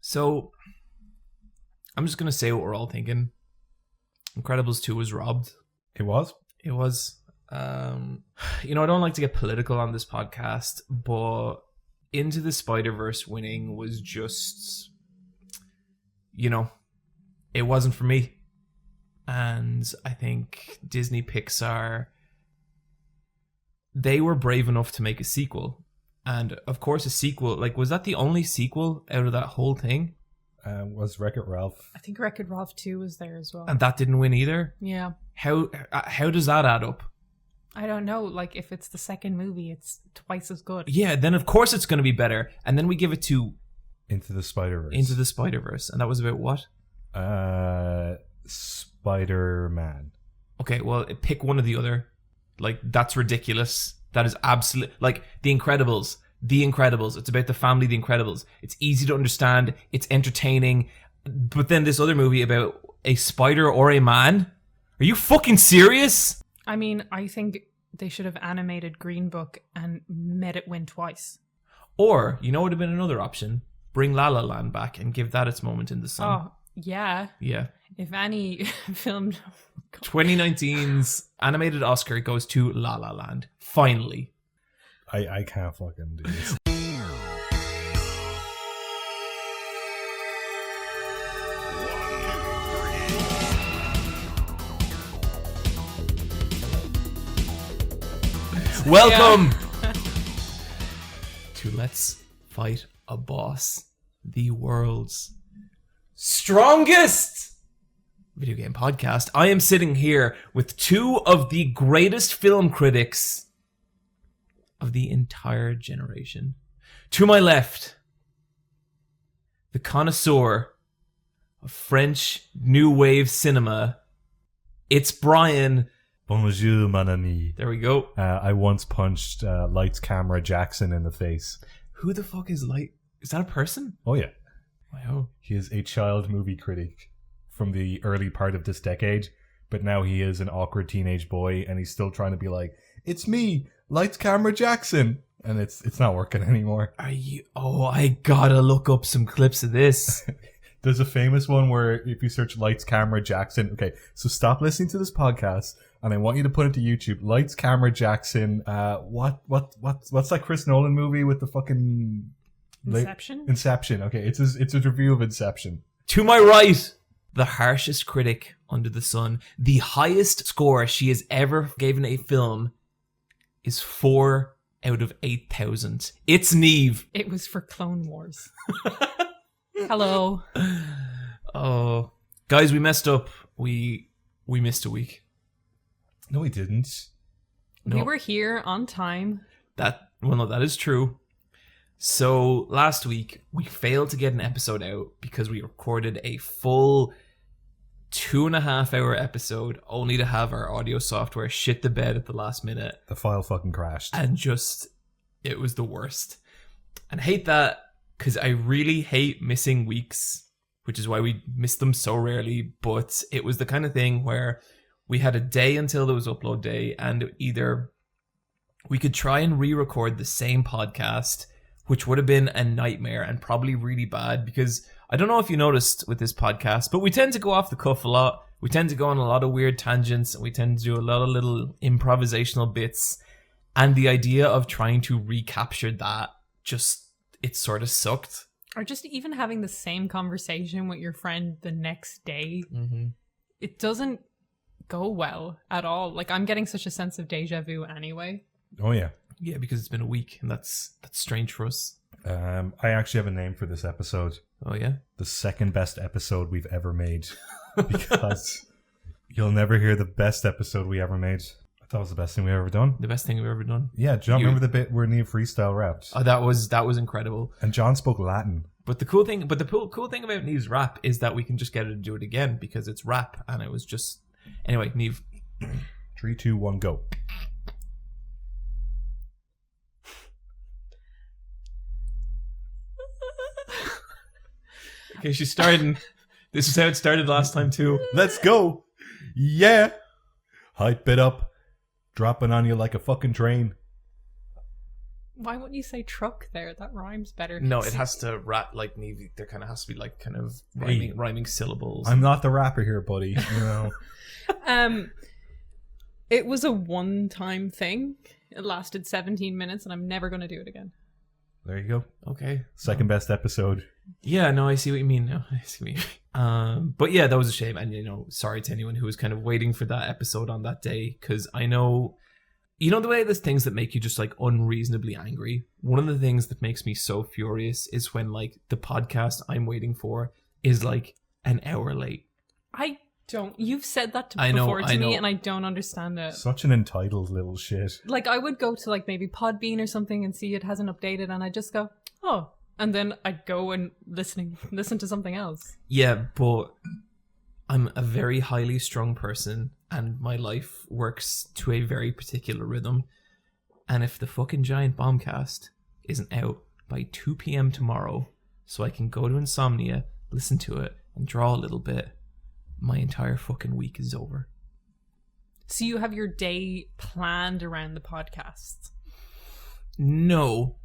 So, I'm just going to say what we're all thinking. Incredibles 2 was robbed. It was? It was. I don't like to get political on this podcast, but Into the Spider-Verse winning was just, it wasn't for me. And I think Disney Pixar, they were brave enough to make a sequel. And of course a sequel, was that the only sequel out of that whole thing? Was Wreck-It Ralph. I think Wreck-It Ralph 2 was there as well. And that didn't win either? Yeah. How does that add up? I don't know. If it's the second movie, it's twice as good. Yeah, then of course it's going to be better. And then we give it to Into the Spider-Verse. Into the Spider-Verse. And that was about what? Spider-Man. Okay, well, pick one or the other. That's ridiculous. That is absolute. The Incredibles. The Incredibles. It's about the family, The Incredibles. It's easy to understand. It's entertaining. But then this other movie about a spider or a man? Are you fucking serious? I mean, I think they should have animated Green Book and made it win twice. Or, would have been another option. Bring La La Land back and give that its moment in the sun. Oh, yeah. Yeah. If any film... 2019's animated Oscar goes to La La Land. Finally. I can't fucking do this. Welcome to Let's Fight a Boss, the world's strongest video game podcast. I am sitting here with two of the greatest film critics of the entire generation. To my left, the connoisseur of French new wave cinema. It's Brian. Bonjour, mon ami. There we go. I once punched Lights Camera Jackson in the face. Who the fuck is Is that a person? Oh, yeah. Wow. He is a child movie critic from the early part of this decade, but now he is an awkward teenage boy, and he's still trying to be like, it's me, Lights Camera Jackson. And it's not working anymore. Are you? Oh, I gotta look up some clips of this. There's a famous one where if you search Lights Camera Jackson, okay, so stop listening to this podcast, and I want you to put into YouTube Lights Camera Jackson. What's that Chris Nolan movie with the fucking Inception? Inception. Okay, it's his review of Inception. To my right, the harshest critic under the sun, the highest score she has ever given a film is 4 out of 8,000. It's Neve. It was for Clone Wars. Hello. Oh, guys, we messed up. We missed a week. No, we didn't. No. We were here on time. No, that is true. So last week we failed to get an episode out because we recorded a full 2.5 hour episode only to have our audio software shit the bed at the last minute. The file fucking crashed. And it was the worst. And I hate that because I really hate missing weeks, which is why we miss them so rarely. But it was the kind of thing where we had a day until there was upload day, and either we could try and re-record the same podcast, which would have been a nightmare and probably really bad, because I don't know if you noticed with this podcast, but we tend to go off the cuff a lot. We tend to go on a lot of weird tangents, and we tend to do a lot of little improvisational bits. And the idea of trying to recapture that, it sort of sucked. Or just even having the same conversation with your friend the next day. Mm-hmm. It doesn't go well at all. I'm getting such a sense of deja vu anyway. Oh, yeah. Yeah, because it's been a week, and that's strange for us. I actually have a name for this episode. Oh, yeah? The second best episode we've ever made. Because you'll never hear the best episode we ever made. I thought it was the best thing we've ever done. The best thing we've ever done. Yeah, John, remember the bit where Neve freestyle rapped? Oh, that was incredible. And John spoke Latin. But the cool thing about Neve's rap is that we can just get her to do it again because it's rap, and it was just... Anyway, Neve. 3, 2, 1, go. Okay, she's starting. This is how it started last time too. Let's go. Yeah. Hype it up. Dropping on you like a fucking train. Why wouldn't you say truck there? That rhymes better. No, it has to rap like Navy. There kind of has to be like kind of rhyming syllables. I'm not the rapper here, buddy. You know. It was a one-time thing. It lasted 17 minutes, and I'm never going to do it again. There you go. Okay. Second best episode. Yeah, no, I see what you mean now. I see what you mean. But yeah, that was a shame. And, sorry to anyone who was kind of waiting for that episode on that day. Because I know, the way there's things that make you just like unreasonably angry. One of the things that makes me so furious is when like the podcast I'm waiting for is like an hour late. I don't. You've said that before to me, and I don't understand it. Such an entitled little shit. Like, I would go to like maybe Podbean or something and see it hasn't updated, and I just go, oh, and then I'd go and listen to something else. Yeah, but I'm a very highly strung person, and my life works to a very particular rhythm. And if the fucking Giant Bombcast isn't out by 2 p.m. tomorrow, so I can go to Insomnia, listen to it, and draw a little bit, my entire fucking week is over. So you have your day planned around the podcast? No.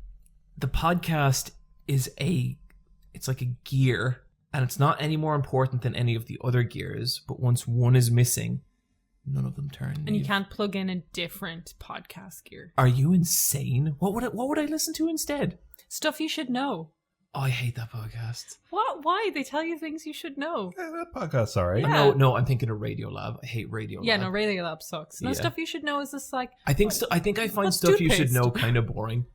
The podcast is it's like a gear, and it's not any more important than any of the other gears, but once one is missing, none of them turn. And you can't plug in a different podcast gear. Are you insane? What would I listen to instead? Stuff you should know. Oh, I hate that podcast. What? Why? They tell you things you should know. Yeah, that podcast's alright. Yeah. No, I'm thinking of Radiolab. I hate Radiolab. Yeah, no, Radiolab sucks. No, Yeah. Stuff you should know is this like... I think I find what's stuff you should toothpaste? know kind of boring.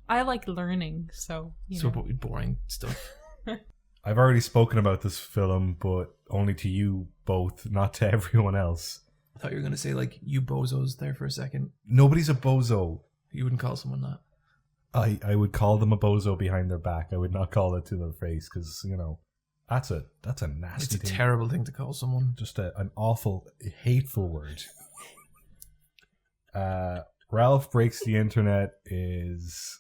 I like learning, so... So boring stuff. I've already spoken about this film, but only to you both, not to everyone else. I thought you were going to say, like, you bozos there for a second. Nobody's a bozo. You wouldn't call someone that. I would call them a bozo behind their back. I would not call it to their face because, that's a nasty It's a thing. terrible thing to call someone. Just an awful, hateful word. Ralph Breaks the Internet is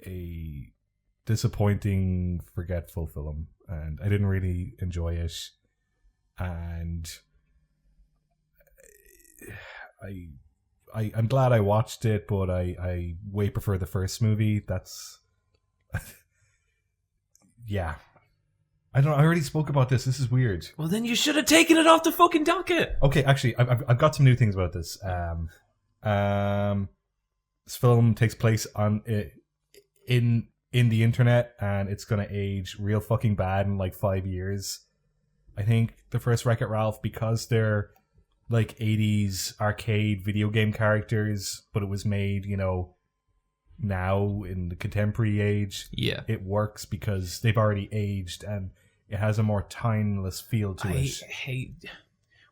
a disappointing, forgetful film, and I didn't really enjoy it. And I'm glad I watched it, but I way prefer the first movie. That's yeah. I already spoke about this. This is weird. Well, then you should have taken it off the fucking docket. Okay, actually, I've got some new things about this. This film takes place in the internet, and it's gonna age real fucking bad in like 5 years. I think the first Wreck-It Ralph, because they're like 80s arcade video game characters, but it was made, now in the contemporary age. Yeah. It works because they've already aged and it has a more timeless feel to it.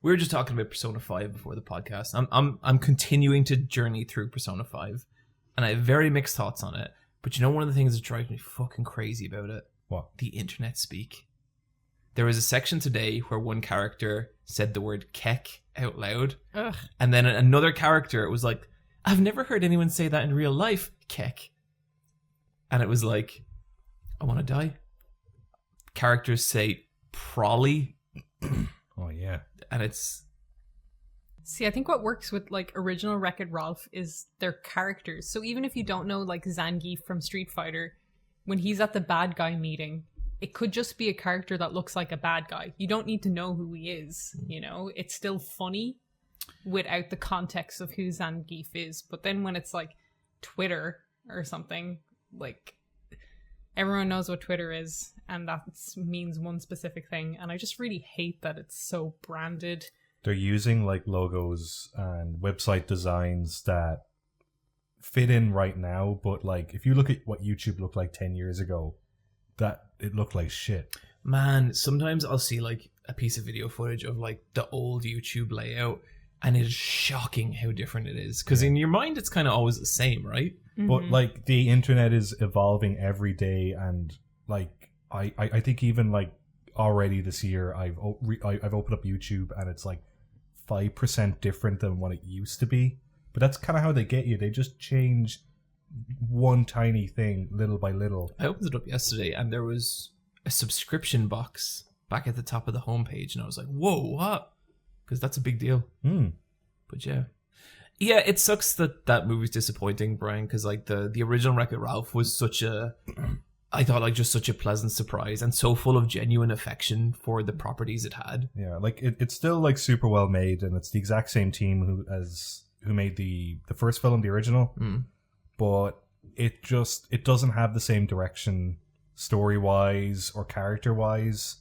We were just talking about Persona 5 before the podcast. I'm continuing to journey through Persona 5, and I have very mixed thoughts on it. But one of the things that drives me fucking crazy about it? What? The internet speak. There was a section today where one character said the word kek out loud. Ugh. And then another character was like, I've never heard anyone say that in real life, kek. And it was like, I want to die. Characters say prolly. Oh, yeah. And it's... See, I think what works with like original Wreck-It Ralph is their characters. So even if you don't know like Zangief from Street Fighter, when he's at the bad guy meeting, it could just be a character that looks like a bad guy. You don't need to know who he is, It's still funny without the context of who Zangief is. But then when it's like Twitter or something, like everyone knows what Twitter is, and that means one specific thing. And I just really hate that it's so branded. They're using like logos and website designs that fit in right now, but like if you look at what YouTube looked like 10 years ago, that it looked like shit. Man, sometimes I'll see like a piece of video footage of like the old YouTube layout, and it is shocking how different it is. Because in your mind, it's kind of always the same, right? Mm-hmm. But like the internet is evolving every day, and like I think even like already this year I've opened up YouTube and it's like 5% different than what it used to be. But that's kind of how they get you. They just change one tiny thing little by little. I opened it up yesterday and there was a subscription box back at the top of the homepage, and I was like, whoa, what? Because that's a big deal. But yeah. Yeah, it sucks that that movie's disappointing, Brian, because like the original Wreck-It Ralph was I thought like just such a pleasant surprise and so full of genuine affection for the properties it had. Yeah, like it's still like super well made, and it's the exact same team who made the first film, the original, but it doesn't have the same direction story wise or character wise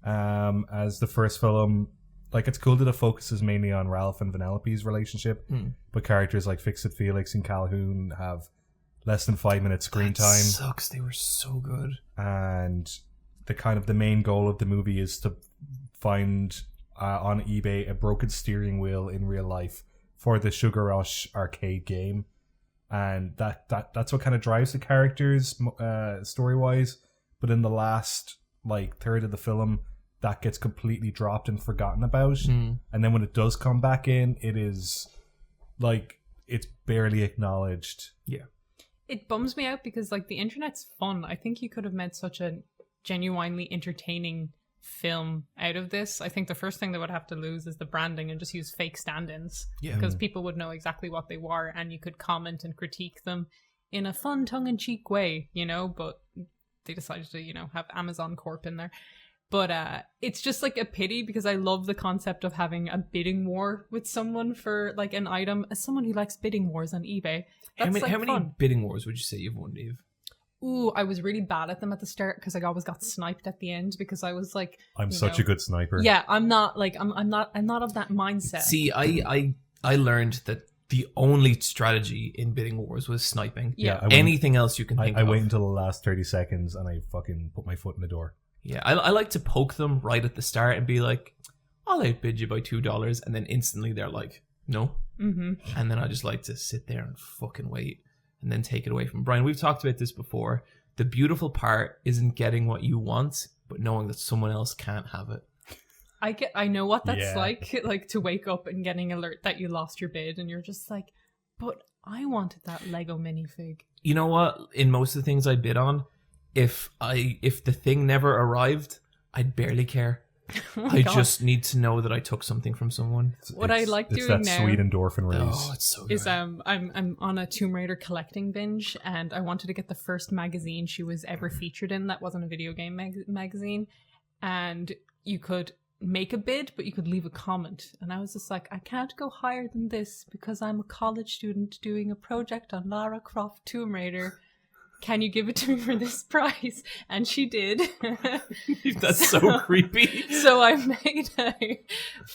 as the first film. Like, it's cool that it focuses mainly on Ralph and Vanellope's relationship, but characters like Fix-It Felix and Calhoun have less than 5 minutes screen time. Sucks. They were so good. And the main goal of the movie is to find on eBay a broken steering wheel in real life for the Sugar Rush arcade game, and that's what kind of drives the characters story wise. But in the last like third of the film, that gets completely dropped and forgotten about. And then when it does come back in, it is like it's barely acknowledged. Yeah. It bums me out because like the internet's fun. I think you could have made such a genuinely entertaining film out of this. I think the first thing they would have to lose is the branding and just use fake stand-ins. Yeah. Because people would know exactly what they were and you could comment and critique them in a fun tongue-in-cheek way, you know, but they decided to, you know, have Amazon Corp in there. But it's just like a pity because I love the concept of having a bidding war with someone for like an item. As someone who likes bidding wars on eBay, that's How many fun. bidding wars would you say you've won, Dave? Ooh, I was really bad at them at the start because I always got sniped at the end because I was like, I'm such a good sniper. Yeah, I'm not of that mindset. See, I learned that the only strategy in bidding wars was sniping. Yeah. Anything else you can think of. I wait until the last 30 seconds and I fucking put my foot in the door. Yeah, I like to poke them right at the start and be like, I'll outbid you by $2, and then instantly they're like, no. Mm-hmm. And then I just like to sit there and fucking wait and then take it away from Brian. We've talked about this before. The beautiful part isn't getting what you want, but knowing that someone else can't have it. I know what that's like to wake up and getting alert that you lost your bid and you're just like, but I wanted that Lego minifig. You know what? In most of the things I bid on, if the thing never arrived, I'd barely care. I just need to know that I took something from someone. What I like doing that now sweet endorphin release. Oh, it's so good. Is I'm on a Tomb Raider collecting binge and I wanted to get the first magazine she was ever featured in that wasn't a video game magazine, and you could make a bid but you could leave a comment, and I was just like, I can't go higher than this because I'm a college student doing a project on Lara Croft Tomb Raider. Can you give it to me for this price? And she did. That's so creepy. So I made a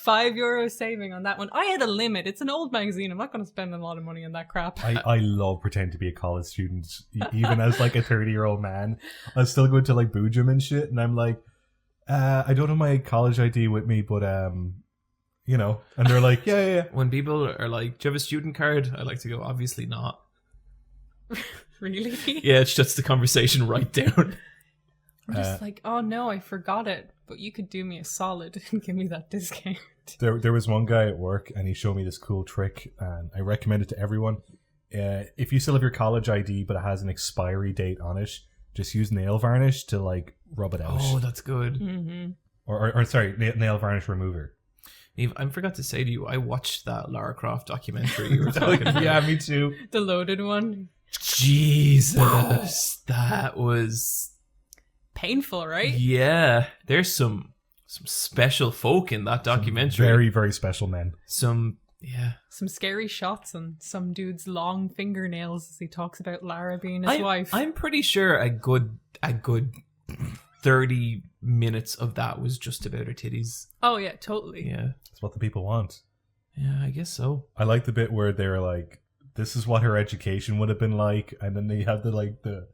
€5 saving on that one. I had a limit. It's an old magazine. I'm not going to spend a lot of money on that crap. I love pretending to be a college student. Even as like a 30-year-old man, I still go to like Boojum and shit, and I'm like, I don't have my college ID with me, but you know, and they're like, yeah. When people are like, do you have a student card? I like to go, obviously not. Really? Yeah, it shuts the conversation right down. I'm just like, oh no, I forgot it. But you could do me a solid and give me that discount. There was one guy at work, and he showed me this cool trick, and I recommend it to everyone. If you still have your college ID, but it has an expiry date on it, just use nail varnish to like rub it out. Oh, that's good. Mm-hmm. Or sorry, nail varnish remover. Eve, I forgot to say to you, I watched that Lara Croft documentary you were talking about. Yeah, me too. The loaded one. Jesus, that was painful, right? Yeah, there's some special folk in that documentary. Very, very special men. Some scary shots and some dude's long fingernails as he talks about Lara being his wife. I'm pretty sure a good 30 minutes of that was just about her titties. Oh yeah, totally. Yeah, that's what the people want. Yeah, I guess so. I like the bit where they're like, this is what her education would have been like, and then they have the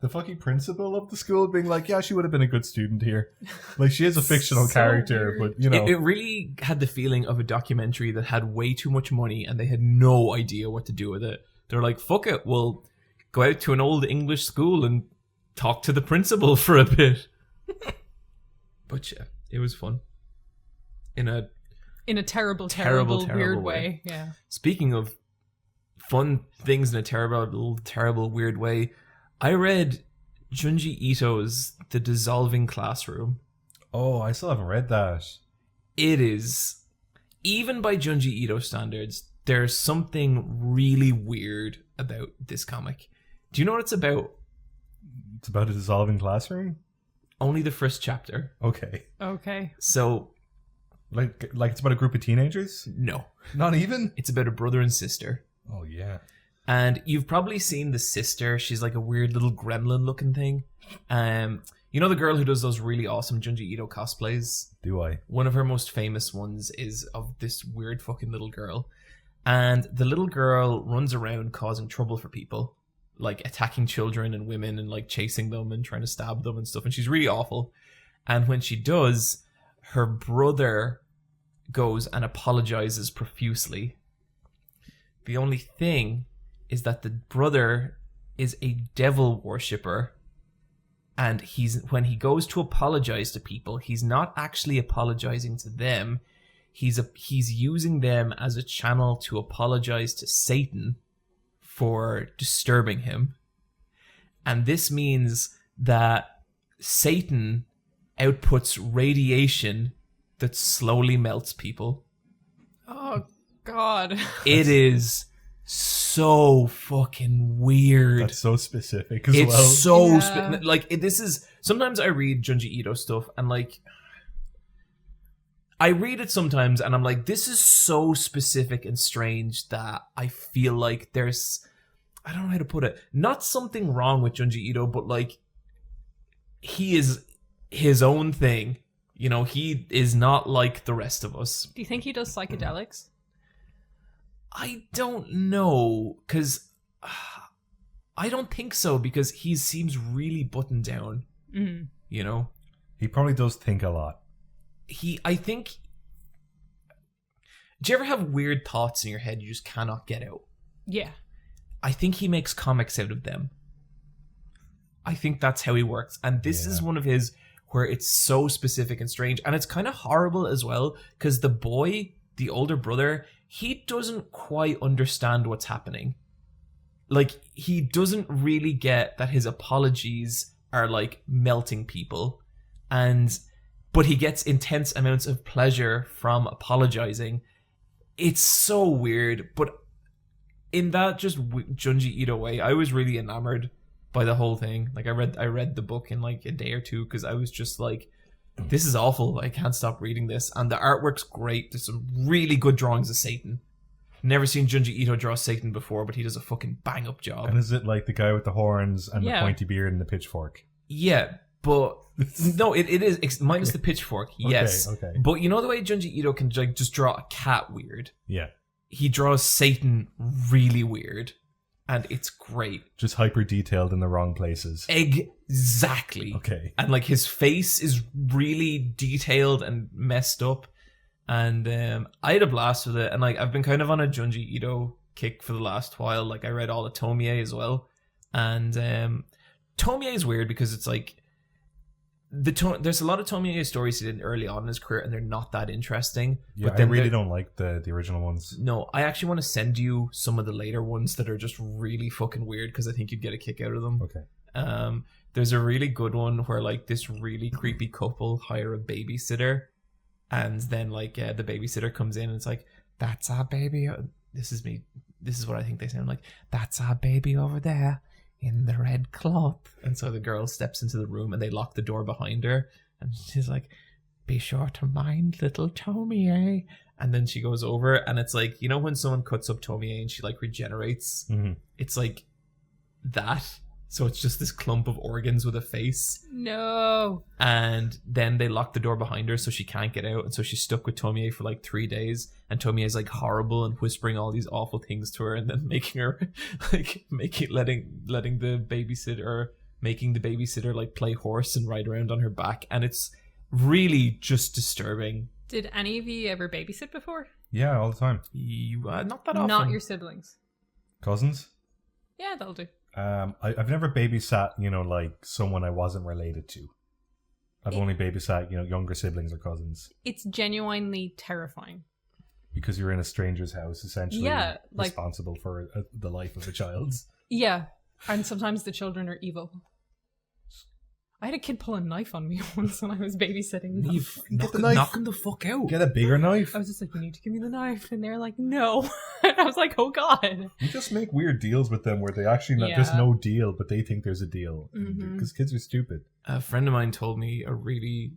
fucking principal of the school being like, yeah, she would have been a good student here. Like, she is a fictional character, weird. but you know, it really had the feeling of a documentary that had way too much money and they had no idea what to do with it. They're like, fuck it, we'll go out to an old English school and talk to the principal for a bit. But yeah, it was fun in a terrible weird way. Yeah. Speaking of fun things in a terrible weird way, I read Junji Ito's The Dissolving Classroom. Oh, I still haven't read that. It is, even by Junji Ito standards, there's something really weird about this comic. Do you know what it's about? It's about a dissolving classroom? Only the first chapter. Okay. So, Like it's about a group of teenagers? no. Not even? It's about a brother and sister. Oh, yeah. And you've probably seen the sister. She's like a weird little gremlin looking thing. You know the girl who does those really awesome Junji Ito cosplays? Do I? One of her most famous ones is of this weird fucking little girl. And the little girl runs around causing trouble for people. Like attacking children and women and like chasing them and trying to stab them and stuff. And she's really awful. And when she does, her brother goes and apologizes profusely. The only thing is that the brother is a devil worshipper, and when he goes to apologize to people, he's not actually apologizing to them. He's using them as a channel to apologize to Satan for disturbing him. And this means that Satan outputs radiation that slowly melts people. Oh, God. It is so fucking weird. That's so specific as It's well. so Yeah. this is sometimes I read Junji Ito stuff and like I read it sometimes and I'm like, this is so specific and strange that I feel like there's, I don't know how to put it, not something wrong with Junji Ito, but like he is his own thing. You know, he is not like the rest of us. Do you think he does psychedelics? I don't know, because I don't think so, because he seems really buttoned down, you know? He probably does think a lot. I think... Do you ever have weird thoughts in your head you just cannot get out? Yeah. I think he makes comics out of them. I think that's how he works. And this is one of his where it's so specific and strange. And it's kind of horrible as well, because the boy, the older brother, he doesn't quite understand what's happening. Like, he doesn't really get that his apologies are like melting people. But he gets intense amounts of pleasure from apologizing. It's so weird, but in that just Junji Ito way, I was really enamored by the whole thing. Like I read the book in like a day or two because I was just like, this is awful. I can't stop reading this. And the artwork's great. There's some really good drawings of Satan. Never seen Junji Ito draw Satan before, but he does a fucking bang up job. And is it like the guy with the horns and the pointy beard and the pitchfork? Yeah, but no, it is minus the pitchfork. Yes, Okay. But you know the way Junji Ito can like just draw a cat weird. Yeah. He draws Satan really weird, and it's great. Just hyper detailed in the wrong places. Exactly. Okay. And like his face is really detailed and messed up, and I had a blast with it. And like I've been kind of on a Junji Ito kick for the last while. Like I read all of Tomie as well, and Tomie is weird because it's like there's a lot of Tomie stories he did early on in his career, and they're not that interesting. Yeah, but I really don't like the original ones. No, I actually want to send you some of the later ones that are just really fucking weird because I think you'd get a kick out of them. Okay. There's a really good one where like this really creepy couple hire a babysitter, and then like the babysitter comes in and it's like, that's our baby. This is what I think they sound like. That's our baby over there in the red cloth. And so the girl steps into the room and they lock the door behind her, and she's like, be sure to mind little Tomie, eh? And then she goes over, and it's like, you know when someone cuts up Tomie and she like regenerates? Mm-hmm. It's like that. So it's just this clump of organs with a face. No. And then they lock the door behind her so she can't get out. And so she's stuck with Tomie for like 3 days. And Tomie is like horrible and whispering all these awful things to her, and then making her like letting the babysitter like play horse and ride around on her back. And it's really just disturbing. Did any of you ever babysit before? Yeah, all the time. Not that often. Not your siblings. Cousins? Yeah, that'll do. I've never babysat, like someone I wasn't related to. I've only babysat, younger siblings or cousins. It's genuinely terrifying. Because you're in a stranger's house, essentially, yeah, like, responsible for the life of a child. Yeah, and sometimes the children are evil. I had a kid pull a knife on me once when I was babysitting. Knock him the fuck out. Get a bigger knife. I was just like, you need to give me the knife. And they're like, no. And I was like, oh god. You just make weird deals with them where they actually there's no deal, but they think there's a deal because kids are stupid. A friend of mine told me a really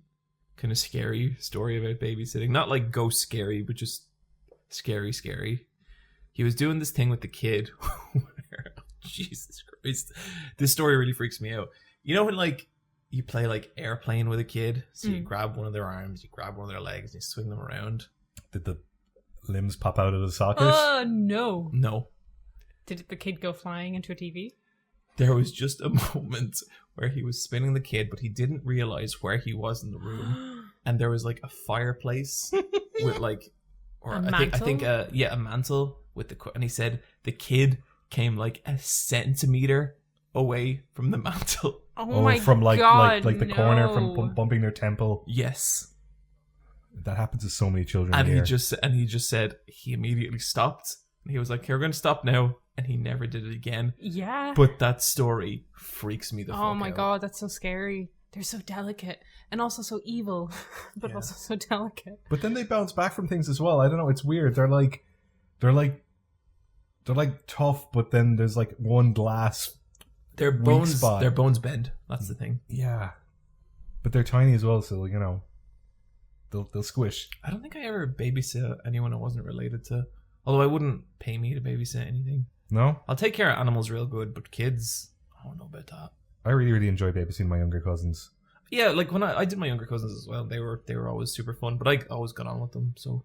kind of scary story about babysitting. Not like ghost scary, but just scary. He was doing this thing with the kid. Jesus Christ. This story really freaks me out. You know when like you play like airplane with a kid? So you grab one of their arms, you grab one of their legs, and you swing them around. Did the limbs pop out of the socket? Oh, no. No. Did the kid go flying into a TV? There was just a moment where he was spinning the kid, but he didn't realize where he was in the room. And there was like a fireplace with like, or I think a mantle with the, and he said the kid came like a centimeter away from the mantle. Oh my from like god, like the no. corner from bumping their temple. Yes. That happens to so many children. And here. he just said he immediately stopped. And he was like, "Okay, we're going to stop now." And he never did it again. Yeah. But that story freaks me the fuck out. Oh my god, that's so scary. They're so delicate and also so evil, but also so delicate. But then they bounce back from things as well. I don't know. It's weird. They're like tough, but then there's like one glass. Their bones bend. That's the thing. Yeah, but they're tiny as well, so you know, they'll squish. I don't think I ever babysit anyone I wasn't related to. Although I wouldn't pay me to babysit anything. No, I'll take care of animals real good, but kids, I don't know about that. I really enjoy babysitting my younger cousins. Yeah, like when I did my younger cousins as well, they were always super fun, but I always got on with them. So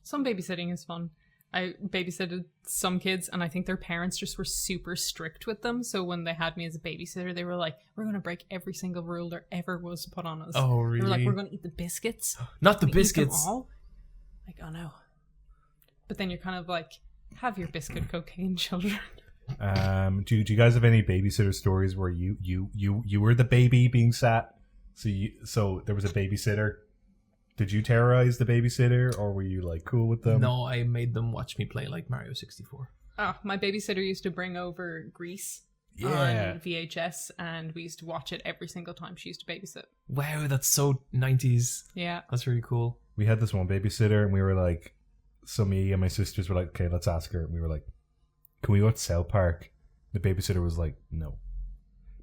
some babysitting is fun. I babysitted some kids, and I think their parents just were super strict with them. So when they had me as a babysitter, they were like, "We're going to break every single rule there ever was put on us." Oh, really? They were like, "We're going to eat the biscuits." Not the Eat them biscuits. all? Like, oh no. But then you're kind of like, have your biscuit cocaine, children. Do you guys have any babysitter stories where you were the baby being sat? So there was a babysitter. Did you terrorize the babysitter, or were you like cool with them? No, I made them watch me play like Mario 64. Oh, my babysitter used to bring over Grease on VHS, and we used to watch it every single time she used to babysit. Wow, that's so 90s. Yeah. That's really cool. We had this one babysitter, and we were like, so me and my sisters were like, okay, let's ask her. And we were like, can we watch South Park? The babysitter was like, no.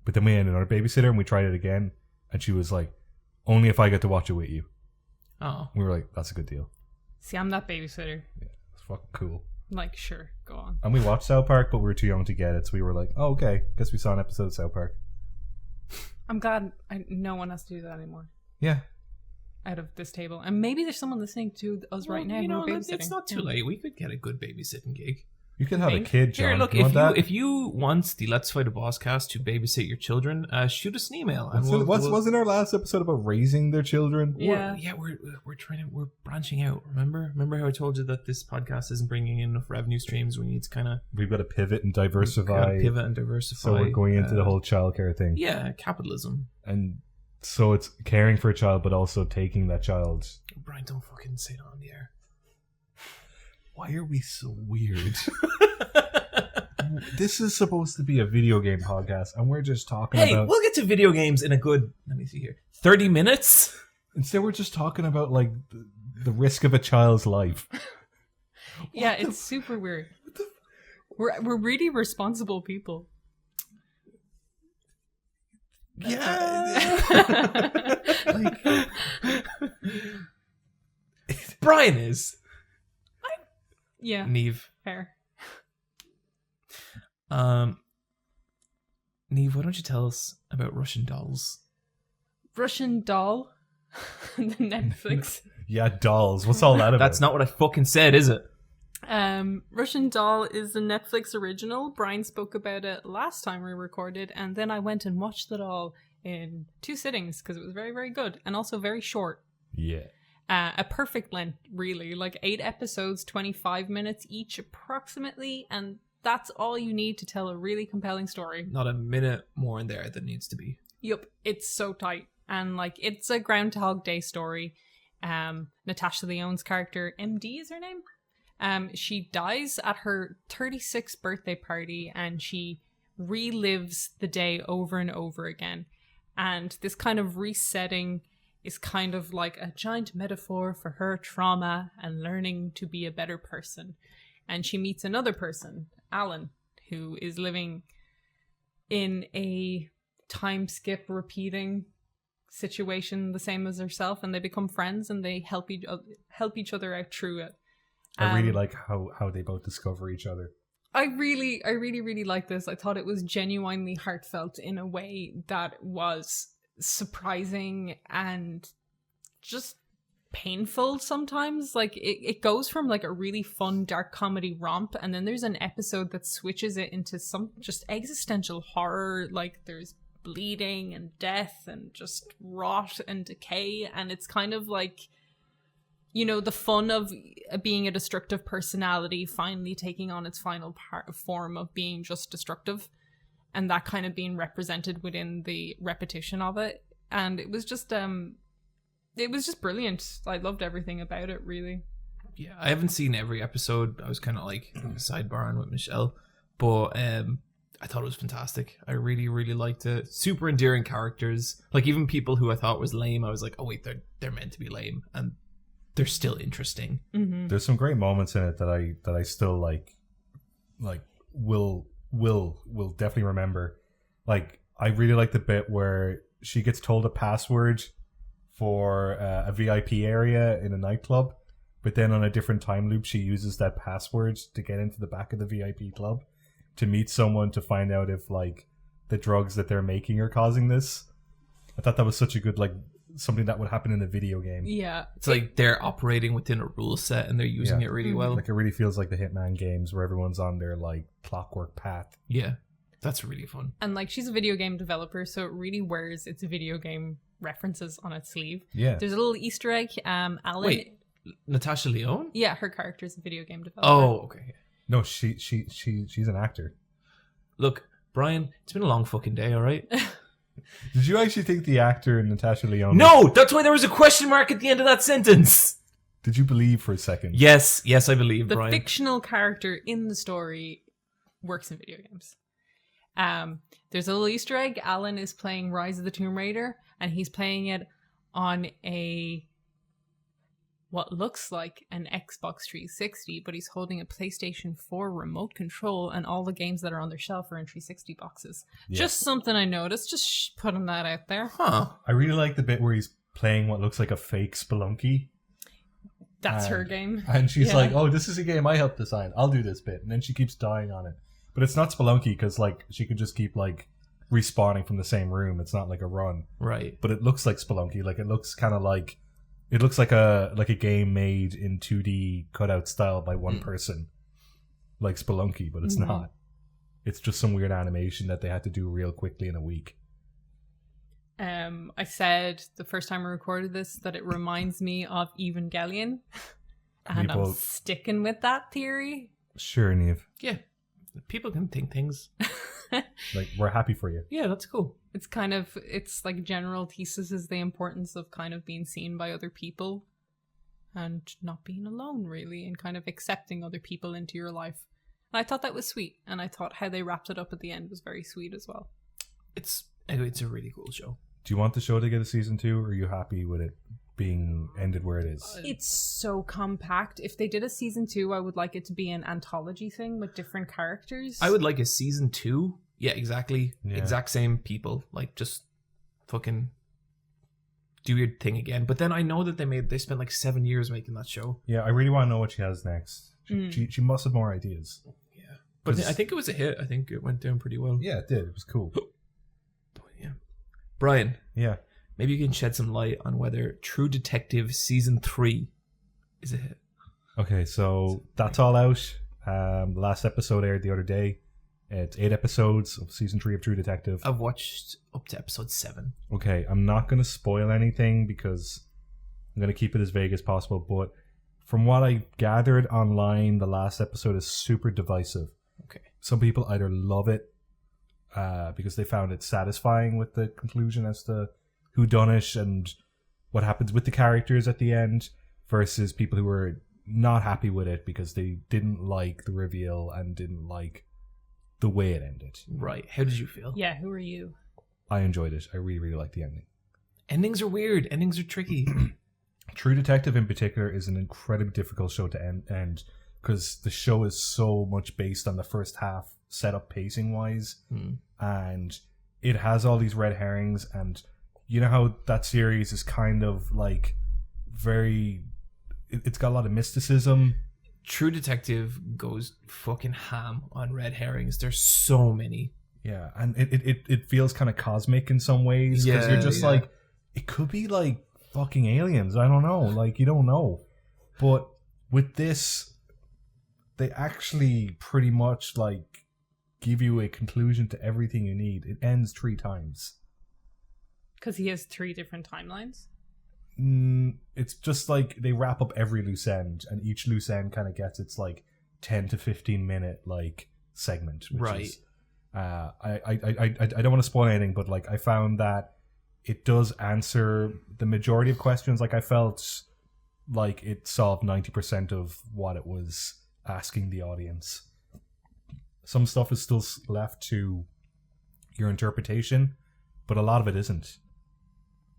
But then we had another babysitter, and we tried it again, and she was like, only if I get to watch it with you. Oh. We were like, that's a good deal. See, I'm that babysitter. Yeah, it's fucking cool. Like, sure, go on. And we watched South Park, but we were too young to get it, so we were like, oh, okay. Guess we saw an episode of South Park. I'm glad no one has to do that anymore. Yeah. Out of this table. And maybe there's someone listening to us right now you know, who are babysitting. it's not too late. We could get a good babysitting gig. You could have a kid, John. Here, look, you want that? if you want the Let's Fight a Boss cast to babysit your children, shoot us an email. Wasn't our last episode about raising their children? Yeah. We're branching out. Remember how I told you that this podcast isn't bringing in enough revenue streams? We need to kind of... We've got to pivot and diversify. So we're going into the whole childcare thing. Yeah, capitalism. And so it's caring for a child, but also taking that child. Brian, don't fucking say it on the air. Why are we so weird? This is supposed to be a video game podcast, and we're just talking about... Hey, we'll get to video games in a good, let me see here, 30 minutes? Instead, we're just talking about, like, the risk of a child's life. Yeah, it's super weird. We're really responsible people. Yeah. Brian is. Yeah. Neve. Fair. Neve, why don't you tell us about Russian dolls? Russian doll? The Netflix. Yeah, dolls. What's all that about? That's not what I fucking said, is it? Russian Doll is a Netflix original. Brian spoke about it last time we recorded, and then I went and watched it all in 2 sittings because it was very, very good and also very short. Yeah. A perfect length, really. Like 8 episodes, 25 minutes each approximately, and that's all you need to tell a really compelling story. Not a minute more in there than needs to be. Yep, it's so tight. And like, it's a Groundhog Day story. Natasha Lyonne's character, MD is her name? She dies at her 36th birthday party, and she relives the day over and over again. And this kind of resetting is kind of like a giant metaphor for her trauma and learning to be a better person. and she meets another person, Alan, who is living in a time skip repeating situation the same as herself, and they become friends and they help each other out through it. I really like how they both discover each other. I really like this. I thought it was genuinely heartfelt in a way that was surprising and just painful sometimes. Like it goes from like a really fun dark comedy romp, and then there's an episode that switches it into some just existential horror. Like there's bleeding and death and just rot and decay, and it's kind of like, you know, the fun of being a destructive personality finally taking on its final form of being just destructive, and that kind of being represented within the repetition of it. And it was just brilliant. I loved everything about it, really. Yeah, I haven't seen every episode. I was kind of like sidebarring with Michelle, but I thought it was fantastic. I really, really liked it. Super endearing characters. Like even people who I thought was lame, I was like, oh wait, they're meant to be lame, and they're still interesting. Mm-hmm. There's some great moments in it that I still like will definitely remember. Like I really like the bit where she gets told a password for a VIP area in a nightclub, but then on a different time loop she uses that password to get into the back of the VIP club to meet someone to find out if like the drugs that they're making are causing this. I thought that was such a good, like, something that would happen in a video game. Yeah. It's like they're operating within a rule set and they're using it really well. Like it really feels like the Hitman games where everyone's on their like clockwork path. Yeah, that's really fun. And like she's a video game developer, so it really wears its video game references on its sleeve. Yeah. There's a little Easter egg. Alan. Wait, Natasha Lyonne? Yeah, her character is a video game developer. Oh, okay. No, she's an actor. Look, Brian, it's been a long fucking day, all right? Did you actually think the actor Natasha Lyonne? No, that's why there was a question mark at the end of that sentence. Did you believe for a second? Yes, I believe, The Brian. fictional character in the story works in video games. There's a little Easter egg. Alan is playing Rise of the Tomb Raider, and he's playing it on what looks like an Xbox 360, but he's holding a PlayStation 4 remote control, and all the games that are on their shelf are in 360 boxes. Yeah. Just something I noticed, just putting that out there. Huh. I really like the bit where he's playing what looks like a fake Spelunky. That's her game. And she's Yeah. like, oh, this is a game I helped design. I'll do this bit. And then she keeps dying on it. But it's not Spelunky because like she could just keep like respawning from the same room. It's not like a run. Right. But it looks like Spelunky. Like it looks kind of like, it looks like a game made in 2D cutout style by one person. Like Spelunky, but it's not. It's just some weird animation that they had to do real quickly in a week. I said the first time I recorded this that it reminds me of Evangelion. And I'm sticking with that theory. Sure, Neve. Yeah. People can think things. Like, we're happy for you. Yeah, that's cool. It's like general thesis is the importance of kind of being seen by other people and not being alone, really, and kind of accepting other people into your life. And I thought that was sweet, and I thought how they wrapped it up at the end was very sweet as well. It's a really cool show. Do you want the show to get a season 2, or are you happy with it being ended where it is? It's so compact. If they did a season 2, I would like it to be an anthology thing with different characters. I would like a season 2. Yeah, exactly. Yeah. Exact same people. Like, just fucking do your thing again. But then I know that they spent like 7 years making that show. Yeah, I really want to know what she has next. She must have more ideas. Yeah. But I think it was a hit. I think it went down pretty well. Yeah, it did. It was cool. Yeah. Brian. Yeah. Maybe you can shed some light on whether True Detective Season 3 is a hit. Okay, so that's all out. The last episode aired the other day. It's 8 episodes of Season 3 of True Detective. I've watched up to episode 7. Okay, I'm not going to spoil anything because I'm going to keep it as vague as possible, but from what I gathered online, the last episode is super divisive. Okay. Some people either love it because they found it satisfying with the conclusion as to whodunit and what happens with the characters at the end, versus people who were not happy with it because they didn't like the reveal and didn't like the way it ended. Right. How did you feel? Yeah, who are you? I enjoyed it. I really, really liked the ending. Endings are weird. Endings are tricky. True Detective in particular is an incredibly difficult show to end because the show is so much based on the first half setup pacing wise, and it has all these red herrings, and you know how that series is kind of like it's got a lot of mysticism. True Detective goes fucking ham on red herrings. There's so many. Yeah, and it feels kind of cosmic in some ways, because you're just like, it could be like fucking aliens. I don't know. Like, you don't know. But with this, they actually pretty much like give you a conclusion to everything you need. It ends 3 times. Because he has 3 different timelines? It's just like they wrap up every loose end, and each loose end kind of gets its like 10 to 15 minute like segment. Which Right. Is, I don't want to spoil anything, but like I found that it does answer the majority of questions. Like I felt like it solved 90% of what it was asking the audience. Some stuff is still left to your interpretation, but a lot of it isn't,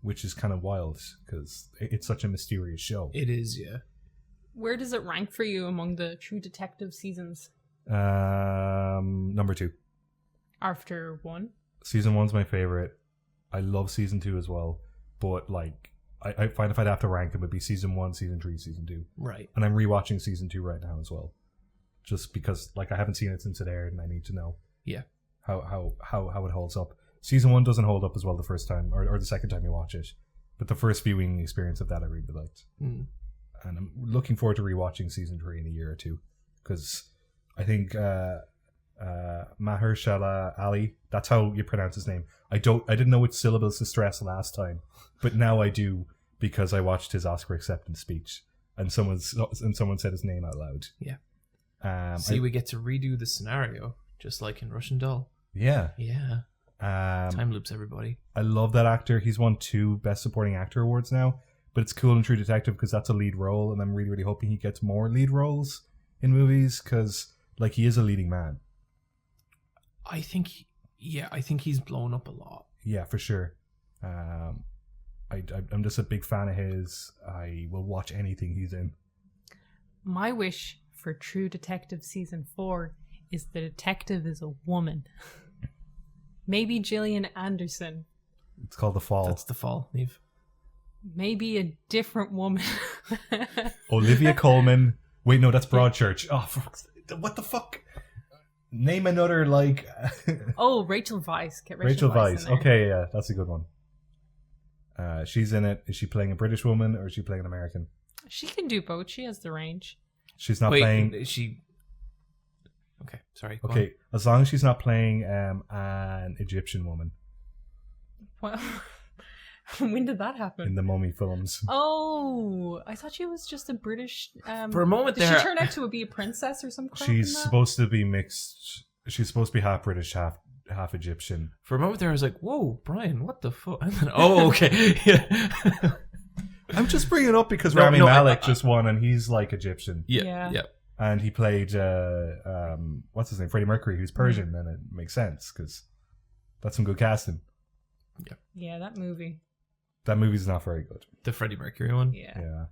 which is kind of wild because it's such a mysterious show. It is, yeah. Where does it rank for you among the True Detective seasons? Number 2. After 1? Season 1's my favorite. I love season 2 as well, but like I find if I'd have to rank them, it'd be season 1, season 3, season 2. Right. And I'm rewatching season 2 right now as well, just because like I haven't seen it since it aired, and I need to know how it holds up. Season 1 doesn't hold up as well the first time or the second time you watch it, but the first viewing experience of that I really liked. And I'm looking forward to rewatching season 3 in a year or two, because I think Mahershala Ali, that's how you pronounce his name. I didn't know which syllables to stress last time, but now I do, because I watched his Oscar acceptance speech and someone said his name out loud. Yeah. We get to redo the scenario just like in Russian Doll. Yeah. Time loops, everybody. I love that actor. He's won 2 Best Supporting Actor awards now, but it's cool in True Detective because that's a lead role, and I'm really, really hoping he gets more lead roles in movies, because like he is a leading man. I think he's blown up a lot. Yeah, for sure. I'm just a big fan of his. I will watch anything he's in. My wish for True Detective season 4 is the detective is a woman. Maybe Gillian Anderson. It's called The Fall. That's The Fall, Neve. Maybe a different woman. Olivia Colman. Wait, no, that's Broadchurch. Oh, what the fuck? Name another, like... Oh, Rachel Weisz. Get Rachel Weisz. in there. Okay, yeah, that's a good one. She's in it. Is she playing a British woman or is she playing an American? She can do both. She has the range. She's not playing... Is she... Okay, sorry. Go Okay, as long as she's not playing an Egyptian woman. Well, when did that happen? In the Mummy films. Oh, I thought she was just a British... For a moment did there... she turn out to be a princess or some crap? She's supposed to be mixed. She's supposed to be half British, half Egyptian. For a moment there, I was like, whoa, Brian, what the fuck? And then, oh, okay. Yeah. I'm just bringing it up because Rami Malek just won, and he's like Egyptian. Yeah. And he played, what's his name? Freddie Mercury, who's Persian, and it makes sense, because that's some good casting. Yeah, that movie. That movie's not very good. The Freddie Mercury one? Yeah.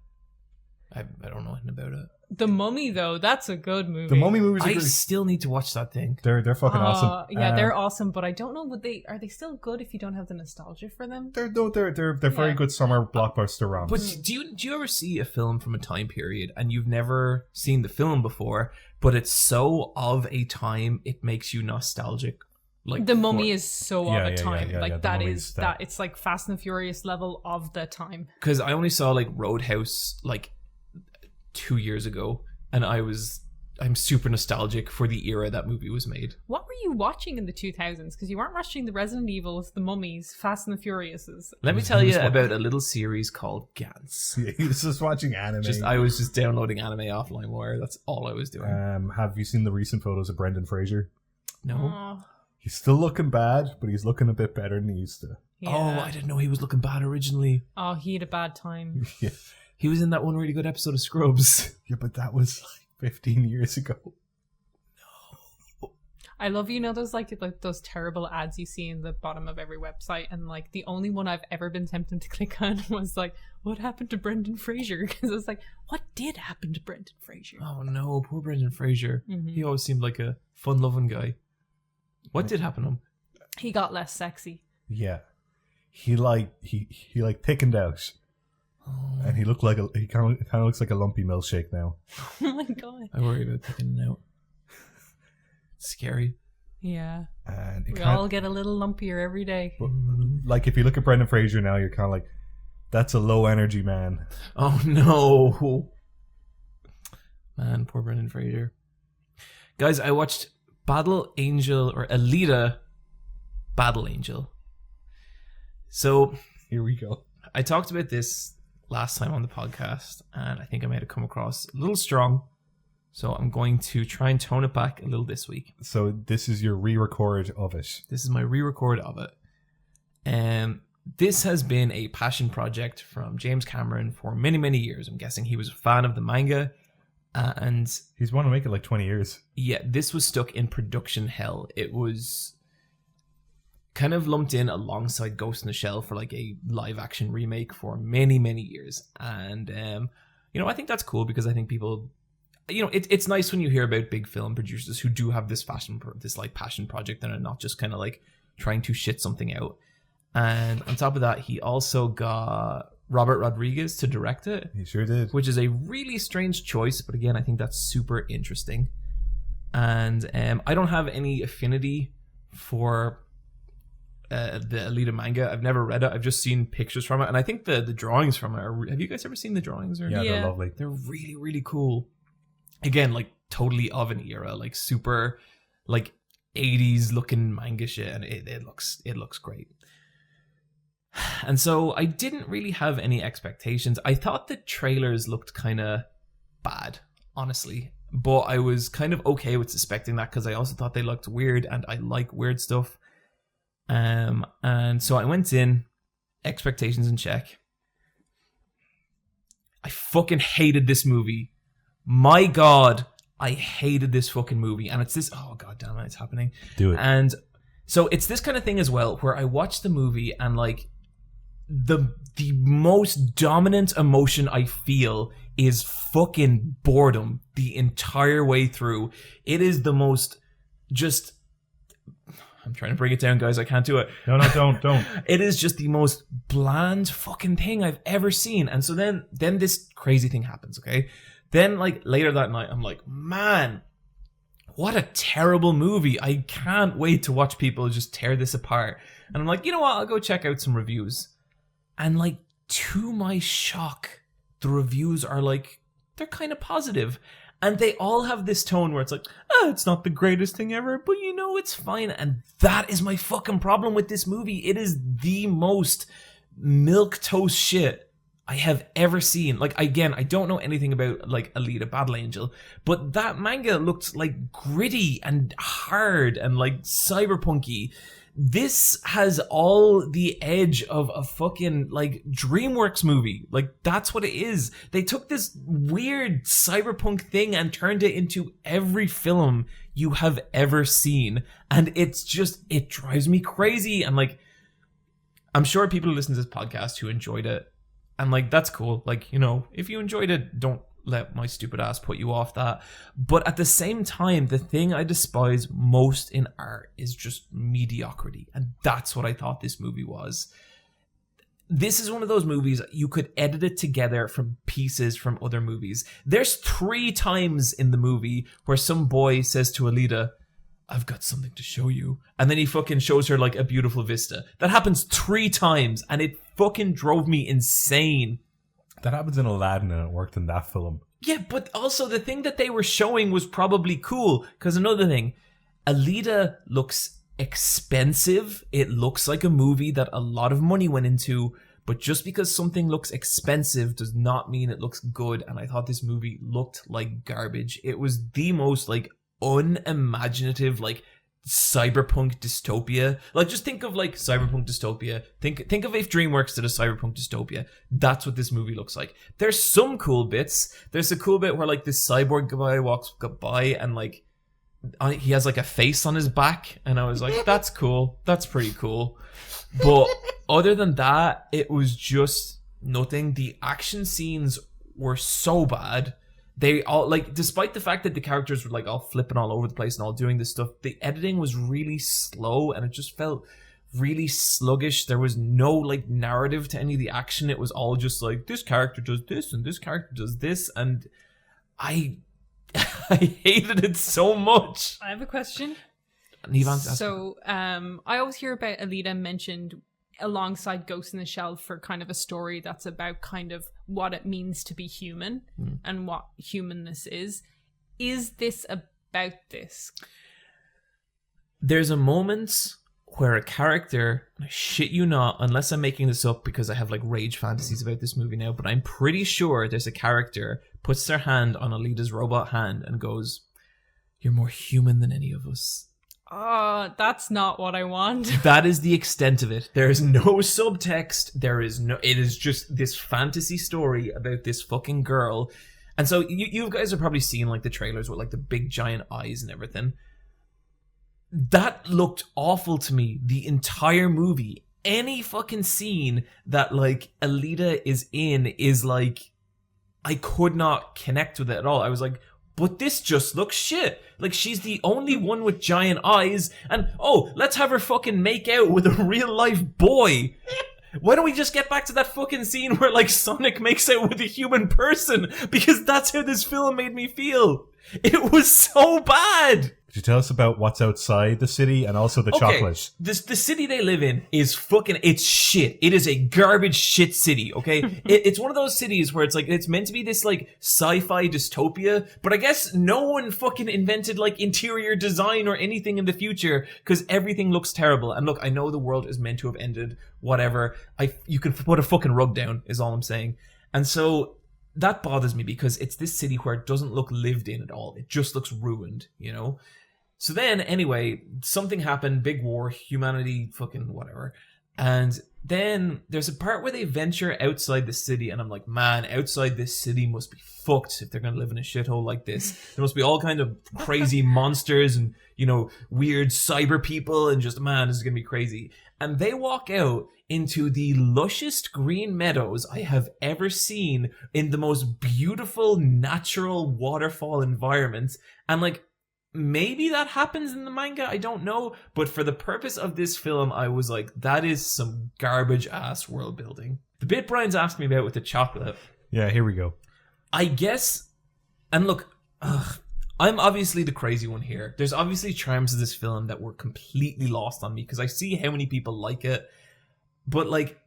I don't know anything about it. The Mummy, though, that's a good movie. The Mummy movies are I great. still need to watch that thing. They're fucking awesome. Yeah, they're awesome, but I don't know are they still good if you don't have the nostalgia for them? They're very good summer blockbuster romps. But do you ever see a film from a time period and you've never seen the film before, but it's so of a time it makes you nostalgic? Like The Mummy is so of a time. that is that it's like Fast and the Furious level of the time. Because I only saw like Roadhouse like 2 years ago, and I'm super nostalgic for the era that movie was made. What were you watching in the 2000s? Because you weren't watching the Resident Evils, the Mummies, Fast and the Furiouses. Let me tell you about a little series called Gantz. Yeah, he was just watching anime. I was just downloading anime off LimeWire. That's all I was doing. Have you seen the recent photos of Brendan Fraser? No. He's still looking bad, but he's looking a bit better than he used to. Yeah. Oh, I didn't know he was looking bad originally. Oh, he had a bad time. Yeah. He was in that one really good episode of Scrubs. Yeah, but that was like 15 years ago. I love, those like those terrible ads you see in the bottom of every website, and like the only one I've ever been tempted to click on was like, what happened to Brendan Fraser? Because it's like, what did happen to Brendan Fraser? Oh no, poor Brendan Fraser. He always seemed like a fun-loving guy. What did happen to him? He got less sexy. Yeah, he thickened out, and he looked like he kind of looks like a lumpy milkshake now. Oh my god! I worry about thickening out. It's scary. Yeah, and we all get a little lumpier every day. Like if you look at Brendan Fraser now, you're kind of like, that's a low energy man. Oh no, man, poor Brendan Fraser. Guys, I watched Battle Angel or Alita. Battle Angel. So here we go. I talked about this last time on the podcast, and I think I might have come across a little strong. So I'm going to try and tone it back a little this week. So this is your re-record of it. This is my re-record of it. And this has been a passion project from James Cameron for many, many years. I'm guessing he was a fan of the manga. And he's wanted to make it like 20 years. Yeah, this was stuck in production hell. It was kind of lumped in alongside Ghost in the Shell for like a live action remake for many, many years. And, I think that's cool because I think people, it's nice when you hear about big film producers who do have this passion project and are not just kind of like trying to shit something out. And on top of that, he also got Robert Rodriguez to direct it. He sure did. Which is a really strange choice, but again, I think that's super interesting. And I don't have any affinity for the Alita manga. I've never read it. I've just seen pictures from it, and I think the drawings from it are... Have you guys ever seen the drawings? Yeah, they're lovely. They're really, really cool. Again, like totally of an era, like super like 80s looking manga shit, and it looks great. And so I didn't really have any expectations. I thought the trailers looked kind of bad, honestly. But I was kind of okay with suspecting that because I also thought they looked weird, and I like weird stuff. And so I went in, expectations in check. I fucking hated this movie. My God, I hated this fucking movie. And it's this, oh God damn it, it's happening. Do it. And so it's this kind of thing as well, where I watch the movie and like the most dominant emotion I feel is fucking boredom the entire way through. It is the most just... I'm trying to bring it down, guys. I can't do it. No, don't. It is just the most bland fucking thing I've ever seen. And so then this crazy thing happens, okay? Then, like, later that night, I'm like, man, what a terrible movie. I can't wait to watch people just tear this apart. And I'm like, you know what? I'll go check out some reviews. And, like, to my shock, the reviews are, like, they're kind of positive. And they all have this tone where it's like, it's not the greatest thing ever, but it's fine. And that is my fucking problem with this movie. It is the most milquetoast shit I have ever seen. Like, again, I don't know anything about, like, Alita Battle Angel, but that manga looked, like, gritty and hard and, like, cyberpunky. This has all the edge of a fucking, like, DreamWorks movie. Like, that's what it is. They took this weird cyberpunk thing and turned it into every film you have ever seen. And it's just, it drives me crazy. And, like, I'm sure people who listen to this podcast who enjoyed it, and, like, that's cool. Like, if you enjoyed it, don't let my stupid ass put you off that. But at the same time, the thing I despise most in art is just mediocrity. And that's what I thought this movie was. This is one of those movies you could edit it together from pieces from other movies. There's 3 times in the movie where some boy says to Alita, I've got something to show you. And then he fucking shows her like a beautiful vista. That happens 3 times and it fucking drove me insane. That happens in Aladdin and it worked in that film. Yeah, but also the thing that they were showing was probably cool. Because another thing, Alita looks expensive. It looks like a movie that a lot of money went into. But just because something looks expensive does not mean it looks good. And I thought this movie looked like garbage. It was the most like unimaginative, like cyberpunk dystopia. Like, just think of like cyberpunk dystopia. Think of if DreamWorks did a cyberpunk dystopia. That's what this movie looks like. There's some cool bits. There's a cool bit where like this cyborg guy walks by and like he has like a face on his back, and I was like, that's cool. That's pretty cool. But other than that, it was just nothing. The action scenes were so bad. They all, like, despite the fact that the characters were like all flipping all over the place and all doing this stuff, the editing was really slow and it just felt really sluggish. There was no like narrative to any of the action. It was all just like, this character does this and this character does this, and I hated it so much. I have a question. So, I always hear about Alita mentioned alongside Ghost in the Shell for kind of a story that's about kind of what it means to be human and what humanness is. Is this about this? There's a moment where a character, I shit you not, unless I'm making this up because I have like rage fantasies about this movie now, but I'm pretty sure there's a character puts their hand on Alita's robot hand and goes, "You're more human than any of us." That's not what I want. That is the extent of it. There is no subtext. It is just this fantasy story about this fucking girl. And so you guys have probably seen like the trailers with like the big giant eyes and everything. That looked awful to me the entire movie. Any fucking scene that like Alita is in is like, I could not connect with it at all. I was like, but this just looks shit. Like, she's the only one with giant eyes, and let's have her fucking make out with a real life boy. Why don't we just get back to that fucking scene where like Sonic makes out with a human person? Because that's how this film made me feel. It was so bad. Could you tell us about what's outside the city and also the chocolate? The city they live in is fucking, it's shit. It is a garbage shit city, okay? It's one of those cities where it's like, it's meant to be this like sci-fi dystopia, but I guess no one fucking invented like interior design or anything in the future because everything looks terrible. And look, I know the world is meant to have ended, whatever. You can put a fucking rug down is all I'm saying. And so that bothers me because it's this city where it doesn't look lived in at all. It just looks ruined, you know? So then, anyway, something happened, big war, humanity, fucking whatever. And then there's a part where they venture outside the city, and I'm like, man, outside this city must be fucked if they're going to live in a shithole like this. There must be all kind of crazy monsters and, you know, weird cyber people, and just, man, this is going to be crazy. And they walk out into the lushest green meadows I have ever seen in the most beautiful natural waterfall environments. And like, maybe that happens in the manga, I don't know. But for the purpose of this film, I was like, that is some garbage ass world building. The bit Brian's asked me about with the chocolate. Yeah, here we go. I guess, and look, I'm obviously the crazy one here. There's obviously charms of this film that were completely lost on me because I see how many people like it. But like,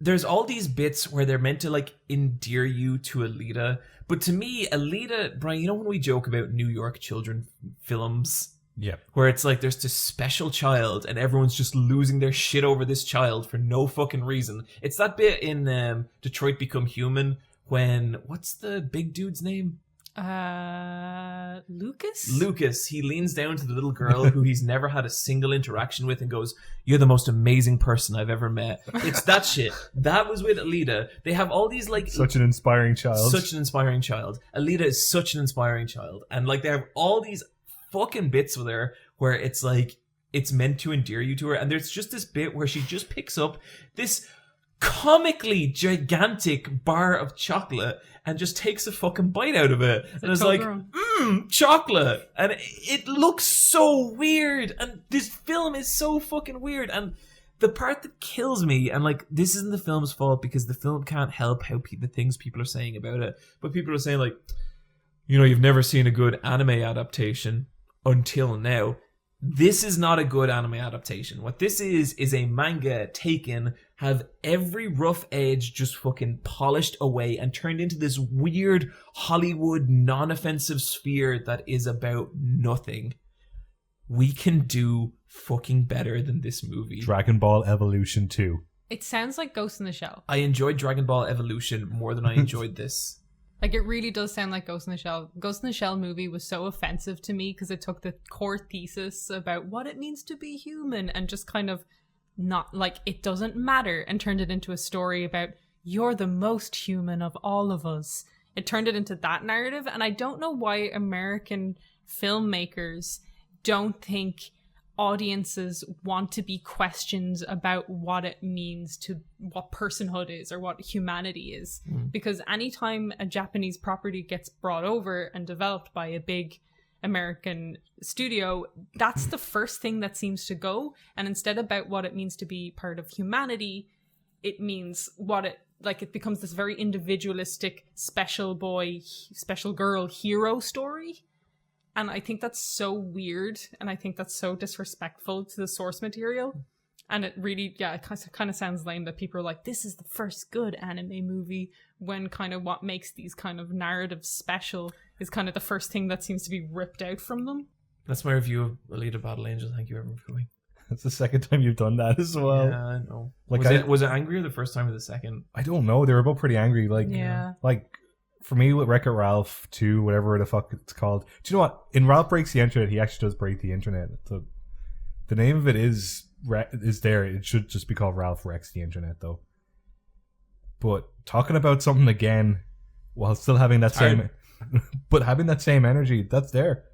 there's all these bits where they're meant to like endear you to Alita. But to me, Alita, Brian, you know when we joke about New York children films? Yeah. Where it's like there's this special child and everyone's just losing their shit over this child for no fucking reason. It's that bit in Detroit Become Human when, what's the big dude's name? Lucas? Lucas. He leans down to the little girl who he's never had a single interaction with and goes, "You're the most amazing person I've ever met." It's that shit. That was with Alita. They have all these like... Such an inspiring child. Such an inspiring child. Alita is such an inspiring child. And like they have all these fucking bits with her where it's like, it's meant to endear you to her. And there's just this bit where she just picks up this comically gigantic bar of chocolate and just takes a fucking bite out of it. And it's like, chocolate. And it looks so weird. And this film is so fucking weird. And the part that kills me, and like, this isn't the film's fault because the film can't help how the things people are saying about it. But people are saying like, you know, you've never seen a good anime adaptation until now. This is not a good anime adaptation. What this is a manga taken, have every rough edge just fucking polished away and turned into this weird Hollywood non-offensive sphere that is about nothing. We can do fucking better than this movie. Dragon Ball Evolution 2. It sounds like Ghost in the Shell. I enjoyed Dragon Ball Evolution more than I enjoyed this. Like, it really does sound like Ghost in the Shell. Ghost in the Shell movie was so offensive to me because it took the core thesis about what it means to be human and just kind of not, like, it doesn't matter, and turned it into a story about you're the most human of all of us. It turned it into that narrative, and I don't know why American filmmakers don't think audiences want to be questioned about what it means to what personhood is or what humanity is. Because anytime a Japanese property gets brought over and developed by a big American studio, that's the first thing that seems to go. And instead about what it means to be part of humanity, it means it becomes this very individualistic special boy, special girl hero story. And I think that's so weird, and I think that's so disrespectful to the source material. And it really, it kind of sounds lame that people are like, this is the first good anime movie, when kind of what makes these kind of narratives special is kind of the first thing that seems to be ripped out from them. That's my review of Alita Battle Angel. Thank you, everyone, for coming. That's the second time you've done that as well. Yeah, I know. Like, was it angrier the first time or the second? I don't know. They were both pretty angry. For me, with Wreck-It Ralph 2, whatever the fuck it's called. Do you know what? In Ralph Breaks the Internet, he actually does break the internet. So the name of it is there. It should just be called Ralph Wrecks the Internet, though. But talking about something again, while still having that same, but having that same energy, that's there.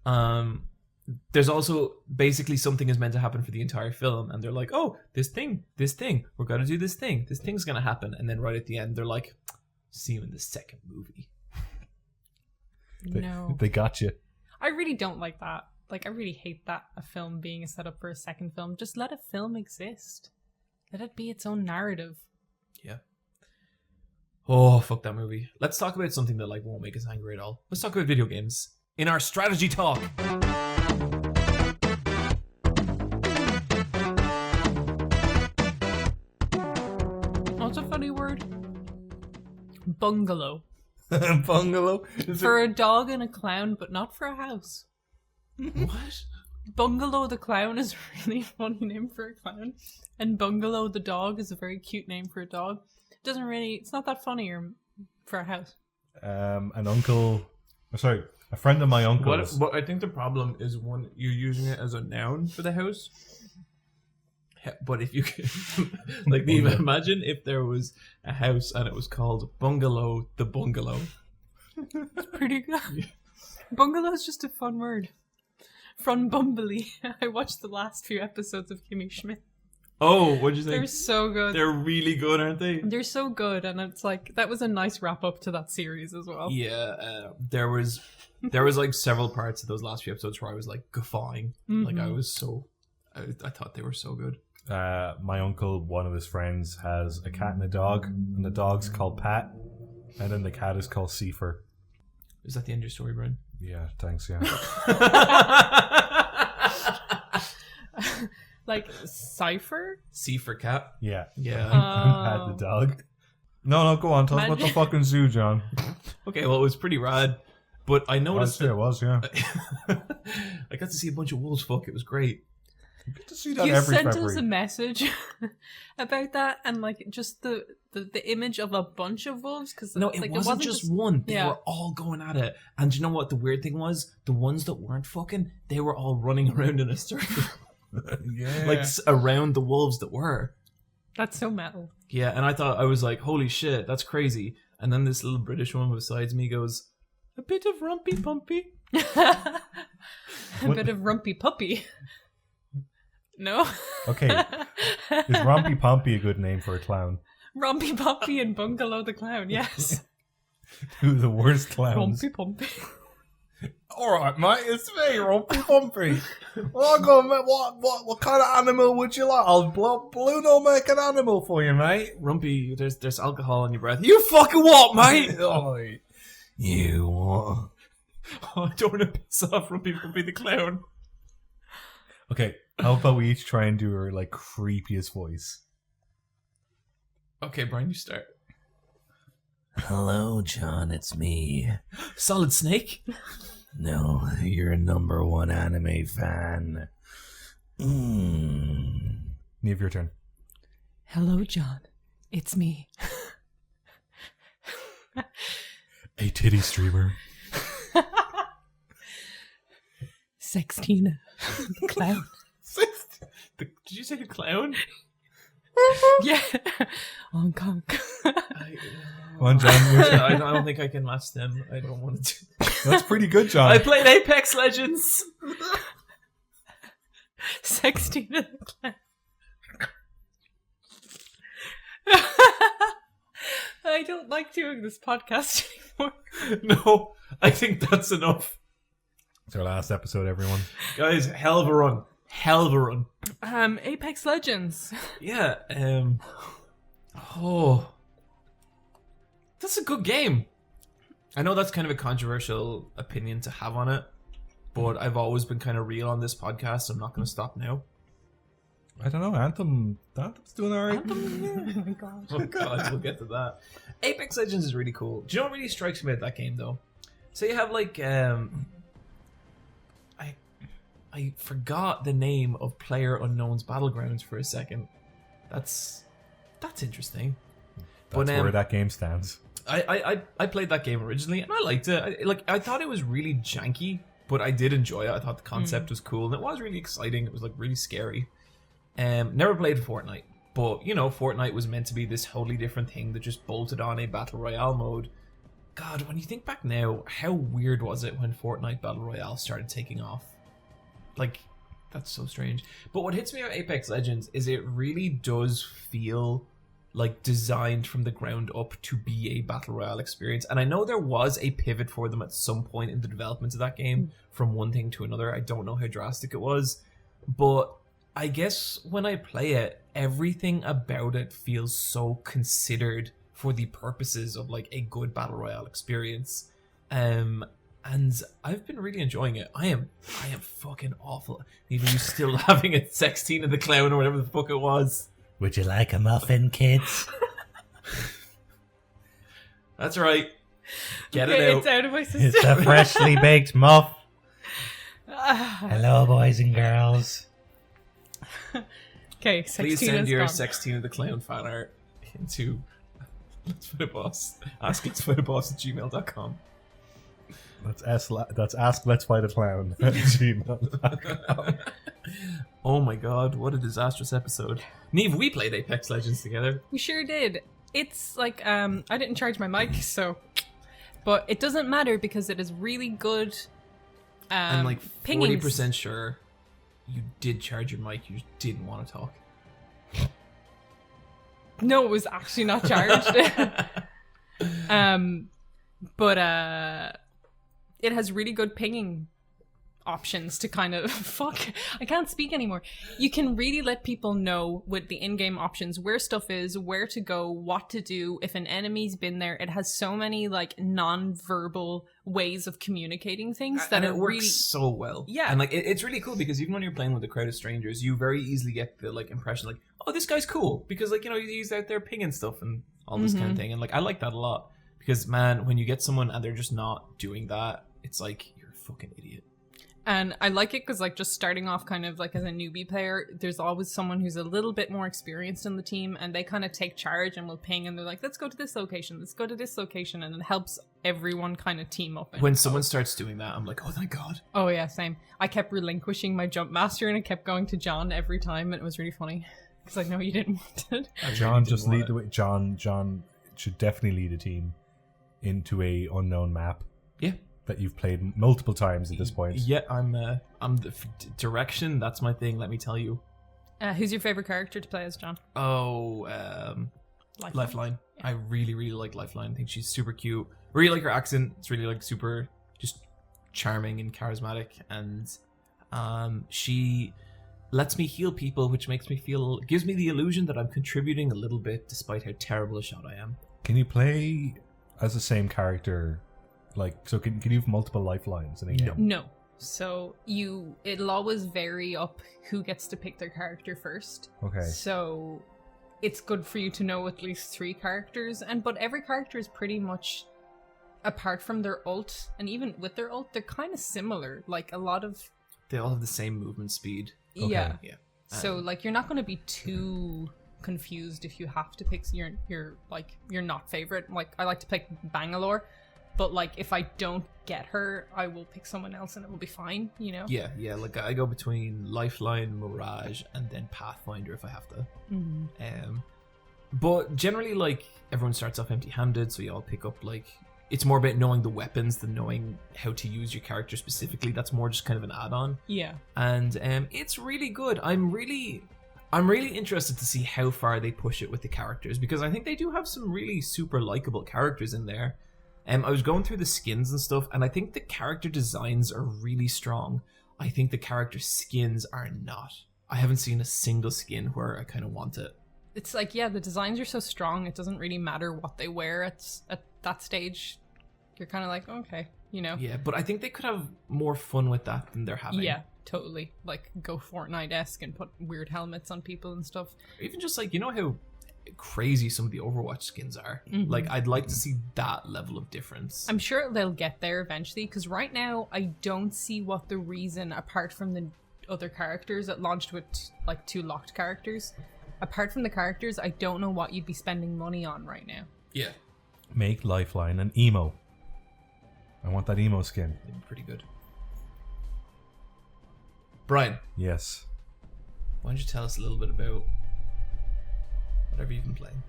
There's also basically something is meant to happen for the entire film, and they're like, oh, this thing, we're gonna do this thing's gonna happen, and then right at the end, they're like, see you in the second movie. They got you. I really don't like that. Like, I really hate that a film being a setup for a second film. Just let a film exist. Let it be its own narrative. Yeah. Oh, fuck that movie. Let's talk about something that won't make us angry at all. Let's talk about video games in our strategy talk. What's a funny word? Bungalow. Bungalow? For a dog and a clown, but not for a house. What? Bungalow the clown is a really funny name for a clown. And Bungalow the dog is a very cute name for a dog. It's not that funny for a house. A friend of my uncle's. What I think the problem is when you're using it as a noun for the house. But if you could, imagine if there was a house and it was called Bungalow the Bungalow. It's pretty good. Yeah. Bungalow is just a fun word. From Bumblebee. I watched the last few episodes of Kimmy Schmidt. Oh, what'd you think? They're so good. They're really good, aren't they? They're so good, and it's that was a nice wrap up to that series as well. Yeah, there was several parts of those last few episodes where I was guffawing. Mm-hmm. I thought they were so good. My uncle, one of his friends, has a cat and a dog, and the dog's called Pat, and then the cat is called Cipher. Is that the end of your story, Brian? Yeah, thanks, yeah. Cypher? Cipher cat? Yeah. Yeah. Pat the dog. No, go on. Tell us about the fucking zoo, John. Okay, well, it was pretty rad, but I noticed it was, yeah. I got to see a bunch of wolves fuck. It was great. You get to see that you every sent February. us a message about that, and just the image of a bunch of wolves, because no, it wasn't just one. They were all going at it, and you know what the weird thing was? The ones that weren't fucking, they were all running around in a circle. Yeah, around the wolves that were. That's so metal. Yeah, and I was like, holy shit, that's crazy. And then this little British woman beside me goes, a bit of rumpy pumpy. A bit of rumpy puppy. No? Okay. Is Rompy Pompey a good name for a clown? Rompy Pompey and Bungalow the Clown, yes. Two of the worst clowns. Rompy Pompey. Alright, mate, it's me, Rompy Pompey. What kind of animal would you like? I'll Bluno make an animal for you, mate. Rumpy, there's alcohol in your breath. You fucking what, mate? You what? Oh, I don't want to piss off Rumpy Pumpy the Clown. Okay, how about we each try and do her creepiest voice? Okay, Brian, you start. Hello, John, it's me. Solid Snake? No, you're a #1 anime fan. Neve, your turn. Hello, John. It's me. A titty streamer. Sextina. The clown. Did you say the clown? Yeah. Hong Kong. Come on, John. I don't think I can match them. I don't want to. That's pretty good, John. I played Apex Legends. 16 of the Clown. I don't like doing this podcast anymore. No, I think that's enough. It's our last episode, everyone. Guys, hell of a run. Hell of a run. Apex Legends. Yeah, oh, that's a good game. I know that's kind of a controversial opinion to have on it, but I've always been kind of real on this podcast, so I'm not going to stop now. I don't know. Anthem's doing alright. Oh my god. Oh god, we'll get to that. Apex Legends is really cool. Do you know what really strikes me about that game though? So you have like I forgot the name of Player Unknown's Battlegrounds for a second. That's interesting. That's where that game stands. I played that game originally and I liked it. I thought it was really janky, but I did enjoy it. I thought the concept was cool and it was really exciting. It was like really scary. Never played Fortnite, but you know, Fortnite was meant to be this wholly different thing that just bolted on a battle royale mode. God, when you think back now, how weird was it when Fortnite Battle Royale started taking off? Like, that's so strange. But what hits me about Apex Legends is it really does feel like designed from the ground up to be a battle royale experience. And I know there was a pivot for them at some point in the development of that game from one thing to another. I don't know how drastic it was, but I guess when I play it, everything about it feels so considered for the purposes of like a good battle royale experience. And I've been really enjoying it. I am fucking awful. Even you still having a 16 of the Clown or whatever the fuck it was. Would you like a muffin, kids? That's right. Get Okay, it out. it's out of my system. It's a freshly baked muff. Hello, boys and girls. Okay, 16 Please send is your gone. 16 of the Clown fan art into Let's Fight a Boss. Ask Let's Fight a Boss at gmail.com. That's ask Let's Fight a Clown at gmail.com. Oh my god, what a disastrous episode. Neve, we played Apex Legends together. We sure did. It's like, I didn't charge my mic, so... But it doesn't matter because it is really good. I'm like pingings. 40% sure you did charge your mic, you just didn't want to talk. No, it was actually not charged. But it has really good pinging options to kind of fuck. I can't speak anymore. You can really let people know with the in-game options where stuff is, where to go, what to do. If an enemy's been there, it has so many like non-verbal ways of communicating things that and it works really so well. Yeah. And like it's really cool because even when you're playing with a crowd of strangers, you very easily get the like impression like, oh, this guy's cool because like, you know, he's out there pinging stuff and all this kind of thing. And like I like that a lot because man, when you get someone and they're just not doing that, it's like you're a fucking idiot. And I like it because, like, just starting off kind of like as a newbie player, there's always someone who's a little bit more experienced in the team and they kind of take charge and will ping and they're like, let's go to this location, let's go to this location. And it helps everyone kind of team up. When someone starts doing that, I'm like, oh, thank God. Oh, yeah, same. I kept relinquishing my jump master and I kept going to John every time and it was really funny because I know you didn't want it. John, just lead the way. John should definitely lead a team into a unknown map. Yeah. That you've played multiple times at this point. Yeah, I'm the direction. That's my thing. Let me tell you. Who's your favorite character to play as, John? Oh, Lifeline. Yeah. I really, really like Lifeline. I think she's super cute. Really like her accent. It's really like super, just charming and charismatic. And she lets me heal people, which makes me feel, gives me the illusion that I'm contributing a little bit, despite how terrible a shot I am. Can you play as the same character? Like, so can you have multiple lifelines in a game? No. So it'll always vary up who gets to pick their character first. Okay. So it's good for you to know at least 3 characters, but every character is pretty much, apart from their ult, and even with their ult, they're kind of similar. Like a lot of... They all have the same movement speed. Okay. Yeah. So like you're not going to be too confused if you have to pick your not favorite. Like I like to pick Bangalore. But, like, if I don't get her, I will pick someone else and it will be fine, you know? Yeah. Like, I go between Lifeline, Mirage, and then Pathfinder if I have to. Mm-hmm. But generally, like, everyone starts off empty-handed, so you all pick up, like... it's more about knowing the weapons than knowing how to use your character specifically. That's more just kind of an add-on. Yeah. And it's really good. I'm really interested to see how far they push it with the characters, because I think they do have some really super likable characters in there. I was going through the skins and stuff, and I think the character designs are really strong. I think the character skins are not. I haven't seen a single skin where I kind of want it. It's like, yeah, the designs are so strong, it doesn't really matter what they wear at that stage. You're kind of like, okay, you know. Yeah, but I think they could have more fun with that than they're having. Yeah, totally. Like, go Fortnite-esque and put weird helmets on people and stuff. Even just like, you know how crazy some of the Overwatch skins are? Mm-hmm. Like, I'd like to see that level of difference. I'm sure they'll get there eventually, because right now, I don't see what the reason, apart from the other characters that launched with, like, 2 locked characters, apart from the characters, I don't know what you'd be spending money on right now. Yeah. Make Lifeline an emo. I want that emo skin. It'd be pretty good. Brian, Yes. why don't you tell us a little bit about whatever you've been playing?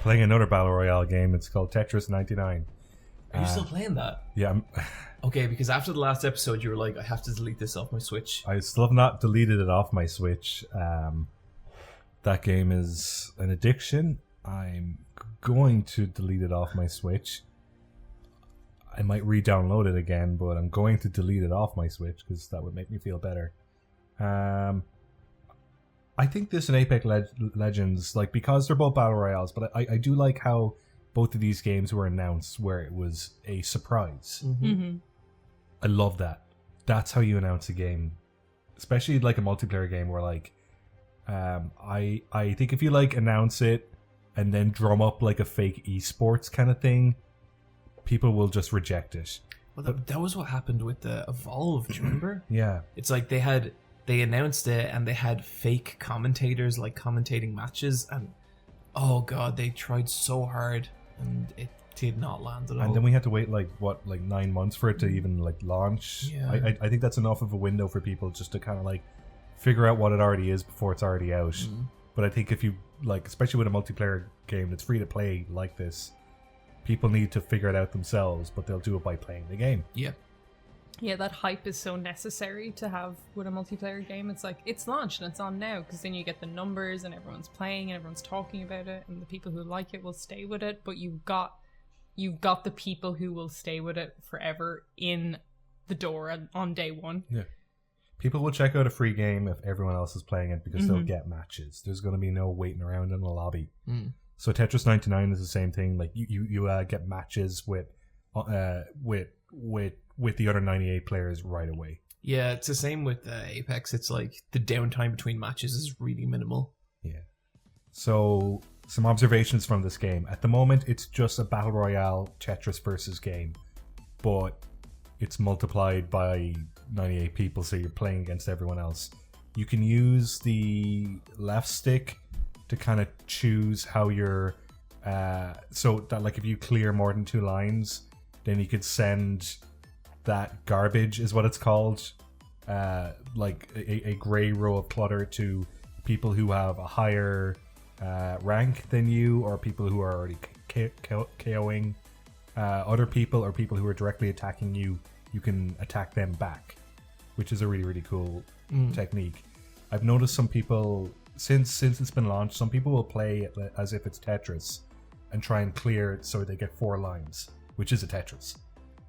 Playing another Battle Royale game. It's called Tetris 99. Are you still playing that? Yeah, Okay, because after the last episode, you were like, I have to delete this off my Switch. I still have not deleted it off my Switch. That game is an addiction. I'm going to delete it off my Switch. I might re-download it again, but I'm going to delete it off my Switch because that would make me feel better. I think this and Apex Legends, like, because they're both battle royales, but I do like how both of these games were announced where it was a surprise. Mm-hmm. I love that. That's how you announce a game, especially like a multiplayer game where, like, I think if you like announce it and then drum up like a fake esports kind of thing, people will just reject it. Well, that was what happened with the Evolve, do you remember? Yeah. It's like they announced it and they had fake commentators like commentating matches, and oh god, they tried so hard and it did not land at all. And then we had to wait like 9 months for it to even like launch. Yeah. I think that's enough of a window for people just to kind of like figure out what it already is before it's already out. Mm-hmm. But I think if you like, especially with a multiplayer game that's free to play like this, people need to figure it out themselves, but they'll do it by playing the game. Yeah. Yeah, that hype is so necessary to have with a multiplayer game. It's like, it's launched and it's on now, because then you get the numbers and everyone's playing and everyone's talking about it, and the people who like it will stay with it, but you've got the people who will stay with it forever in the door on day one. Yeah. People will check out a free game if everyone else is playing it because they'll get matches. There's going to be no waiting around in the lobby. Mm. So Tetris 99 is the same thing. Like you get matches with the other 98 players right away. Yeah, it's the same with Apex. It's like the downtime between matches is really minimal. Yeah. So some observations from this game. At the moment, it's just a battle royale Tetris versus game, but it's multiplied by 98 people, so you're playing against everyone else. You can use the left stick to kind of choose how you're so that, like, if you clear more than 2 lines, then you could send that garbage, is what it's called, like a gray row of clutter to people who have a higher rank than you, or people who are already KOing other people, or people who are directly attacking you. You can attack them back, which is a really, really cool technique. I've noticed some people, since it's been launched, some people will play it as if it's Tetris and try and clear it so they get 4 lines, which is a Tetris.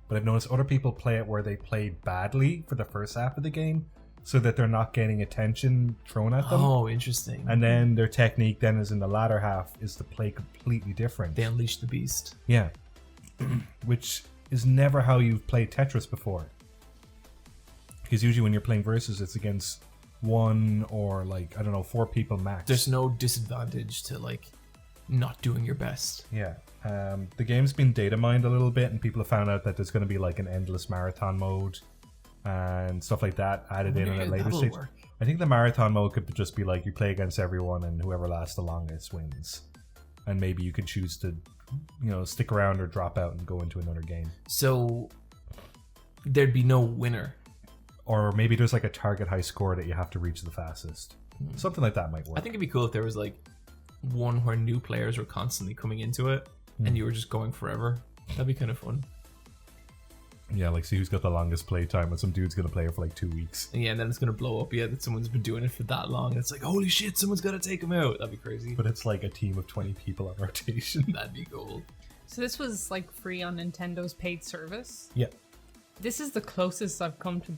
But I've noticed other people play it where they play badly for the first half of the game so that they're not getting attention thrown at them. Oh, interesting. And then their technique then is in the latter half is to play completely different. They unleash the beast. Yeah. Which is never how you've played Tetris before. Because usually when you're playing versus, it's against 1 or 4 people max. There's no disadvantage to not doing your best. Yeah. The game's been data mined a little bit, and people have found out that there's going to be an endless marathon mode and stuff like that added in at a later stage. Work. I think the marathon mode could just be you play against everyone and whoever lasts the longest wins. And maybe you could choose to, stick around or drop out and go into another game. So there'd be no winner. Or maybe there's a target high score that you have to reach the fastest. Something like that might work. I think it'd be cool if there was one where new players were constantly coming into it and you were just going forever. That'd be kind of fun. Yeah, like see who's got the longest playtime, and some dude's gonna play it for like 2 weeks. Yeah, and then it's gonna blow up. Yeah, that someone's been doing it for that long. It's like, holy shit, someone's gotta take him out. That'd be crazy. But it's like a team of 20 people on rotation. That'd be gold. So this was like free on Nintendo's paid service. Yeah. This is the closest I've come to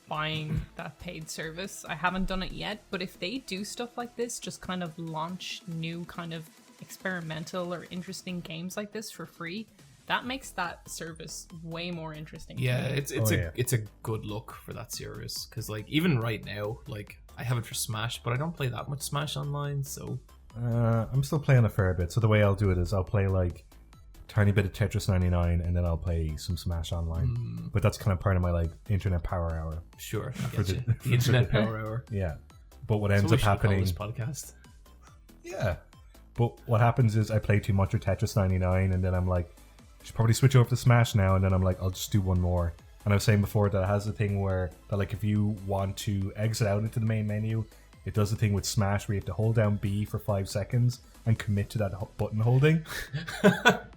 buying that paid service. I haven't done it yet, but if they do stuff like this, just kind of launch new kind of experimental or interesting games like this for free, that makes that service way more interesting. Yeah, to me. it's a good look for that service, because like even right now, like I have it for Smash, but I don't play that much Smash online, so I'm still playing a fair bit. So the way I'll do it is I'll play like tiny bit of Tetris 99, and then I'll play some Smash online. But that's kind of part of my like internet power hour. Sure, I For get the- you. The internet power hour. Yeah. But what That's ends what we up should call happening, this podcast. yeah. But what happens is I play too much of Tetris 99, and then I'm like, I should probably switch over to Smash now, and then I'm like, I'll just do one more. And I was saying before that it has the thing where that like if you want to exit out into the main menu, it does the thing with Smash where you have to hold down B for 5 seconds and commit to that button holding.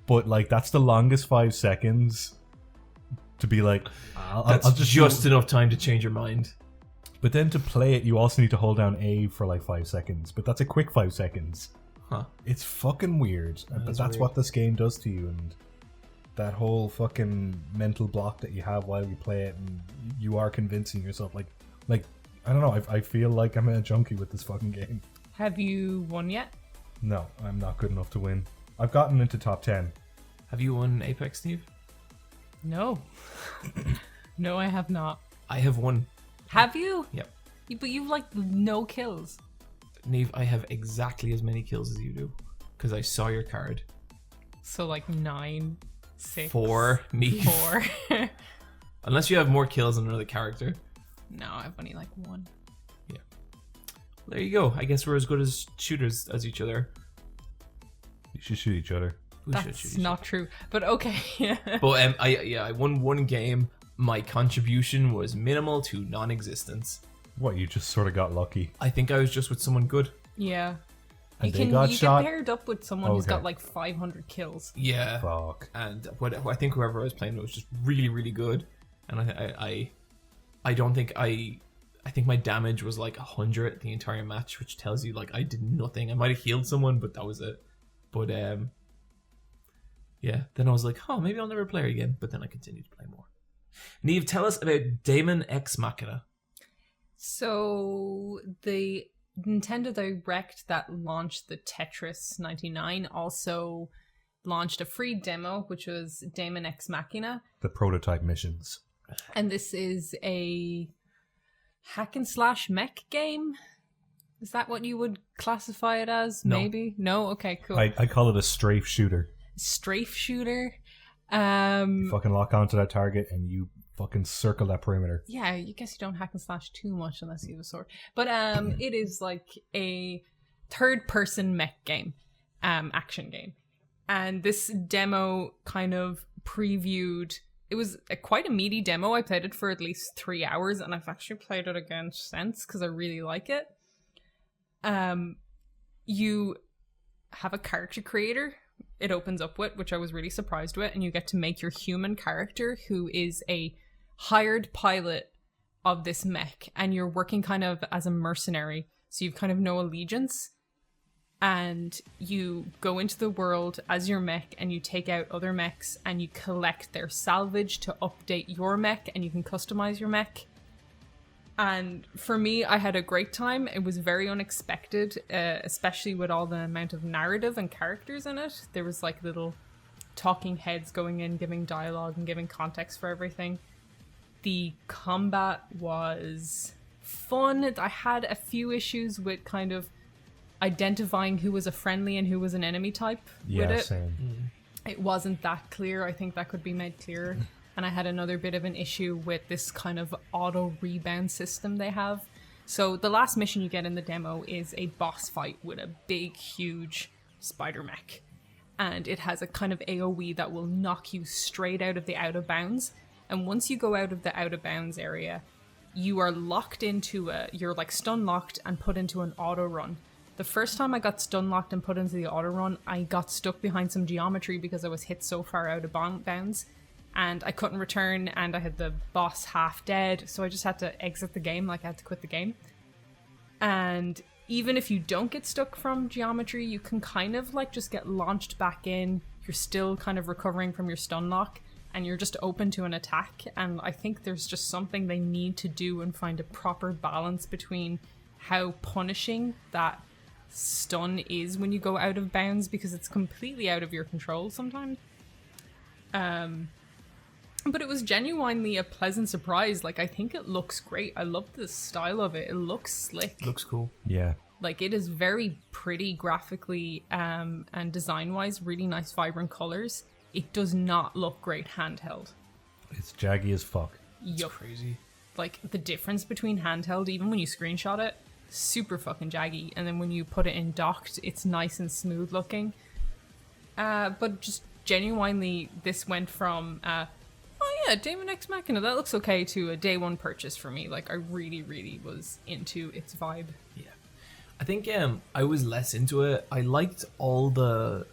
But like that's the longest 5 seconds to be like, That's I'll just enough time to change your mind. But then to play it, you also need to hold down A for like 5 seconds. But that's a quick 5 seconds. Huh. It's fucking weird. But is that's weird. what this game does to you. And that whole fucking mental block that you have while you play it, and you are convincing yourself, like I don't know, I feel like I'm a junkie with this fucking game. Have you won yet? No, I'm not good enough to win. I've gotten into top 10. Have you won Apex, Steve? No. No, I have not. I have won. Have you? Yep. But you've like no kills. Neve, I have exactly as many kills as you do, because I saw your card. So like 9, 6, 4, Neve. 4. Unless you have more kills than another character. No, I've only like 1. There you go. I guess we're as good as shooters as each other. You should shoot each other. We should That's shoot each not true. But okay. other. But I won one game. My contribution was minimal to non-existence. What, you just sort of got lucky? I think I was just with someone good. Yeah. And You they got get shot? paired up with someone who's Okay. got like 500 kills. Yeah. Fuck. And what I think whoever I was playing with was just really, really good. And I don't think I think my damage was like 100 the entire match, which tells you like I did nothing. I might have healed someone, but that was it. But yeah. Then I was like, oh, maybe I'll never play her again. But then I continued to play more. Neve, tell us about Daemon X Machina. So the Nintendo Direct that launched the Tetris 99 also launched a free demo, which was Daemon X Machina. The prototype missions. And this is a hack and slash mech game. Is that what you would classify it as? No. Maybe? No? Okay, cool. I call it a strafe shooter. Strafe shooter. You fucking lock onto that target and you fucking circle that perimeter. Yeah, I guess you don't hack and slash too much unless you have a sword. But it is like a third-person mech game, action game. And this demo kind of previewed... It was quite a meaty demo. I played it for at least 3 hours, and I've actually played it again since because I really like it. You have a character creator. It opens up with, which I was really surprised with, and you get to make your human character, who is a hired pilot of this mech, and you're working kind of as a mercenary, so you've kind of no allegiance, and you go into the world as your mech, and you take out other mechs, and you collect their salvage to update your mech, and you can customize your mech. And for me, I had a great time. It was very unexpected, especially with all the amount of narrative and characters in it. There was like little talking heads going in, giving dialogue and giving context for everything. The combat was fun. I had a few issues with kind of identifying who was a friendly and who was an enemy type with it. Same. It wasn't that clear. I think that could be made clearer. And I had another bit of an issue with this kind of auto rebound system they have. So the last mission you get in the demo is a boss fight with a big, huge spider mech. And it has a kind of AoE that will knock you straight out of the out of bounds. And once you go out of the out of bounds area, you are locked into you're like stun locked and put into an auto run. The first time I got stun locked and put into the auto run, I got stuck behind some geometry because I was hit so far out of bounds, and I couldn't return, and I had the boss half dead, so I just had to exit the game, like I had to quit the game. And even if you don't get stuck from geometry, you can kind of like just get launched back in. You're still kind of recovering from your stun lock, and you're just open to an attack. And I think there's just something they need to do and find a proper balance between how punishing that stun is when you go out of bounds, because it's completely out of your control sometimes. But it was genuinely a pleasant surprise. Like, I think it looks great. I love the style of it. It looks slick. Looks cool. Yeah. Like, it is very pretty graphically and design-wise. Really nice, vibrant colors. It does not look great handheld. It's jaggy as fuck. Yup. Crazy. Like, the difference between handheld, even when you screenshot it, super fucking jaggy. And then when you put it in docked, it's nice and smooth looking. But just genuinely, this went from... oh yeah, Daemon X Machina, that looks okay, to a day one purchase for me. Like, I really, really was into its vibe. Yeah. I think I was less into it. I liked all the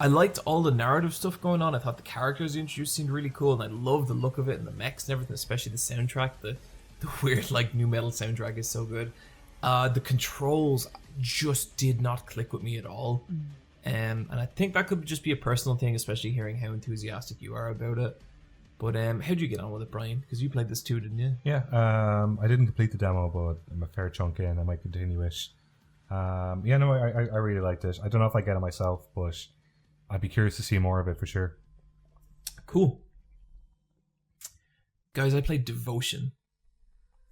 narrative stuff going on. I thought the characters introduced seemed really cool, and I loved the look of it and the mechs and everything, especially the soundtrack. The weird like new metal soundtrack is so good. The controls just did not click with me at all. And I think that could just be a personal thing, especially hearing how enthusiastic you are about it. But how'd you get on with it, Brian? Because you played this too, didn't you? Yeah, I didn't complete the demo, but I'm a fair chunk in. I might continue it. I really liked it. I don't know if I get it myself, but I'd be curious to see more of it for sure. Cool. Guys, I played Devotion.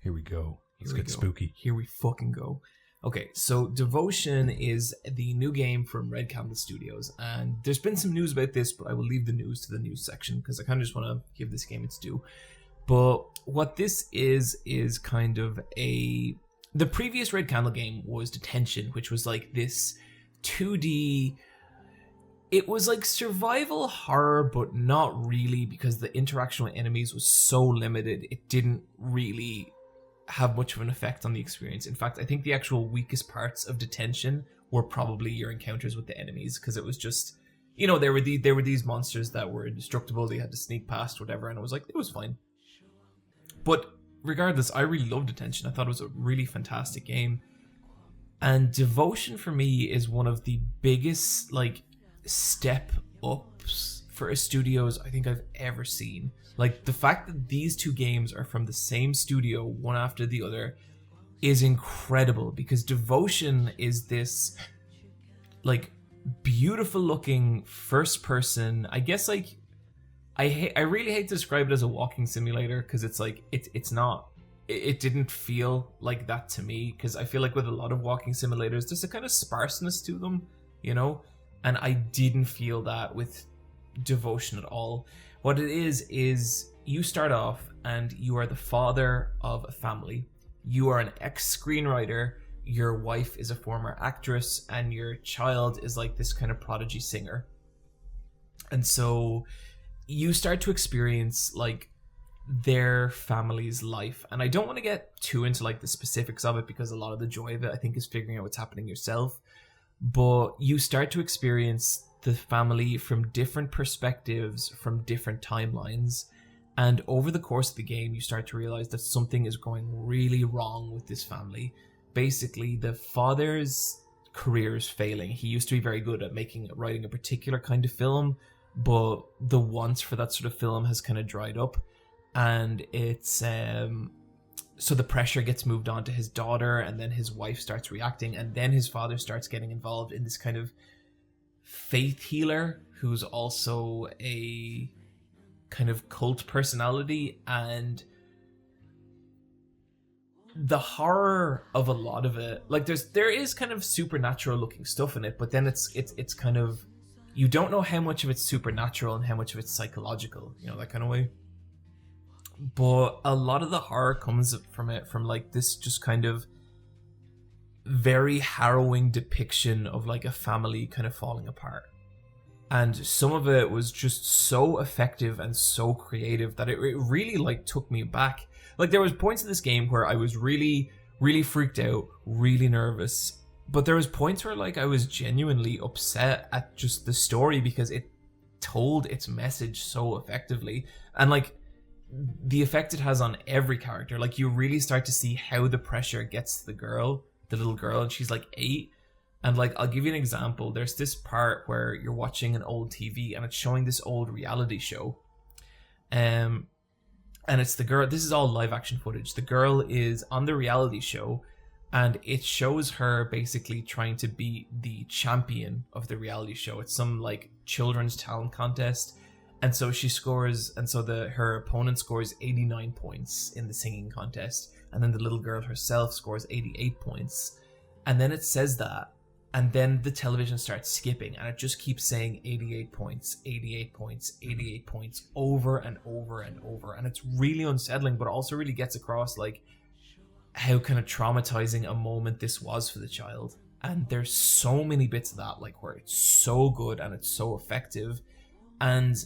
Here we go. Let's Here we get go. spooky. Here we fucking go. Okay, so Devotion is the new game from Red Candle Studios, and there's been some news about this, but I will leave the news to the news section because I kind of just want to give this game its due. But what this is kind of the previous Red Candle game was Detention, which was like this 2D... It was like survival horror, but not really, because the interaction with enemies was so limited, it didn't really have much of an effect on the experience. In fact, I think the actual weakest parts of Detention were probably your encounters with the enemies, because it was just, you know, there were these monsters that were indestructible, they had to sneak past, whatever, and it was fine. But regardless, I really loved Detention. I thought it was a really fantastic game. And Devotion for me is one of the biggest, like, step ups for a studios I think I've ever seen. Like, the fact that these two games are from the same studio, one after the other, is incredible, because Devotion is this, like, beautiful looking first person, I guess, like, I really hate to describe it as a walking simulator, because it's like, it's not, it didn't feel like that to me, because I feel like with a lot of walking simulators, there's a kind of sparseness to them, you know, and I didn't feel that with Devotion at all. What it is you start off and you are the father of a family. You are an ex-screenwriter, your wife is a former actress, and your child is like this kind of prodigy singer. And so you start to experience like their family's life. And I don't want to get too into like the specifics of it, because a lot of the joy of it I think is figuring out what's happening yourself. But you start to experience the family from different perspectives, from different timelines, and over the course of the game you start to realize that something is going really wrong with this family. Basically, the father's career is failing. He used to be very good at writing a particular kind of film, but the want for that sort of film has kind of dried up, and it's so the pressure gets moved on to his daughter, and then his wife starts reacting, and then his father starts getting involved in this kind of faith healer who's also a kind of cult personality. And the horror of a lot of it, like there is kind of supernatural looking stuff in it, but then it's kind of, you don't know how much of it's supernatural and how much of it's psychological, you know, that kind of way. But a lot of the horror comes from like this just kind of very harrowing depiction of like a family kind of falling apart. And some of it was just so effective and so creative that it really like took me back. Like, there was points in this game where I was really, really freaked out, really nervous, But there was points where like I was genuinely upset at just the story because it told its message so effectively, and like the effect it has on every character. Like you really start to see how the pressure gets to the little girl, and she's like 8. And like I'll give you an example. There's this part where you're watching an old TV and it's showing this old reality show. And it's the girl. This is all live action footage. The girl is on the reality show, and it shows her basically trying to be the champion of the reality show. It's some like children's talent contest, and so she scores, and so her opponent scores 89 points in the singing contest, and then the little girl herself scores 88 points, and then it says that, and then the television starts skipping, and it just keeps saying 88 points, 88 points, 88 points over and over and over, and it's really unsettling, but also really gets across like how kind of traumatizing a moment this was for the child. And there's so many bits of that, like where it's so good and it's so effective, and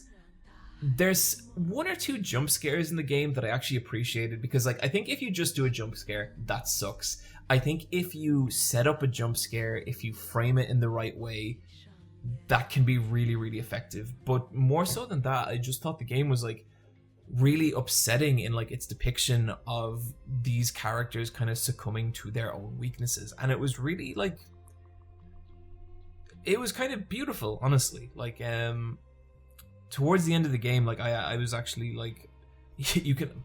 there's 1 or 2 jump scares in the game that I actually appreciated, because like I think if you just do a jump scare, that sucks. I think if you set up a jump scare, if you frame it in the right way, that can be really, really effective. But more so than that, I just thought the game was like really upsetting in like its depiction of these characters kind of succumbing to their own weaknesses, and it was really like, it was kind of beautiful, honestly. Like towards the end of the game, like I was actually like you can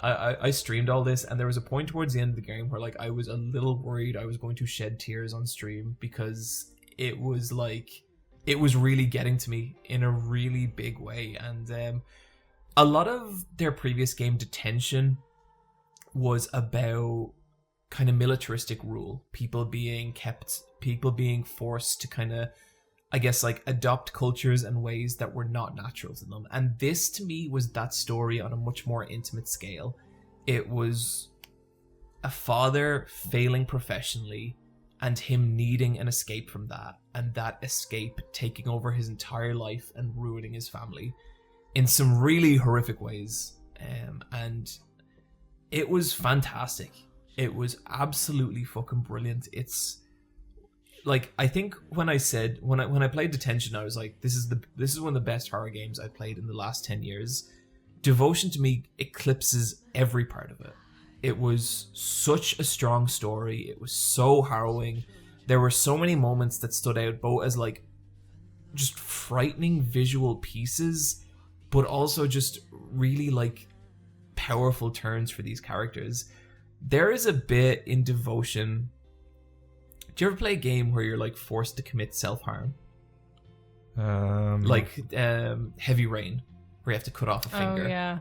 I streamed all this, and there was a point towards the end of the game where like I was a little worried I was going to shed tears on stream, because it was like, it was really getting to me in a really big way. And a lot of their previous game, Detention, was about kind of militaristic rule, people being forced to kind of, I guess, like adopt cultures and ways that were not natural to them. And this to me was that story on a much more intimate scale. It was a father failing professionally and him needing an escape from that, and that escape taking over his entire life and ruining his family in some really horrific ways. And it was fantastic. It was absolutely fucking brilliant. It's like, I think when I played Detention, I was like, this is one of the best horror games I've played in the last 10 years. Devotion to me eclipses every part of it. It was such a strong story. It was so harrowing. There were so many moments that stood out, both as like just frightening visual pieces, but also just really like powerful turns for these characters. There is a bit in Devotion. Do you ever play a game where you're like forced to commit self-harm? Heavy Rain, where you have to cut off a finger. Oh, yeah.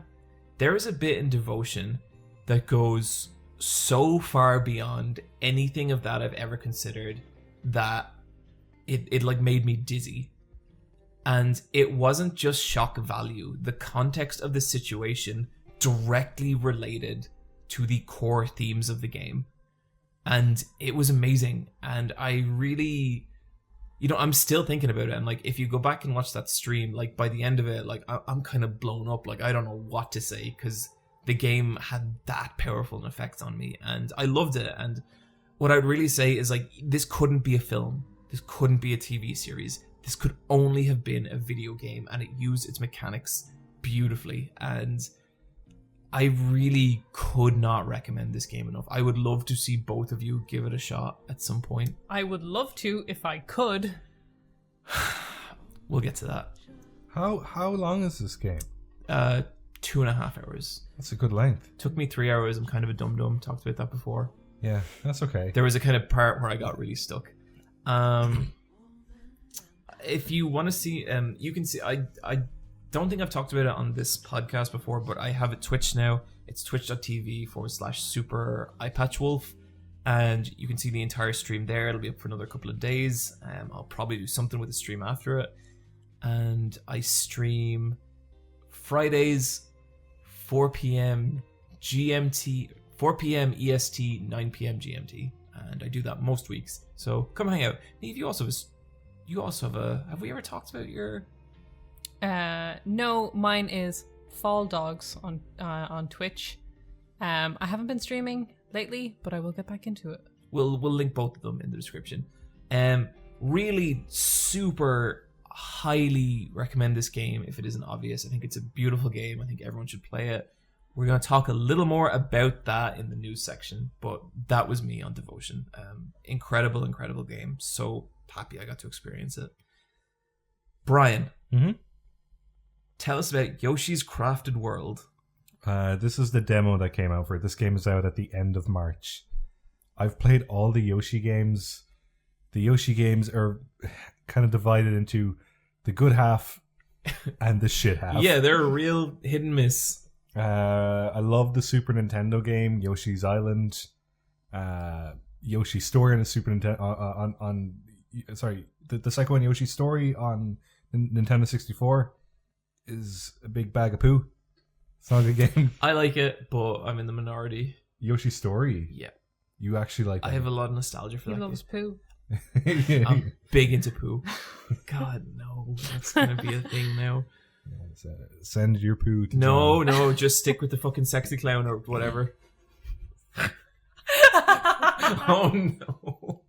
There is a bit in Devotion that goes so far beyond anything of that I've ever considered that it like made me dizzy. And it wasn't just shock value. The context of the situation directly related to the core themes of the game. And it was amazing. And I really, I'm still thinking about it. And like, if you go back and watch that stream, like by the end of it, like I'm kind of blown up. Like I don't know what to say, because the game had that powerful an effect on me, and I loved it. And what I'd really say is like, this couldn't be a film. This couldn't be a TV series. This could only have been a video game, and it used its mechanics beautifully. And I really could not recommend this game enough. I would love to see both of you give it a shot at some point. I would love to if I could. We'll get to that. How long is this game? 2.5 hours. That's a good length. Took me 3 hours. I'm kind of a dum-dum. Talked about that before. Yeah, that's okay. There was a kind of part where I got really stuck. If you want to see, you can see. I don't think I've talked about it on this podcast before, but I have a Twitch now. It's twitch.tv/super eyepatchwolf, and you can see the entire stream there. It'll be up for another couple of days. I'll probably do something with the stream after it. And I stream Fridays, 4 p.m. GMT, 4 p.m. EST, 9 p.m. GMT, and I do that most weeks. So come hang out. Neve, you also have a. Have we ever talked about your? No, mine is Fall Dogs on Twitch. I haven't been streaming lately, but I will get back into it. We'll link both of them in the description. Really super highly recommend this game if it isn't obvious. I think it's a beautiful game. I think everyone should play it. We're going to talk a little more about that in the news section, but that was me on Devotion. Incredible game. So happy I got to experience it. Brian, tell us about Yoshi's Crafted World. This is the demo that came out for it. This game is out at the end of March. I've played all the Yoshi games. The Yoshi games are kind of divided into the good half and the shit half. Yeah, they're a real hit and miss. I love the Super Nintendo game, Yoshi's Island. Yoshi's Story on the Super Nintendo the second one, Yoshi's Story on Nintendo 64 is a big bag of poo. It's not a good game. I like it, but I'm in the minority. Yoshi's Story? Yeah. You actually like it? I have a lot of nostalgia for He that loves game. poo. I'm big into poo. God, no. That's going to be a thing now. Send your poo to No, John. no, just stick with the fucking sexy clown or whatever. Oh, no.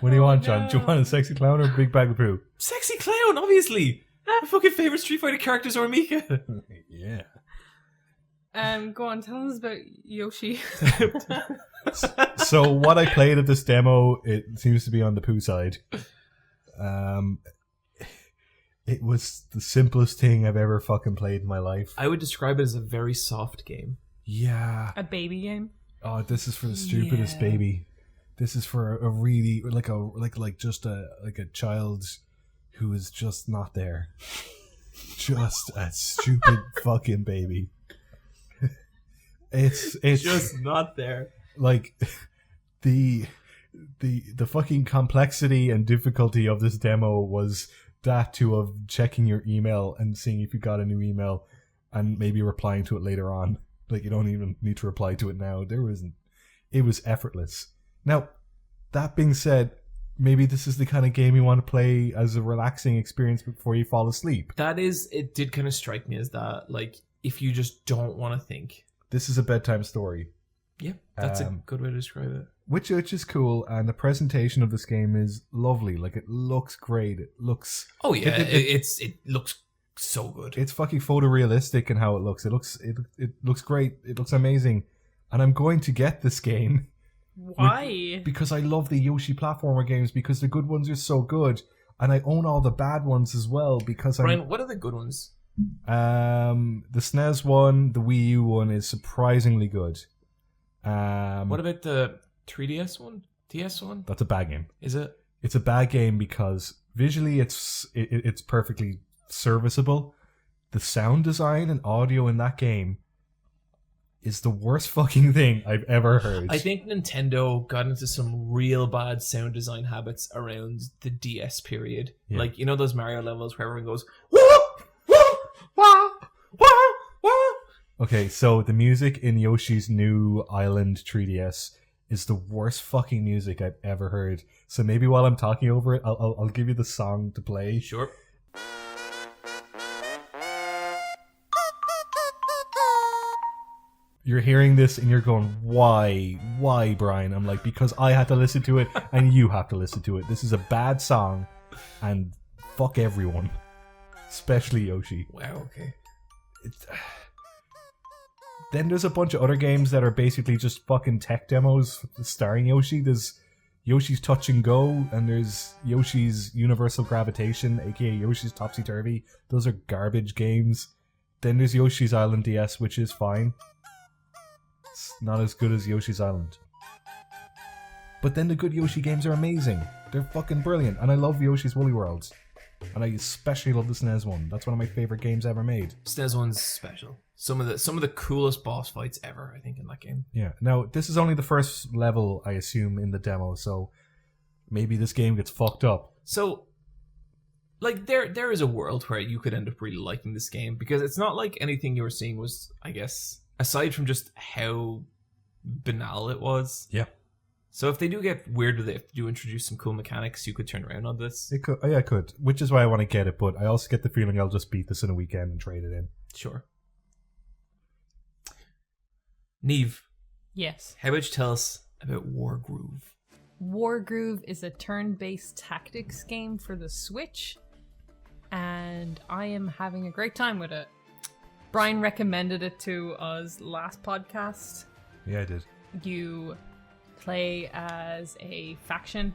What do you want, John? Do you want a sexy clown or a big bag of poo? Sexy clown, obviously. My fucking favorite Street Fighter characters are Mika. Yeah. Go on, tell us about Yoshi. So what I played at this demo, it seems to be on the poo side. It was the simplest thing I've ever fucking played in my life. I would describe it as a very soft game. Yeah. A baby game. Oh, this is for the stupidest baby. This is for a really like a child who is just not there. Just a stupid fucking baby. It's Just not there. like the fucking complexity and difficulty of this demo was that to of checking your email and seeing if you got a new email and maybe replying to it later on. Like, you don't even need to reply to it now. It was effortless. Now, that being said, maybe this is the kind of game you want to play as a relaxing experience before you fall asleep. It did kind of strike me as that, like, if you just don't want to think. This is a bedtime story. Yeah, that's a good way to describe it. Which is cool, and the presentation of this game is lovely. Like, it looks great. It looks... Oh yeah, it looks so good. It's fucking photorealistic in how it looks. It looks great. It looks amazing. And I'm going to get this game. Why? Because I love the Yoshi platformer games, because the good ones are so good. And I own all the bad ones as well, because Brian, what are the good ones? The SNES one, the Wii U one is surprisingly good. What about the 3DS one? DS one? That's a bad game. Is it? It's a bad game because visually it's perfectly serviceable. The sound design and audio in that game is the worst fucking thing I've ever heard. I think Nintendo got into some real bad sound design habits around the DS period. Yeah. Like, you know those Mario levels where everyone goes, whoop, whoop, wah, wah, wah. Okay, so the music in Yoshi's new Island 3DS is the worst fucking music I've ever heard. So maybe while I'm talking over it, I'll give you the song to play. Sure. You're hearing this and you're going, why, Brian? I'm like, because I had to listen to it and you have to listen to it. This is a bad song and fuck everyone, especially Yoshi. Wow, okay. Then there's a bunch of other games that are basically just fucking tech demos starring Yoshi. There's Yoshi's Touch and Go, and there's Yoshi's Universal Gravitation, aka Yoshi's Topsy Turvy. Those are garbage games. Then there's Yoshi's Island DS, which is fine. It's not as good as Yoshi's Island. But then the good Yoshi games are amazing. They're fucking brilliant, and I love Yoshi's Woolly Worlds. And I especially love the SNES one. That's one of my favorite games ever made. SNES one's special. Some of the coolest boss fights ever, I think, in that game. Yeah. Now, this is only the first level, I assume, in the demo, so maybe this game gets fucked up. So, like, there is a world where you could end up really liking this game, because it's not like anything you were seeing was, I guess, aside from just how banal it was. Yeah. So if they do get weird with it, if they do introduce some cool mechanics, you could turn around on this. It could, yeah, I could, which is why I want to get it, but I also get the feeling I'll just beat this in a weekend and trade it in. Sure. Neve, Yes. how about you tell us about Wargroove? Wargroove is a turn-based tactics game for the Switch, and I am having a great time with it. Brian recommended it to us last podcast. Yeah, I did. You play as a faction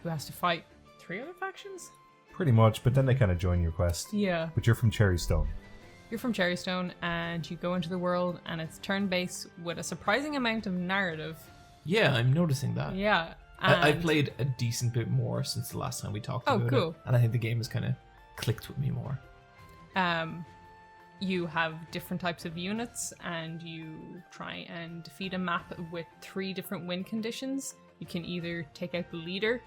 who has to fight 3 other factions? Pretty much, but then they kind of join your quest. Yeah. But you're from Cherrystone. You're from Cherrystone, and you go into the world, and it's turn-based with a surprising amount of narrative. Yeah, I'm noticing that. Yeah. I played a decent bit more since the last time we talked about cool. it. And I think the game has kind of clicked with me more. You have different types of units, and you try and defeat a map with 3 different win conditions. You can either take out the leader,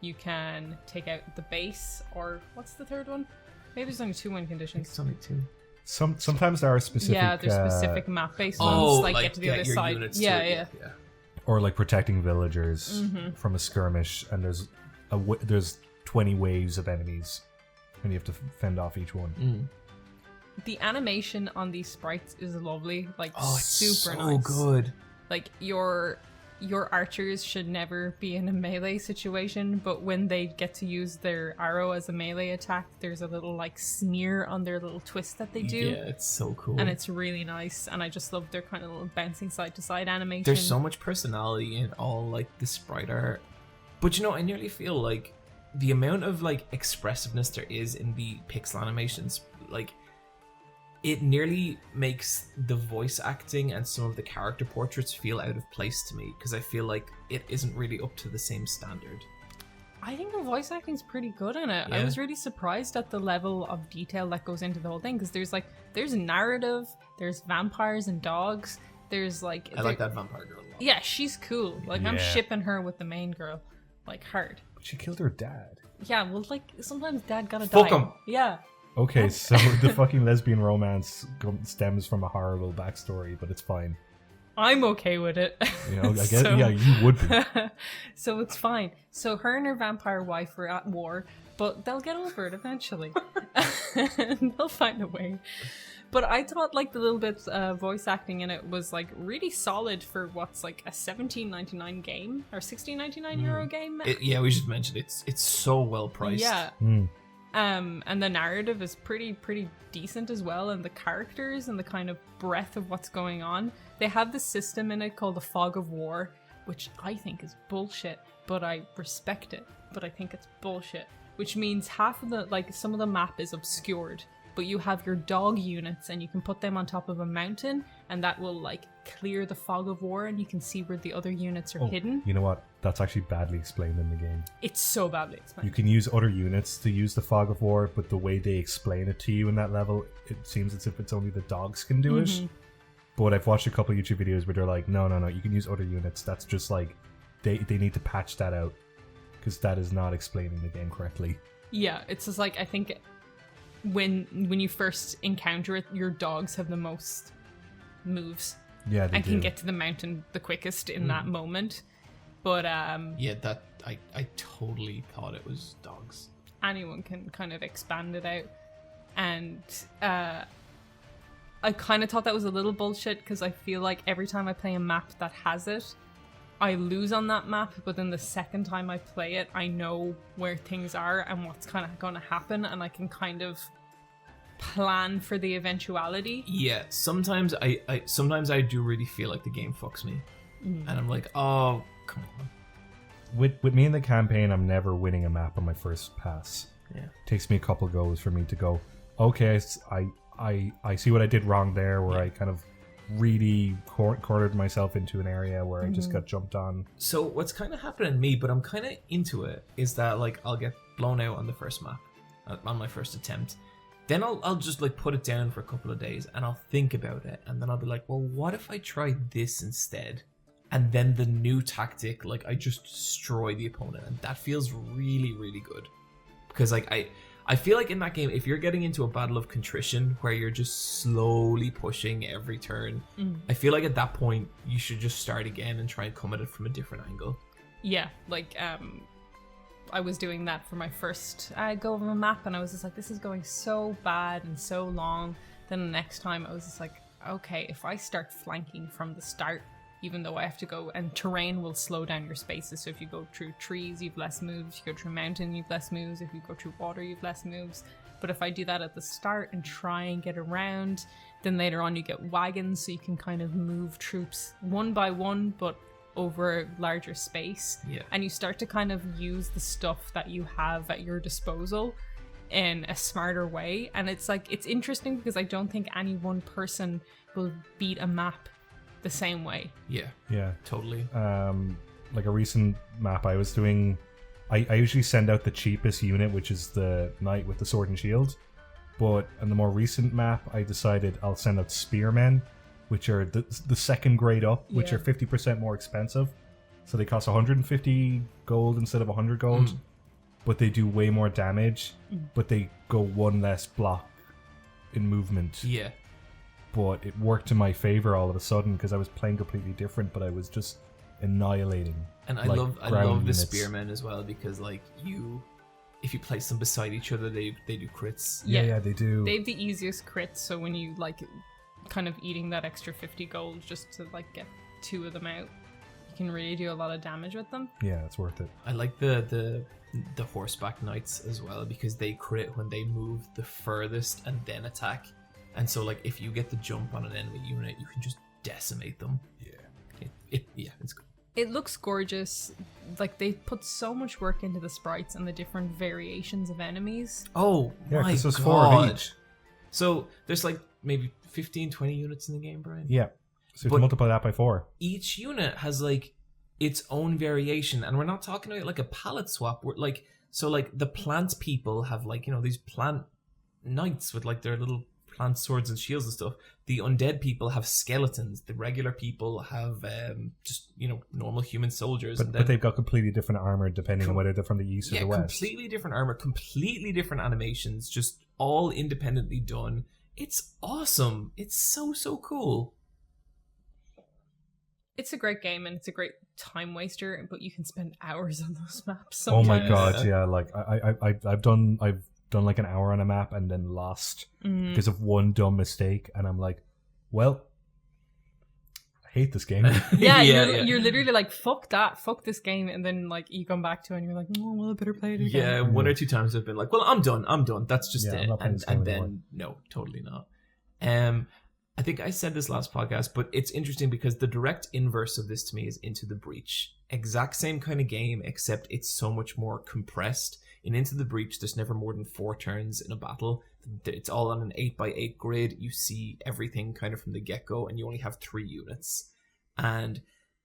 you can take out the base, or what's the third one? Maybe there's only 2 win conditions. It's only 2. Sometimes there are specific... Yeah, there's specific map-based ones, like get to the other side. Yeah. Or like protecting villagers from a skirmish, and there's 20 waves of enemies, and you have to fend off each one. The animation on these sprites is lovely, like it's super so nice. good. Like your archers should never be in a melee situation, but when they get to use their arrow as a melee attack, there's a little like sneer on their little twist that they do. Yeah, it's so cool. And it's really nice, and I just love their kind of little bouncing side to side animation. There's so much personality in all like the sprite art. But you know, I nearly feel like the amount of like expressiveness there is in the pixel animations, like it nearly makes the voice acting and some of the character portraits feel out of place to me, because I feel like it isn't really up to the same standard. I think the voice acting's pretty good in it. Yeah. I was really surprised at the level of detail that goes into the whole thing, because there's narrative, there's vampires and dogs, there's like... I like that vampire girl a lot. Yeah, she's cool. Like, I'm Yeah. shipping her with the main girl. Like, hard. But she killed her dad. Yeah, well, like, sometimes dad gotta Fuck die. him. Yeah. Okay, so the fucking lesbian romance stems from a horrible backstory, but it's fine. I'm okay with it. You know, I guess, yeah, you would be. So it's fine. So her and her vampire wife are at war, but they'll get over it eventually. They'll find a way. But I thought like the little bits of voice acting in it was like really solid for what's like a $17.99 game or €16.99 Euro game. Yeah, we should mention it's so well priced. Yeah. And the narrative is pretty decent as well, and the characters and the kind of breadth of what's going on. They have this system in it called the Fog of War, which I think is bullshit, but I respect it. But I think it's bullshit, which means half of the, like, some of the map is obscured, but you have your dog units and you can put them on top of a mountain, and that will like clear the Fog of War, and you can see where the other units are hidden. You know what? That's actually badly explained in the game. It's so badly explained. You can use other units to use the Fog of War, but the way they explain it to you in that level, it seems as if it's only the dogs can do it. But I've watched a couple of YouTube videos where they're like, no, you can use other units. That's just like, they need to patch that out, because that is not explaining the game correctly. Yeah, it's just like, I think when you first encounter it, your dogs have the most moves. Yeah, they and do. can get to the mountain the quickest in that moment. But yeah, that I totally thought it was dogs. anyone can kind of expand it out. And I kind of thought that was a little bullshit, because I feel like every time I play a map that has it, I lose on that map, but then the second time I play it, I know where things are and what's kind of going to happen, and I can kind of plan for the eventuality. Yeah, sometimes I do really feel like the game fucks me, and I'm like, oh, come on. With me in the campaign, I'm never winning a map on my first pass. Yeah, It takes me a couple goes for me to go, okay, I see what I did wrong there, where I kind of really cornered myself into an area where I just got jumped on. So what's kind of happening to me, but I'm kind of into it, is that like I'll get blown out on the first map, on my first attempt. Then I'll just like put it down for a couple of days and I'll think about it, and then I'll be like, well, what if I try this instead? And then the new tactic, like I just destroy the opponent, and that feels really, really good. Because like I feel like in that game, if you're getting into a battle of contrition where you're just slowly pushing every turn, I feel like at that point you should just start again and try and come at it from a different angle. Yeah, like I was doing that for my first go of a map, and I was just like, this is going so bad and so long. Then the next time I was just like, okay, if I start flanking from the start, even though I have to go, and terrain will slow down your spaces. So if you go through trees, you've less moves. If you go through a mountain, you've less moves. If you go through water, you've less moves. But if I do that at the start and try and get around, then later on you get wagons, so you can kind of move troops one by one, but over a larger space. Yeah. And you start to kind of use the stuff that you have at your disposal in a smarter way. And it's like, it's interesting because I don't think any one person will beat a map the same way. Yeah, Totally. like a recent map I was doing, I usually send out the cheapest unit, which is the knight with the sword and shield. But on the more recent map, I decided I'll send out spearmen, which are the second grade up, which Yeah. are 50% more expensive. So they cost 150 gold instead of 100 gold. But they do way more damage, but they go one less block in movement. Yeah. But it worked in my favor all of a sudden because I was playing completely different, but I was just annihilating. And I like, love the ground units. spearmen as well, because like if you place them beside each other, they do crits. Yeah, they do. They have the easiest crits, so when you like kind of eating that extra 50 gold just to like get 2 of them out, you can really do a lot of damage with them. Yeah, it's worth it. I like the horseback knights as well, because they crit when they move the furthest and then attack. And so like if you get the jump on an enemy unit, you can just decimate them. It's good. It looks gorgeous. Like they put so much work into the sprites and the different variations of enemies. Oh Yeah, my 'cause there's god. 4 of each. So there's like maybe 15-20 units in the game, Brian. Yeah. So if But- you multiply that by 4. Each unit has like its own variation, and we're not talking about like a palette swap. We're like, so like the plant people have like, you know, these plant knights with like their little plant swords and shields and stuff. The undead people have skeletons. The regular people have just, you know, normal human soldiers. But, and but they've got completely different armor depending on whether they're from the east or yeah, the west. completely different armor, completely different animations, just all independently done. It's awesome. It's so cool. It's a great game and it's a great time waster, but you can spend hours on those maps. Oh my sometimes. god, yeah! Like I've done like an hour on a map and then lost because of one dumb mistake, and I'm like, well, I hate this game. Yeah, Yeah, you're literally like, fuck that, fuck this game, and then like you come back to it and you're like, oh well, I better play it again. Yeah, one or two times I've been like, well, I'm done. That's just Yeah, I'm it. not playing this game And anymore. then, no, totally not. I think I said this last podcast, but it's interesting because the direct inverse of this to me is Into the Breach. Exact same kind of game, except it's so much more compressed. In Into the Breach, there's never more than 4 turns in a battle. It's all on an 8x8 grid. You see everything kind of from the get-go, and you only have 3 units. And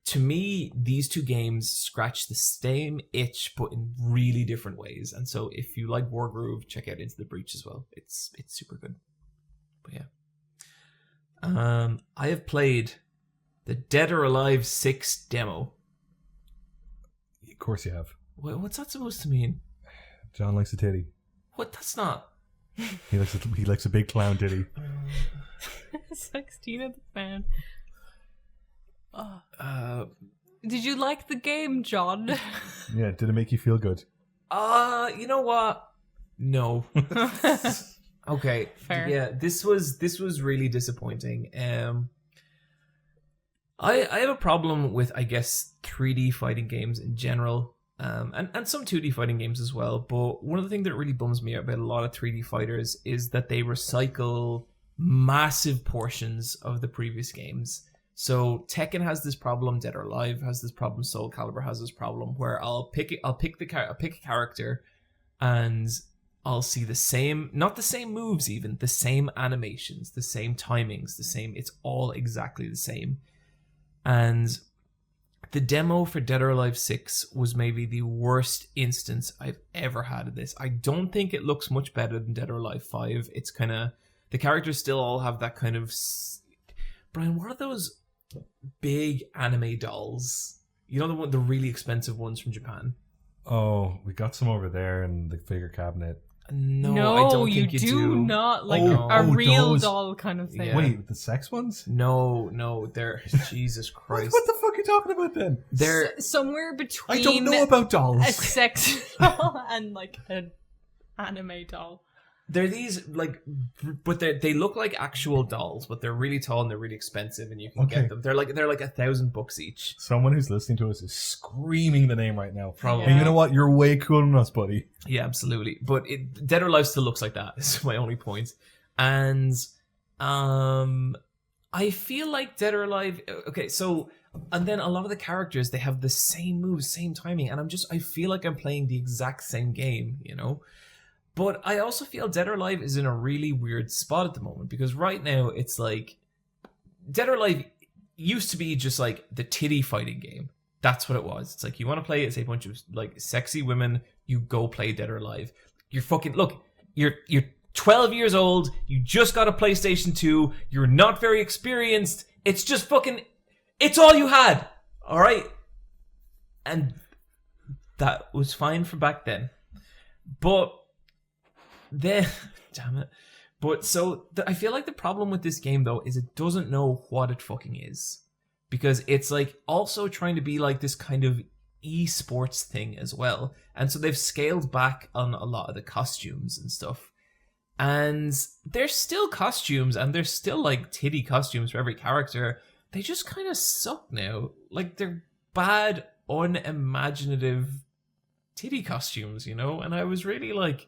to me, these two games scratch the same itch, but in really different ways. And so if you like Wargroove, check out Into the Breach as well. It's super good. But yeah. I have played the Dead or Alive 6 demo. Of course you have. What's that supposed to mean? John likes a titty. What? That's not... He likes a big clown titty. 16 at the fan. Did Did you like the game, John? Yeah, did it make you feel good? you know what? No. Okay. Fair. Yeah, this was really disappointing. I have a problem with, I guess, 3D fighting games in general, and some 2D fighting games as well. But one of the things that really bums me out about a lot of 3D fighters is that they recycle massive portions of the previous games. So Tekken has this problem, Dead or Alive has this problem, Soul Calibur has this problem, where I'll pick a character, and I'll see the same, not the same moves even, the same animations, the same timings, it's all exactly the same. And the demo for Dead or Alive 6 was maybe the worst instance I've ever had of this. I don't think it looks much better than Dead or Alive 5. It's kind of, the characters still all have that kind of... Brian, what are those big anime dolls? You know, the really expensive ones from Japan? Oh, we got some over there in the figure cabinet. No, I don't think you do. Not like Oh, a real those. doll kind of thing. Yeah. Wait, the sex ones? No, they're... Jesus Christ. What the fuck are you talking about then? They're... Somewhere between I don't know about a dolls. sex doll and like an anime doll. they're these like, but they look like actual dolls, but they're really tall and they're really expensive, and you can get them. They're like $1,000 each. Someone who's listening to us is screaming the name right now. Probably. And you know what? You're way cooler than us, buddy. Yeah, absolutely. But Dead or Alive still looks like that. Is my only point. And I feel like Dead or Alive. Okay, so. And then a lot of the characters, they have the same moves, same timing, and I feel like I'm playing the exact same game, you know? But I also feel Dead or Alive is in a really weird spot at the moment, because right now it's like, Dead or Alive used to be just like the titty fighting game. That's what it was. It's like, you want to play it, it's a bunch of like sexy women, you go play Dead or Alive. You're 12 years old, you just got a PlayStation 2, you're not very experienced, it's just fucking... It's all you had, all right? And that was fine for back then. But then, damn it. But so, I feel like the problem with this game, though, is it doesn't know what it fucking is. Because it's like also trying to be like this kind of esports thing as well. And so they've scaled back on a lot of the costumes and stuff. And there's still costumes, and there's still like titty costumes for every character. They just kind of suck now. Like, they're bad, unimaginative titty costumes, you know? And I was really like,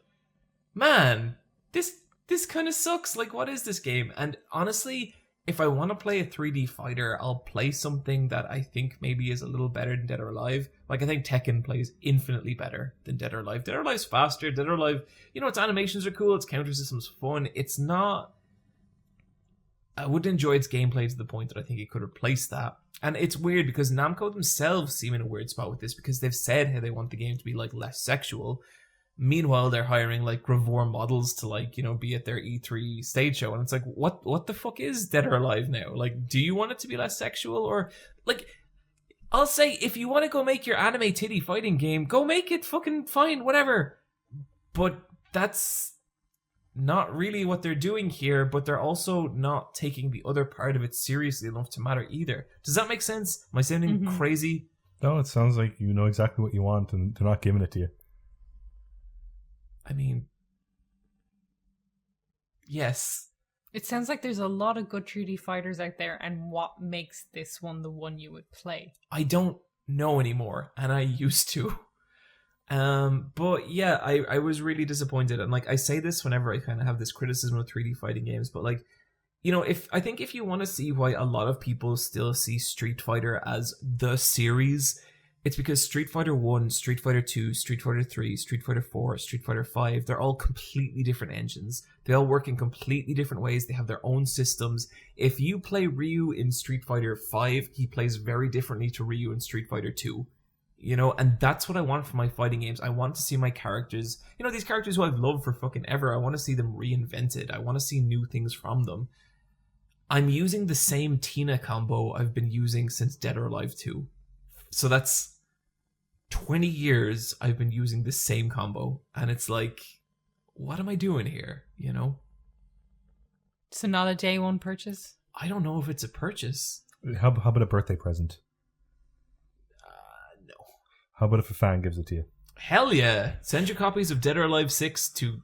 man, this kind of sucks. Like, what is this game? And honestly, if I want to play a 3D fighter, I'll play something that I think maybe is a little better than Dead or Alive. Like, I think Tekken plays infinitely better than Dead or Alive. Dead or Alive's faster. Dead or Alive, you know, its animations are cool. Its counter system's fun. It's not... I would enjoy its gameplay to the point that I think it could replace that. And it's weird because Namco themselves seem in a weird spot with this because they've said how they want the game to be like less sexual. Meanwhile, they're hiring like Gravore models to like, you know, be at their E3 stage show. And it's like, what the fuck is Dead or Alive now? Like, do you want it to be less sexual? Or like, I'll say if you want to go make your anime titty fighting game, go make it, fucking fine, whatever. But that's not really what they're doing here, but they're also not taking the other part of it seriously enough to matter either. Does that make sense? Am I sounding crazy? No, it sounds like you know exactly what you want and they're not giving it to you. I mean, yes. It sounds like there's a lot of good 3D fighters out there, and what makes this one the one you would play? I don't know anymore, and I used to. But yeah, I was really disappointed, and like I say this whenever I kind of have this criticism of 3D fighting games, but like, you know, if you want to see why a lot of people still see Street Fighter as the series, it's because Street Fighter 1, Street Fighter 2, Street Fighter 3, Street Fighter 4, Street Fighter 5, they're all completely different engines. They all work in completely different ways. They have their own systems. If you play Ryu in Street Fighter 5, he plays very differently to Ryu in Street Fighter 2. You know, and that's what I want from my fighting games. I want to see my characters, you know, these characters who I've loved for fucking ever. I want to see them reinvented. I want to see new things from them. I'm using the same Tina combo I've been using since Dead or Alive 2. So that's 20 years I've been using the same combo. And it's like, what am I doing here? You know? So not a day one purchase? I don't know if it's a purchase. How about a birthday present? No. How about if a fan gives it to you? Hell yeah. Send your copies of Dead or Alive 6 to...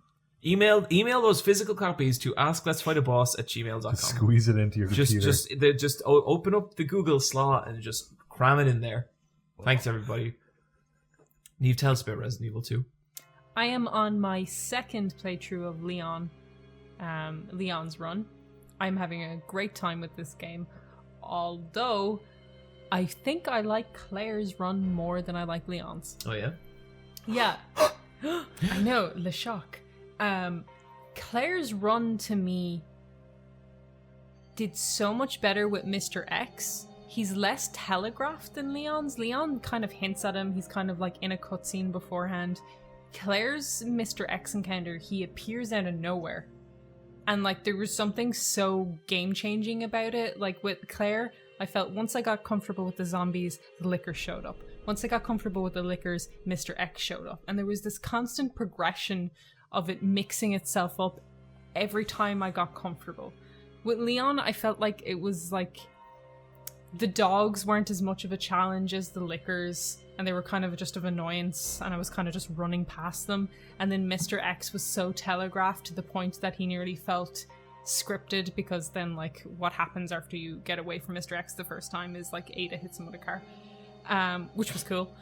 Email those physical copies to askletsfightaboss@gmail.com. Squeeze it into your computer. Just open up the Google slot and just cram it in there. Thanks, everybody. Neve, tell us about Resident Evil 2. I am on my second playthrough of Leon's run. I'm having a great time with this game, although I think I like Claire's run more than I like Leon's. Oh, yeah? Yeah. I know, le shock. Claire's run to me did so much better with Mr. X. He's less telegraphed than Leon's. Leon kind of hints at him. He's kind of like in a cutscene beforehand. Claire's Mr. X encounter, he appears out of nowhere. And like there was something so game-changing about it. Like with Claire, I felt once I got comfortable with the zombies, the licker showed up. Once I got comfortable with the lickers, Mr. X showed up. And there was this constant progression of it mixing itself up every time I got comfortable. With Leon, I felt like it was like The dogs weren't as much of a challenge as the lickers, and they were kind of just of annoyance, and I was kind of just running past them. And then Mr. X was so telegraphed to the point that he nearly felt scripted, because then, like, what happens after you get away from Mr. X the first time is, like, Ada hits him with a car, which was cool.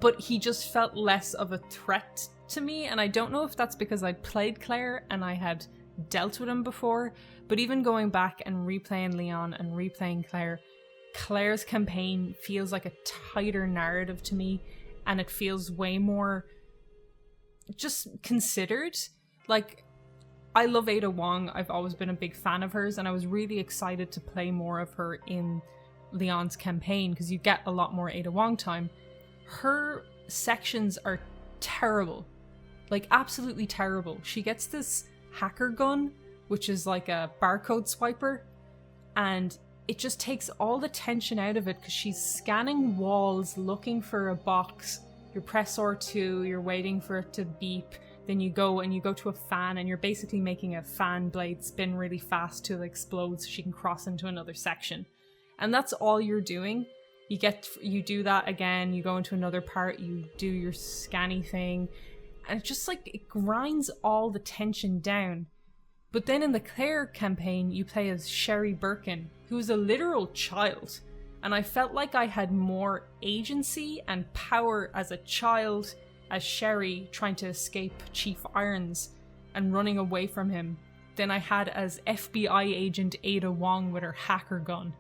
But he just felt less of a threat to me, and I don't know if that's because I'd played Claire and I had dealt with him before, but even going back and replaying Leon and replaying Claire, Claire's campaign feels like a tighter narrative to me, and it feels way more just considered. Like, I love Ada Wong, I've always been a big fan of hers, and I was really excited to play more of her in Leon's campaign, because you get a lot more Ada Wong time. Her sections are terrible. Like, absolutely terrible. She gets this hacker gun, which is like a barcode swiper, and it just takes all the tension out of it, because she's scanning walls looking for a box. You press R2, you're waiting for it to beep, then you go to a fan, and you're basically making a fan blade spin really fast till it explodes so she can cross into another section. And that's all you're doing. You do that again, you go into another part, you do your scanny thing, and it's just like, it grinds all the tension down. But then in the Claire campaign, you play as Sherry Birkin, who's a literal child. And I felt like I had more agency and power as a child, as Sherry trying to escape Chief Irons and running away from him, than I had as FBI agent Ada Wong with her hacker gun.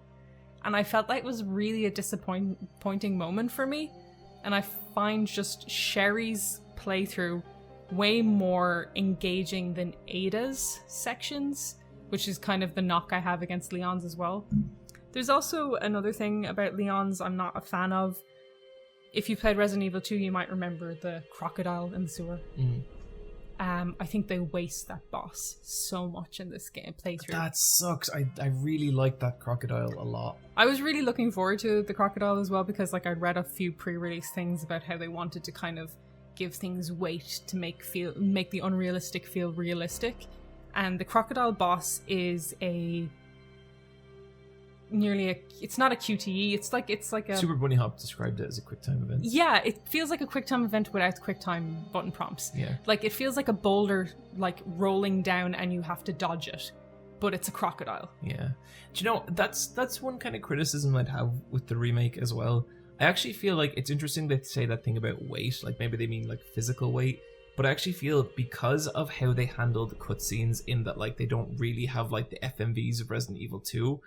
And I felt like it was really a disappointing moment for me. And I find just Sherry's playthrough way more engaging than Ada's sections, which is kind of the knock I have against Leon's as well. There's also another thing about Leon's I'm not a fan of. If you played Resident Evil 2, you might remember the crocodile in the sewer. I think they waste that boss so much in this game playthrough. That sucks. I really like that crocodile a lot. I was really looking forward to the crocodile as well, because like I'd read a few pre-release things about how they wanted to kind of give things weight to make the unrealistic feel realistic. And the crocodile boss is it's not a QTE, it's like a Super Bunny Hop described it as a QuickTime event. Yeah, it feels like a QuickTime event without QuickTime button prompts. Yeah. Like, it feels like a boulder like rolling down and you have to dodge it, but it's a crocodile. Yeah. Do you know, that's one kind of criticism I'd have with the remake as well. I actually feel like it's interesting to say that thing about weight, like maybe they mean like physical weight, but I actually feel because of how they handle the cutscenes, in that like they don't really have like the FMVs of Resident Evil 2,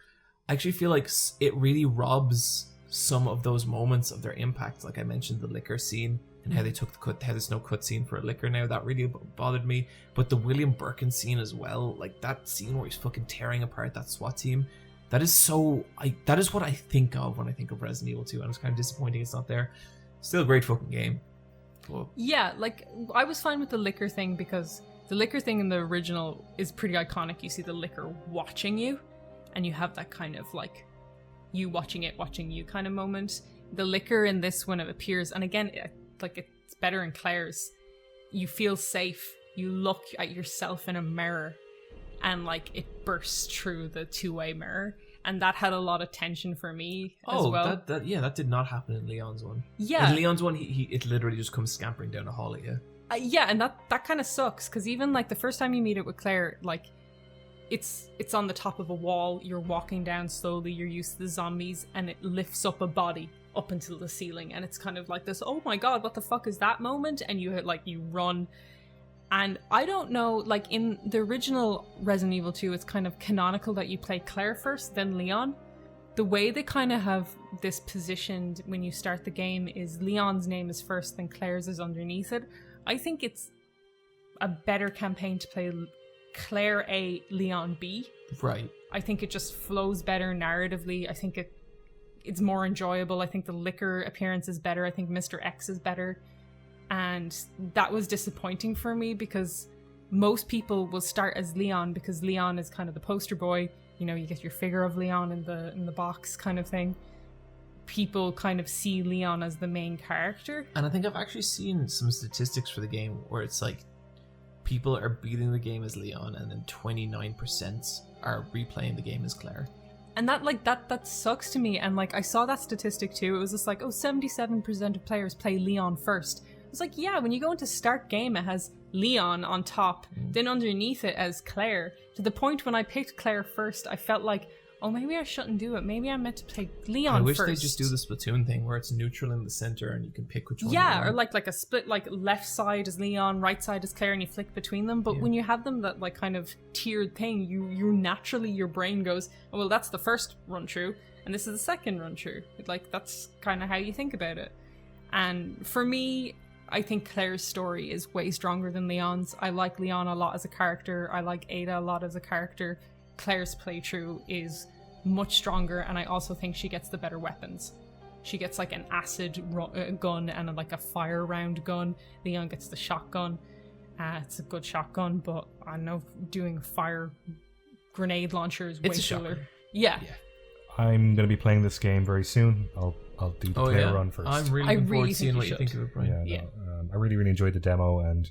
I actually feel like it really robs some of those moments of their impact. Like I mentioned the liquor scene and how they took how there's no cutscene for a liquor now, that really bothered me. But the William Birkin scene as well, like that scene where he's fucking tearing apart that SWAT team, that is what I think of when I think of Resident Evil 2, and it's kind of disappointing it's not there. Still a great fucking game. But yeah, like I was fine with the liquor thing, because the liquor thing in the original is pretty iconic. You see the liquor watching you, and you have that kind of like you watching you kind of moment. The liquor in this, when it appears, and again, like it's better in Claire's, you feel safe. You look at yourself in a mirror, and like it bursts through the two-way mirror, and that had a lot of tension for me as well. that did not happen in Leon's one. Yeah, in Leon's one, it literally just comes scampering down a hall at you. Yeah, and that kind of sucks, because even like the first time you meet it with Claire, like it's on the top of a wall, you're walking down slowly, you're used to the zombies, and it lifts up a body up until the ceiling, and it's kind of like this, oh my god, what the fuck is that moment? And you run. And I don't know, like in the original Resident Evil 2, it's kind of canonical that you play Claire first, then Leon. The way they kind of have this positioned when you start the game is Leon's name is first, then Claire's is underneath it. I think it's a better campaign to play Claire A, Leon B. Right. I think it just flows better narratively. I think it's more enjoyable. I think the liquor appearance is better. I think Mr. X is better. And that was disappointing for me, because most people will start as Leon, because Leon is kind of the poster boy. You know, you get your figure of Leon in the box kind of thing. People kind of see Leon as the main character. And I think I've actually seen some statistics for the game where it's like people are beating the game as Leon, and then 29% are replaying the game as Claire. And that sucks to me. And like, I saw that statistic too. It was just like, 77% of players play Leon first. It's like, yeah, when you go into start game, it has Leon on top, then underneath it as Claire. To the point when I picked Claire first, I felt like, oh, maybe I shouldn't do it. Maybe I'm meant to play Leon I wish first. they just do the Splatoon thing where it's neutral in the center and you can pick which one. Yeah, you or want. like a split, like left side is Leon, right side is Claire, and you flick between them. But when you have them that like kind of tiered thing, you naturally, your brain goes, oh, well, that's the first run through, and this is the second run through. Like, that's kind of how you think about it. And for me, I think Claire's story is way stronger than Leon's. I like Leon a lot as a character. I like Ada a lot as a character. Claire's playthrough is much stronger, and I also think she gets the better weapons. She gets like an acid gun and like a fire round gun. Leon gets the shotgun. It's a good shotgun, but I know doing fire grenade launcher is way It's a cooler. shotgun. Yeah. I'm going to be playing this game very soon. I'll do the player run first. I'm really I looking forward really to seeing think what you you think should. of it, Brian. Yeah, no, I really enjoyed the demo, and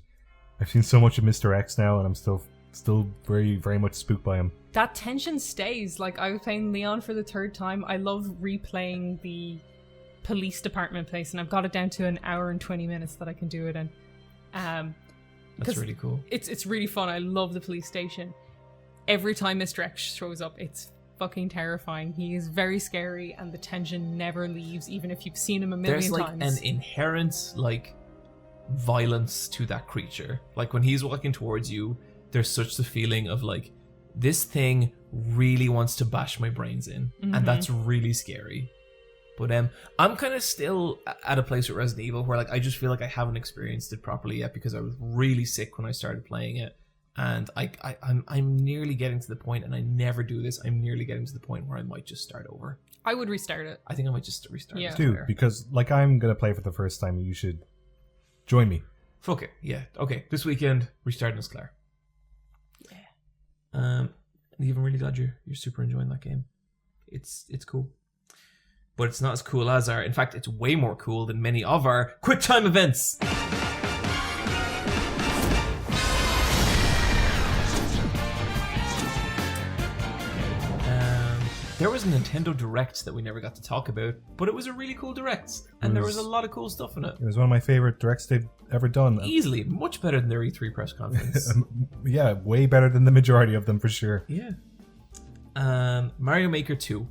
I've seen so much of Mr. X now, and I'm still very, very much spooked by him. That tension stays. Like, I was playing Leon for the third time. I love replaying the police department place, and I've got it down to an hour and 20 minutes that I can do it in. That's really cool. It's really fun. I love the police station. Every time Mr. X shows up, it's fucking terrifying. He is very scary, and the tension never leaves, even if you've seen him a million There's like times. an inherent like violence to that creature. Like when he's walking towards you, there's such the feeling of like, this thing really wants to bash my brains in, and that's really scary. But I'm kind of still at a place with Resident Evil where like I just feel like I haven't experienced it properly yet because I was really sick when I started playing it, and I'm nearly getting to the point, and I never do this. I'm nearly getting to the point where I might just start over. I would restart it. I think I might just restart. Yeah. this Dude, player. because like I'm going to play for the first time, you should join me. Fuck it. Yeah. Okay. This weekend, restarting as Claire. Yeah. Even really glad you're super enjoying that game. It's cool. But it's not as cool as in fact, it's way more cool than many of our Quicktime events. There was a Nintendo Direct that we never got to talk about, but it was a really cool Direct, and there was a lot of cool stuff in it. It was one of my favorite directs they've ever done. Easily, much better than their E3 press conference. Yeah, way better than the majority of them for sure. Yeah. Mario Maker 2.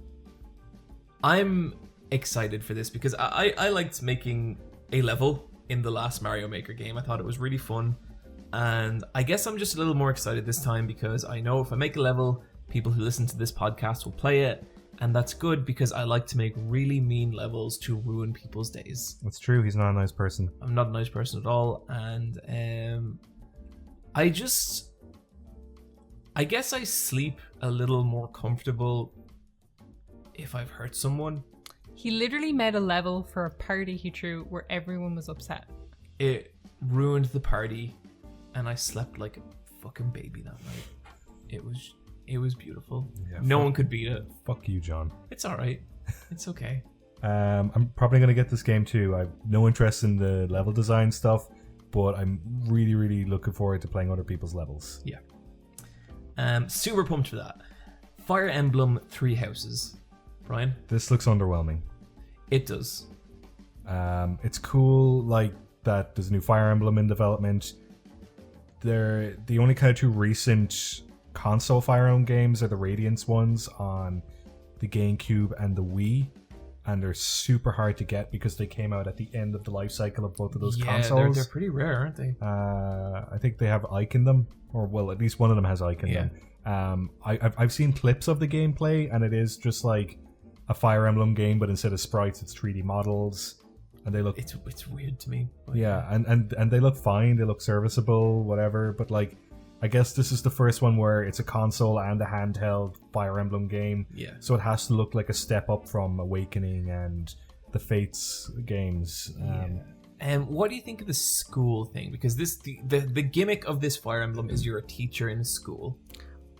I'm excited for this because I liked making a level in the last Mario Maker game. I thought it was really fun, and I guess I'm just a little more excited this time because I know if I make a level, people who listen to this podcast will play it, and that's good because I like to make really mean levels to ruin people's days. That's true, he's not a nice person. I'm not a nice person at all, and I guess I sleep a little more comfortable if I've hurt someone. He literally made a level for a party he threw where everyone was upset. It ruined the party, and I slept like a fucking baby that night. It was beautiful. Yeah, no one could beat it. Fuck you, John. It's alright. It's okay. I'm probably going to get this game too. I've no interest in the level design stuff, but I'm really, really looking forward to playing other people's levels. Yeah. Super pumped for that. Fire Emblem Three Houses. Brian? This looks underwhelming. It does. It's cool, like, that there's a new Fire Emblem in development. They're the only kind of two recent console Fire Emblem games are the Radiance ones on the GameCube and the Wii, and they're super hard to get because they came out at the end of the life cycle of both of those consoles. They're pretty rare, aren't they? I think they have Ike in them, or well, at least one of them has Ike in them. I've seen clips of the gameplay, and it is just like a Fire Emblem game, but instead of sprites, it's 3D models, and they look. It's weird to me. But and they look fine. They look serviceable, whatever. But like, I guess this is the first one where it's a console and a handheld Fire Emblem game. Yeah. So it has to look like a step up from Awakening and the Fates games. And what do you think of the school thing? Because the gimmick of this Fire Emblem is you're a teacher in a school.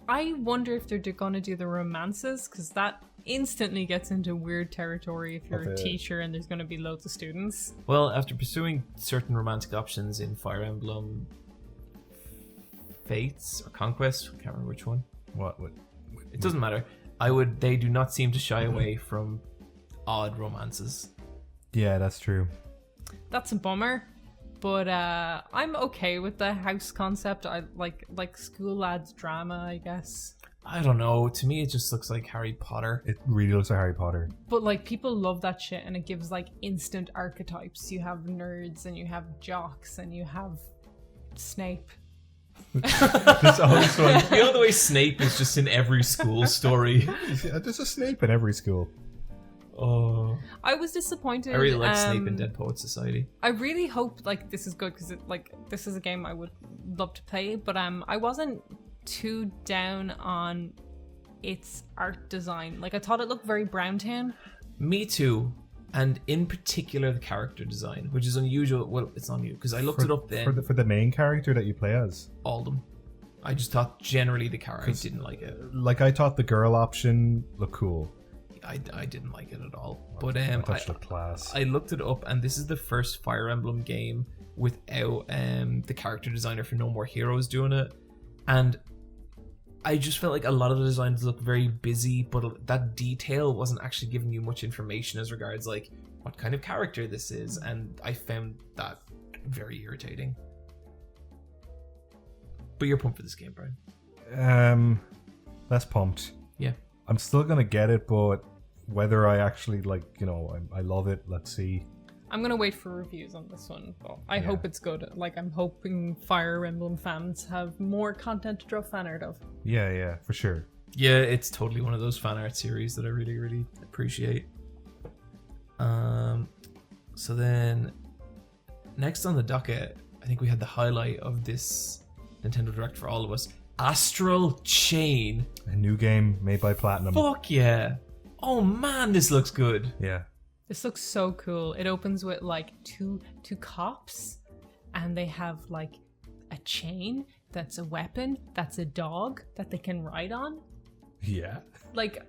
I wonder if they're going to do the romances, because that instantly gets into weird territory if you're a teacher and there's going to be loads of students. Well, after pursuing certain romantic options in Fire Emblem Fates or Conquest, I can't remember which one. What? It doesn't matter. They do not seem to shy away from odd romances. Yeah, that's true. That's a bummer, but I'm okay with the house concept. I like school lads drama, I guess. I don't know. To me, it just looks like Harry Potter. It really looks like Harry Potter. But like people love that shit, and it gives like instant archetypes. You have nerds, and you have jocks, and you have Snape. There's always one. You know the way Snape is just in every school story. There's a Snape in every school. Oh, I was disappointed. I really like Snape in Dead Poets Society. I really hope like this is good because this is a game I would love to play, but I wasn't too down on its art design. Like I thought it looked very Browntown. Me too. And in particular, the character design, which is unusual. Well, it's on you because I looked it up then. For the main character that you play as. All of them. I just thought generally the character. I didn't like it. Like I thought the girl option looked cool. I didn't like it at all. But I thought she looked class. I looked it up, and this is the first Fire Emblem game without the character designer for No More Heroes doing it, and I just felt like a lot of the designs look very busy, but that detail wasn't actually giving you much information as regards like what kind of character this is, and I found that very irritating. But you're pumped for this game, Brian. Less pumped. Yeah. I'm still gonna get it, but whether I actually I love it, let's see. I'm gonna wait for reviews on this one, but I hope it's good. Like I'm hoping Fire Emblem fans have more content to draw fan art of. Yeah, for sure. Yeah, it's totally one of those fan art series that I really, really appreciate. So then, next on the docket, I think we had the highlight of this Nintendo Direct for all of us: Astral Chain. A new game made by Platinum. Fuck yeah! Oh man, this looks good. Yeah. This looks so cool. It opens with like two cops, and they have like a chain that's a weapon, that's a dog that they can ride on. Yeah. Like,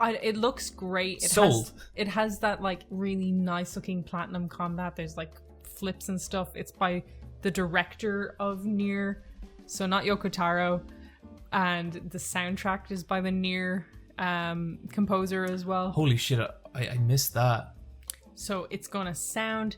it looks great. Sold. It has that like really nice looking Platinum combat. There's like flips and stuff. It's by the director of Nier, so not Yoko Taro, and the soundtrack is by the Nier composer as well. Holy shit, I missed that. So it's gonna sound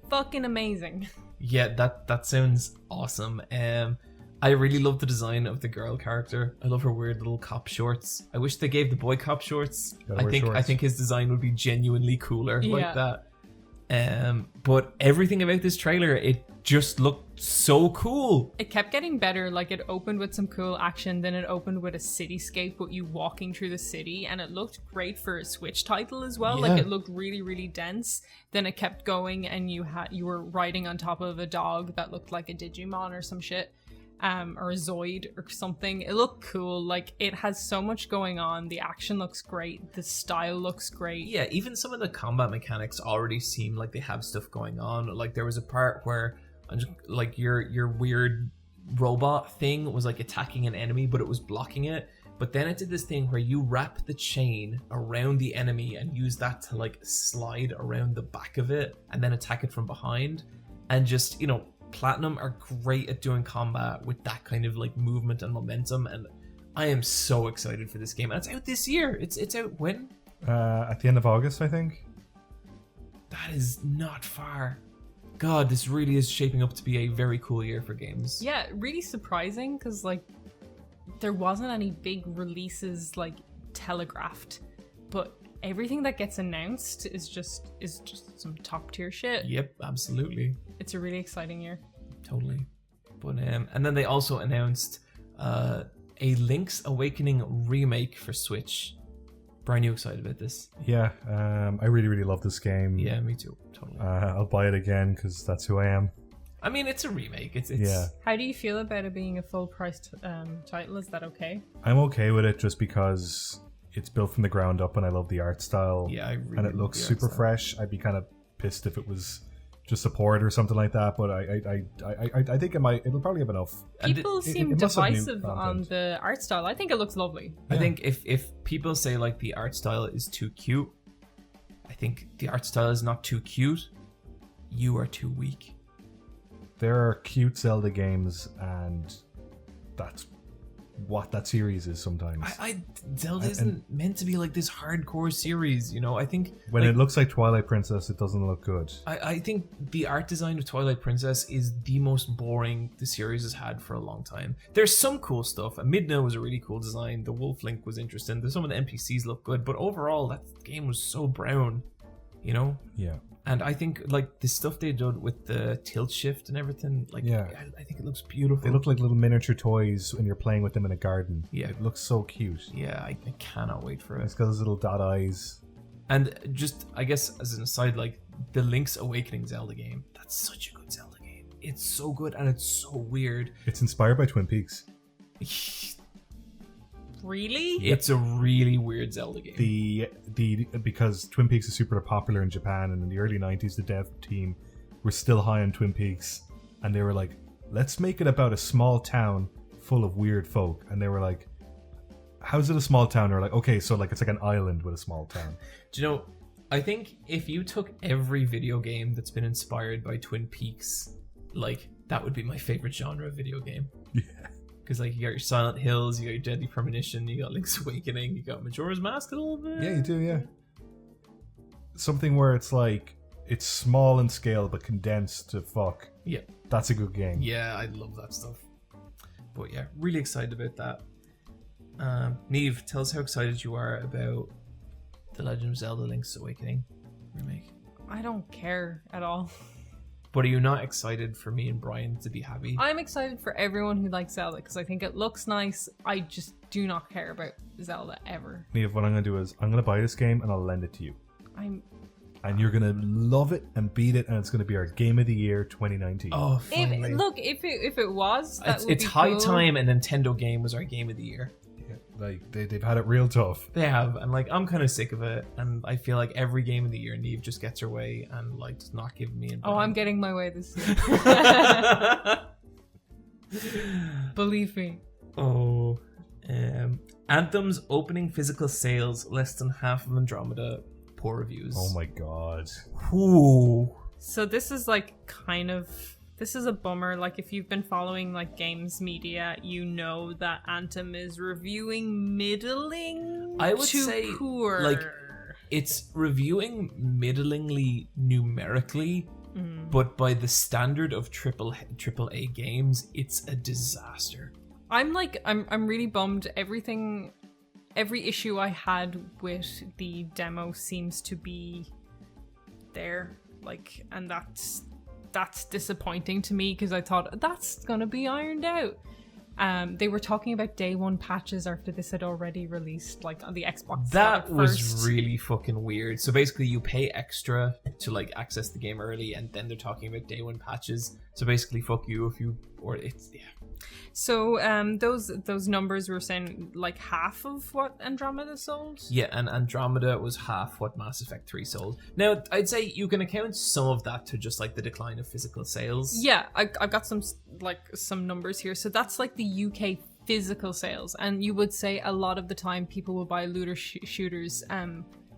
fucking amazing. Yeah, that sounds awesome. I really love the design of the girl character. I love her weird little cop shorts. I wish they gave the boy cop shorts. I think his design would be genuinely cooler like that. But everything about this trailer, it just looked so cool. It kept getting better. Like it opened with some cool action, then it opened with a cityscape with you walking through the city, and it looked great for a Switch title as well. Yeah. Like it looked really, really dense. Then it kept going, and you were riding on top of a dog that looked like a Digimon or some shit. Or a Zoid or something. It looked cool. Like it has so much going on. The action looks great. The style looks great. Yeah, even some of the combat mechanics already seem like they have stuff going on. Like there was a part where like your weird robot thing was like attacking an enemy, but it was blocking it. But then it did this thing where you wrap the chain around the enemy and use that to like slide around the back of it and then attack it from behind. And just, Platinum are great at doing combat with that kind of like movement and momentum, and I am so excited for this game. And it's out this year. It's out when? At the end of August, I think. That is not far. God, this really is shaping up to be a very cool year for games. Yeah, really surprising because like there wasn't any big releases like telegraphed, but everything that gets announced is just some top tier shit. Yep, absolutely. It's a really exciting year. Totally. But and then they also announced a Link's Awakening remake for Switch. Brian, you excited about this? Yeah, I really, really love this game. Yeah, me too. Totally. I'll buy it again because that's who I am. I mean, it's a remake. It's yeah. How do you feel about it being a full priced title? Is that okay? I'm okay with it just because it's built from the ground up and I love the art style. Yeah, I really and it looks super fresh. I'd be kind of pissed if it was just a port or something like that, but I think it'll probably have enough. People seem divisive on content. the art style. I think it looks lovely. I think if people say like the art style is too cute, I think the art style is not too cute. You are too weak. There are cute Zelda games, and that's what that series is sometimes. Zelda isn't meant to be like this hardcore series, you know. I think When it looks like Twilight Princess, it doesn't look good. I think the art design of Twilight Princess is the most boring the series has had for a long time. There's some cool stuff. Midna was a really cool design. The Wolf Link was interesting. Some of the NPCs look good, but overall, that game was so brown, you know. Yeah. And I think like the stuff they did with the tilt shift and everything, like I think it looks beautiful. They look like little miniature toys when you're playing with them in a garden. Yeah. It looks so cute. Yeah, I cannot wait for it. It's got those little dot eyes. And just, I guess, as an aside, like the Link's Awakening Zelda game, that's such a good Zelda game. It's so good and it's so weird. It's inspired by Twin Peaks. Really? It's a really weird Zelda game. Because Twin Peaks is super popular in Japan, and in the early 90s the dev team were still high on Twin Peaks, and they were like, let's make it about a small town full of weird folk. And they were like, how's it a small town? They were like, okay, so like it's like an island with a small town. Do you know, I think if you took every video game that's been inspired by Twin Peaks, like that would be my favorite genre of video game. Yeah. Because like you got your Silent Hills, you got your Deadly Premonition, you got Link's Awakening, you got Majora's Mask a little bit. Yeah, you do, yeah. Something where it's like, it's small in scale but condensed to fuck. Yeah. That's a good game. Yeah, I love that stuff. But yeah, really excited about that. Neve, tell us how excited you are about The Legend of Zelda Link's Awakening remake. I don't care at all. But are you not excited for me and Brian to be happy? I'm excited for everyone who likes Zelda because I think it looks nice. I just do not care about Zelda ever. Neve, what I'm going to do is I'm going to buy this game and I'll lend it to you. And you're going to love it and beat it, and it's going to be our Game of the Year 2019. Oh, finally. If it was, that would it's be high cool. time a Nintendo game was our Game of the Year. Yeah, like, they've had it real tough. They have, and like I'm kind of sick of it, and I feel like every Game of the Year, Neve just gets her way and like does not give me. Oh, I'm getting my way this year. Believe me. Oh, Anthem's opening physical sales less than half of Andromeda. Poor reviews. Oh my god. Ooh. So this is like this is a bummer. Like if you've been following like games media, you know that Anthem is reviewing middling. I would to say poor. like it's reviewing middlingly numerically, but by the standard of triple A games, it's a disaster. I'm really bummed. Every issue I had with the demo seems to be there, like, and that's disappointing to me because I thought that's gonna be ironed out. They were talking about day one patches after this had already released, like on the Xbox. That was first. really fucking weird. So basically, you pay extra to like access the game early, and then they're talking about day one patches. So basically, fuck you if you or it's yeah. So those numbers were saying like half of what Andromeda sold. Yeah, and Andromeda was half what Mass Effect 3 sold. Now, I'd say you can account some of that to just like the decline of physical sales. Yeah, I've got some numbers here. So that's like the UK physical sales, and you would say a lot of the time people will buy looter shooters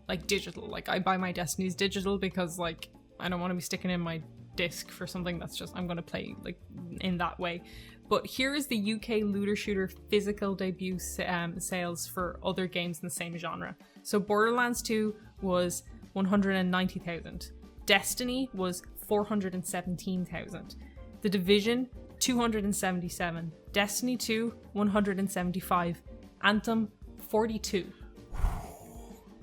like digital. Like I buy my Destinies digital because like I don't want to be sticking in my disc for something that's just I'm going to play like in that way. But here is the UK looter shooter physical debut sales for other games in the same genre. So Borderlands 2 was 190,000. Destiny was 417,000. The Division, 277. Destiny 2, 175. Anthem, 42.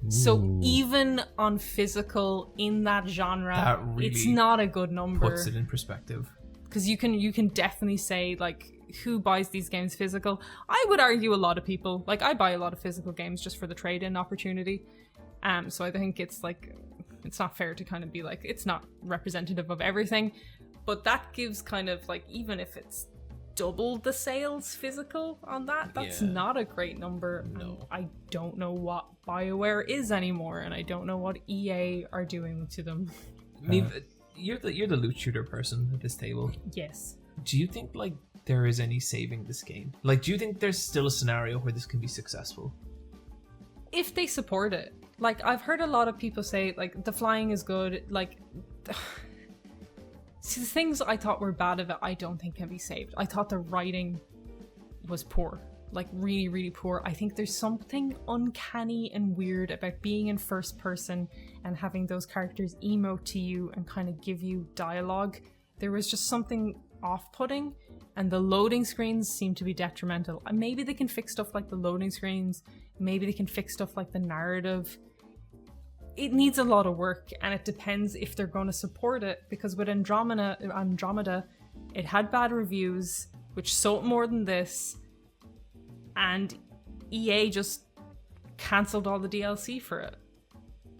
So even on physical in that genre, That really it's not a good number. Puts it in perspective. Because you can definitely say, like, who buys these games physical? I would argue a lot of people. Like, I buy a lot of physical games just for the trade-in opportunity. So I think it's, like, it's not fair to kind of be like, it's not representative of everything. But that gives kind of, like, even if it's double the sales physical on that's not a great number. No. I don't know what BioWare is anymore, and I don't know what EA are doing to them. Neve, you're the loot shooter person at this table. Yes. Do you think like there is any saving this game? Like, do you think there's still a scenario where this can be successful? If they support it. Like, I've heard a lot of people say, like, the flying is good. Like, see, the things I thought were bad of it, I don't think can be saved. I thought the writing was poor. like really, really poor. I think there's something uncanny and weird about being in first person and having those characters emote to you and kind of give you dialogue. There was just something off-putting, and the loading screens seem to be detrimental. And maybe they can fix stuff like the loading screens, maybe they can fix stuff like the narrative. It needs a lot of work, and it depends if they're going to support it, because with Andromeda, it had bad reviews, which sold more than this, and EA just cancelled all the DLC for it.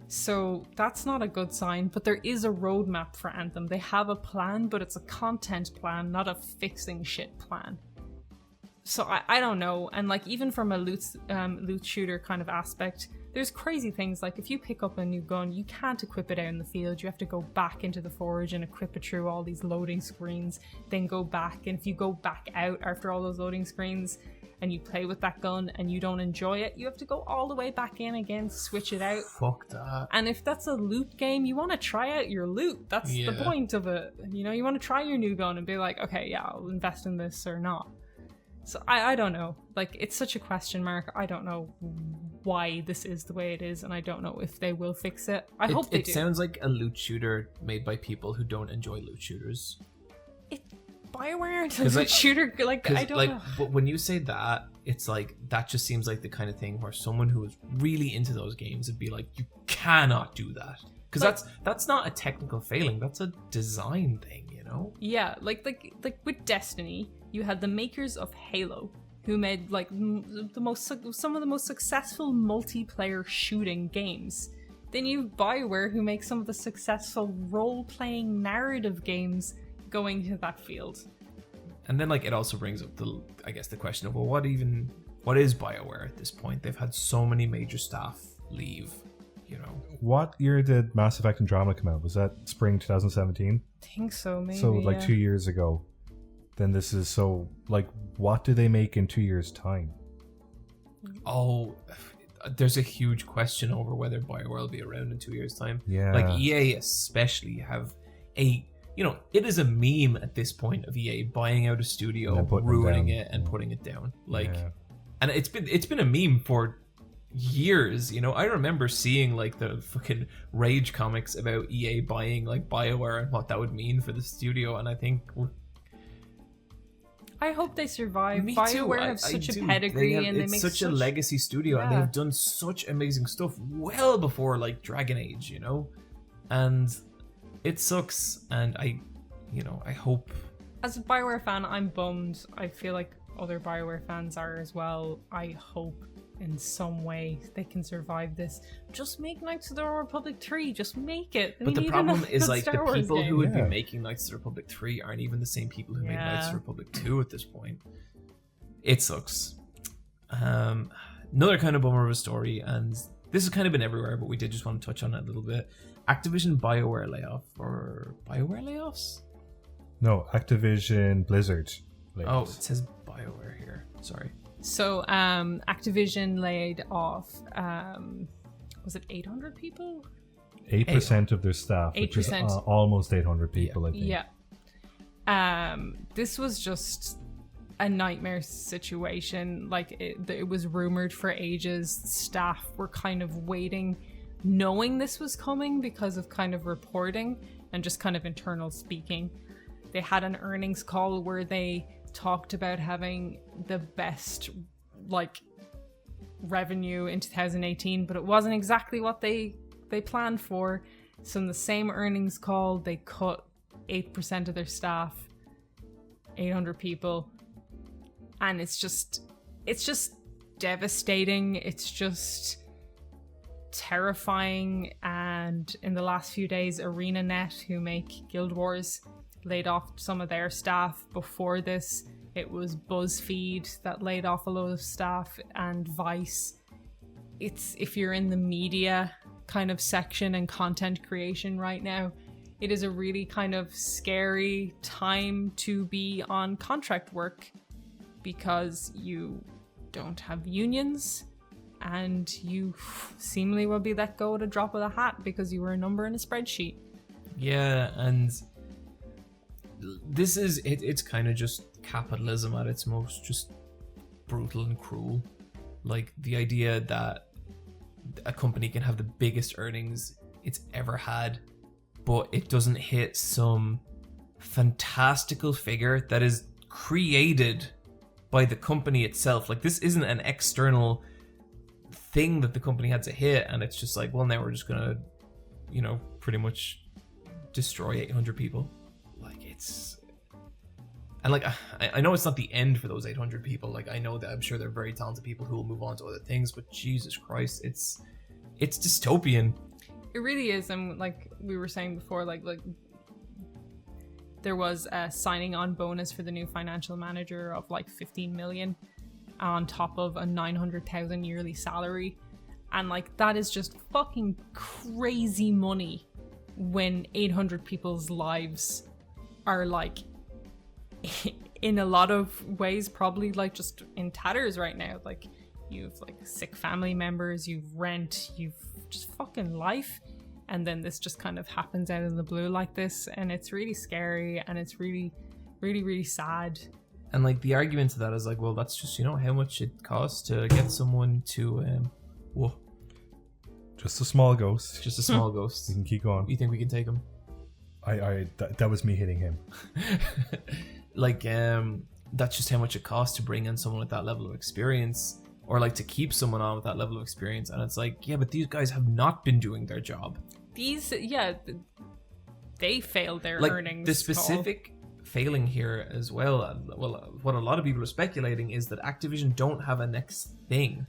So that's not a good sign, but there is a roadmap for Anthem. They have a plan, but it's a content plan, not a fixing shit plan. So I don't know. And like, even from a loot shooter kind of aspect, there's crazy things like if you pick up a new gun, you can't equip it out in the field. You have to go back into the forge and equip it through all these loading screens, then go back. And if you go back out after all those loading screens and you play with that gun and you don't enjoy it, you have to go all the way back in again, switch it out. Fuck that. And if that's a loot game, you want to try out your loot. That's the point of it. You know, you want to try your new gun and be like, okay, yeah, I'll invest in this or not. So I don't know. Like, it's such a question mark. I don't know why this is the way it is, and I don't know if they will fix it. I hope they do. It sounds like a loot shooter made by people who don't enjoy loot shooters. BioWare and a loot shooter, like, I don't know. But when you say that, it's like, that just seems like the kind of thing where someone who is really into those games would be like, you cannot do that. Because that's not a technical failing, that's a design thing, you know? Yeah, like with Destiny, you had the makers of Halo, who made like some of the most successful multiplayer shooting games. Then you have BioWare, who makes some of the successful role-playing narrative games going to that field. And then like it also brings up the question of, well, what is BioWare at this point? They've had so many major staff leave, you know. What year did Mass Effect Andromeda come out? Was that spring 2017? I think so, maybe. So like 2 years ago. Then this is so, like, what do they make in 2 years' time? Oh, there's a huge question over whether BioWare will be around in 2 years' time. Yeah. Like, EA especially have it is a meme at this point of EA buying out a studio, ruining it, and putting it down. Like, and it's been a meme for years, you know. I remember seeing like the fucking rage comics about EA buying like BioWare and what that would mean for the studio, and I think I hope they survive. Me BioWare too. have such a pedigree, and they make such a legacy studio, and they've done such amazing stuff well before like Dragon Age, you know. And it sucks, and I hope. As a BioWare fan, I'm bummed. I feel like other BioWare fans are as well. I hope in some way they can survive this. Just make Knights of the Old Republic 3. Just make it. But the problem is like the people who would be making Knights of the Republic 3 aren't even the same people who made Knights of the Republic 2 at this point. It sucks. Another kind of bummer of a story, and this has kind of been everywhere, but we did just want to touch on it a little bit. Activision BioWare layoff, or BioWare layoffs? No, Activision Blizzard layoffs. Oh, it says BioWare here. Sorry. So, Activision laid off, was it 800 people? 8% of their staff, 8%. Which is almost 800 people, I think. Yeah. This was just a nightmare situation. Like, it was rumored for ages. Staff were kind of waiting, knowing this was coming because of kind of reporting and just kind of internal speaking. They had an earnings call where they talked about having the best like revenue in 2018, but it wasn't exactly what they planned for. So in the same earnings call, they cut 8% of their staff, 800 people, and it's just devastating. It's just terrifying. And in the last few days, ArenaNet, who make Guild Wars, laid off some of their staff. Before this, it was BuzzFeed that laid off a lot of staff, and Vice. It's, if you're in the media kind of section and content creation right now, it is a really kind of scary time to be on contract work, because you don't have unions and you seemingly will be let go at a drop of the hat because you were a number in a spreadsheet. Yeah, and this is it's kind of just capitalism at its most. Just brutal and cruel. Like the idea that a company can have the biggest earnings it's ever had, but it doesn't hit some fantastical figure that is created by the company itself. Like this isn't an external thing that the company had to hit, and it's just like, well, now we're just gonna, you know, pretty much destroy 800 people. Like it's, and like I know it's not the end for those 800 people. Like I know that I'm sure they're very talented people who will move on to other things, but Jesus Christ, it's dystopian. It really is, and like we were saying before, like there was a signing on bonus for the new financial manager of like 15 million on top of a 900,000 yearly salary, and like that is just fucking crazy money when 800 people's lives are like in a lot of ways probably like just in tatters right now. Like you've like sick family members, you've rent, you've just fucking life, and then this just kind of happens out of the blue like this, and it's really scary, and it's really really really sad. And like the argument to that is like, well, that's just, you know, how much it costs to get someone to whoa, Just a small ghost. just a small ghost. We can keep going. You think we can take him? That was me hitting him. Like that's just how much it costs to bring in someone with that level of experience, or like to keep someone on with that level of experience. And it's like, yeah, but these guys have not been doing their job. They failed their Like earnings. the specific failing here as well, what a lot of people are speculating is that Activision don't have a next thing,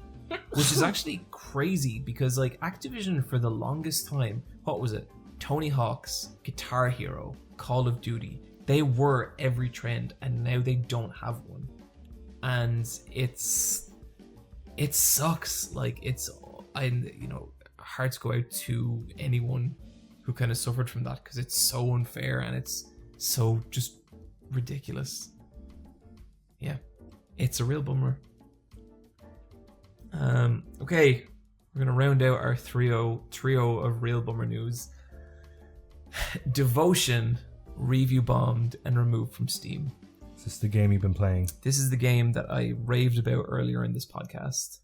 which is actually crazy, because like Activision for the longest time, what was it, Tony Hawk's, Guitar Hero, Call of Duty, they were every trend, and now they don't have one, and it sucks. Like hearts go out to anyone who kind of suffered from that, because it's so unfair and it's so just ridiculous. Yeah, it's a real bummer. Okay, we're gonna round out our trio of real bummer news. Devotion review bombed and removed from Steam. Is this the game you've been playing? This is the game that I raved about earlier in this podcast.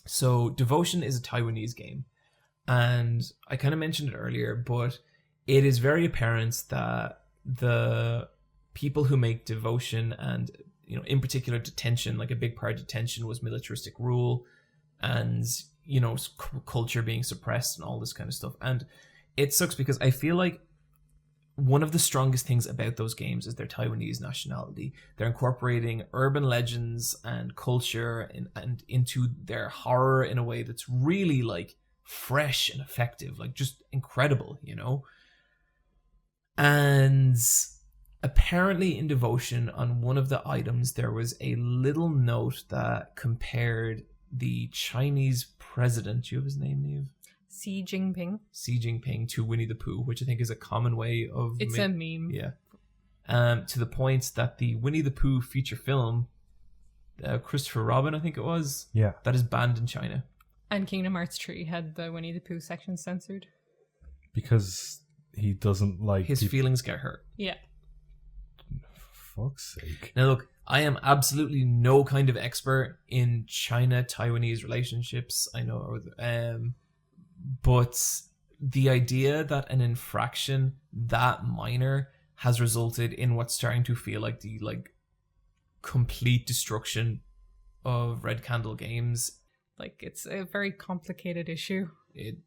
So Devotion is a Taiwanese game, and I kind of mentioned it earlier, but it is very apparent that the people who make Devotion, and you know, in particular Detention, like a big part of Detention was militaristic rule and, you know, culture being suppressed and all this kind of stuff. And it sucks because I feel like one of the strongest things about those games is their Taiwanese nationality. They're incorporating urban legends and culture and into their horror in a way that's really like fresh and effective, like just incredible, you know? And apparently in Devotion, on one of the items, there was a little note that compared the Chinese president, do you have his name, Neve? Xi Jinping to Winnie the Pooh, which I think is a common way of... It's a meme. Yeah. To the point that the Winnie the Pooh feature film, Christopher Robin, I think it was, Yeah. that is banned in China. And Kingdom Hearts 3 had the Winnie the Pooh section censored. Because he doesn't like... His feelings get hurt. Yeah. Fuck's sake. Now look, I am absolutely no kind of expert in China-Taiwanese relationships. I know, but the idea that an infraction that minor has resulted in what's starting to feel like the complete destruction of Red Candle Games, Like, it's a very complicated issue. it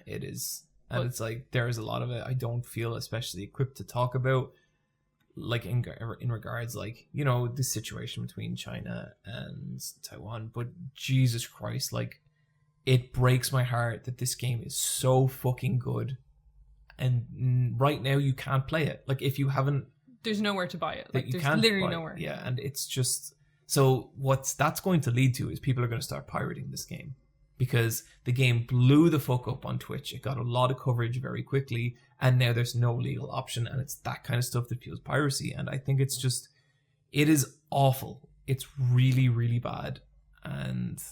is, and it's like there is a lot of it I don't feel especially equipped to talk about, like in regards, like, you know, the situation between China and Taiwan. But Jesus Christ, like, it breaks my heart that this game is so fucking good, and right now you can't play it. Like, if you haven't, There's nowhere to buy it. Like, you there's can't literally buy it. nowhere. Yeah, and it's just, so what's that's going to lead to is people are going to start pirating this game, because the game blew the fuck up on Twitch. It got a lot of coverage very quickly, and now there's no legal option, and it's that kind of stuff that fuels piracy. And I think it's just, it is awful. It's really, really bad. And,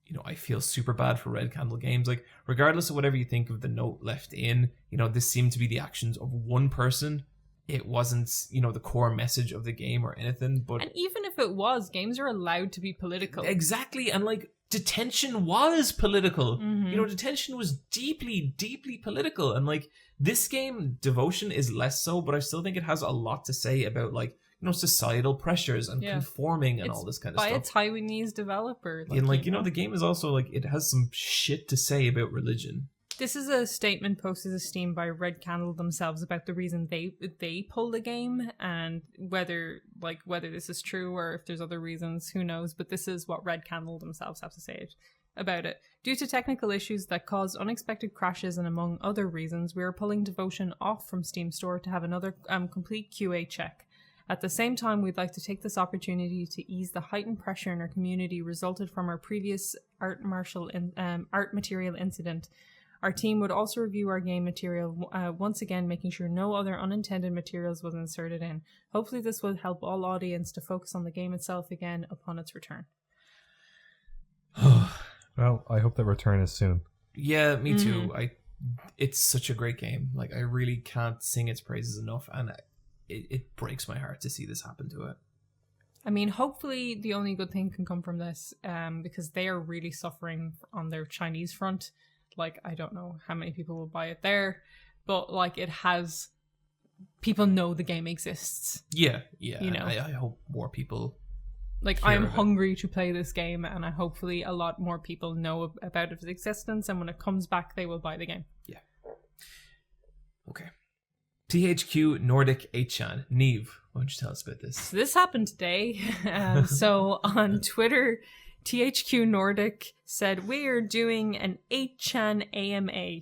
you know, I feel super bad for Red Candle Games. Like, regardless of whatever you think of the note left in, you know, this seemed to be the actions of one person it wasn't, the core message of the game or anything. But And even if it was, games are allowed to be political. exactly, and like Detention was political. Mhm. Detention was deeply, deeply political, and like this game, Devotion, is less so, but I still think it has a lot to say about like societal pressures and Yeah. conforming and It's all this kind of by stuff. a Taiwanese developer. And like the game is also like it has some shit to say about religion. This is a statement posted to Steam by Red Candle themselves about the reason they pulled the game, and whether this is true or if there's other reasons, who knows. But this is what Red Candle themselves have to say about it. Due to technical issues that caused unexpected crashes and among other reasons, we are pulling Devotion off from Steam Store to have another complete QA check. At the same time, we'd like to take this opportunity to ease the heightened pressure in our community resulted from our previous art material incident. Our team would also review our game material once again, making sure no other unintended materials was inserted in. Hopefully this will help all audience to focus on the game itself again upon its return. Well, I hope that return is soon. Yeah, me too. It's such a great game. Like, I really can't sing its praises enough, and it breaks my heart to see this happen to it. I mean, hopefully the only good thing can come from this, because they are really suffering on their Chinese front. Like, I don't know how many people will buy it there, but like people know the game exists. Yeah. I hope more people. Like, hear I'm of it. hungry to play this game, and hopefully a lot more people know about its existence, and when it comes back, they will buy the game. Yeah. Okay. THQ Nordic 8chan. Neve, why don't you tell us about this? So this happened today. So on Twitter, THQ Nordic said, we're doing an 8chan AMA.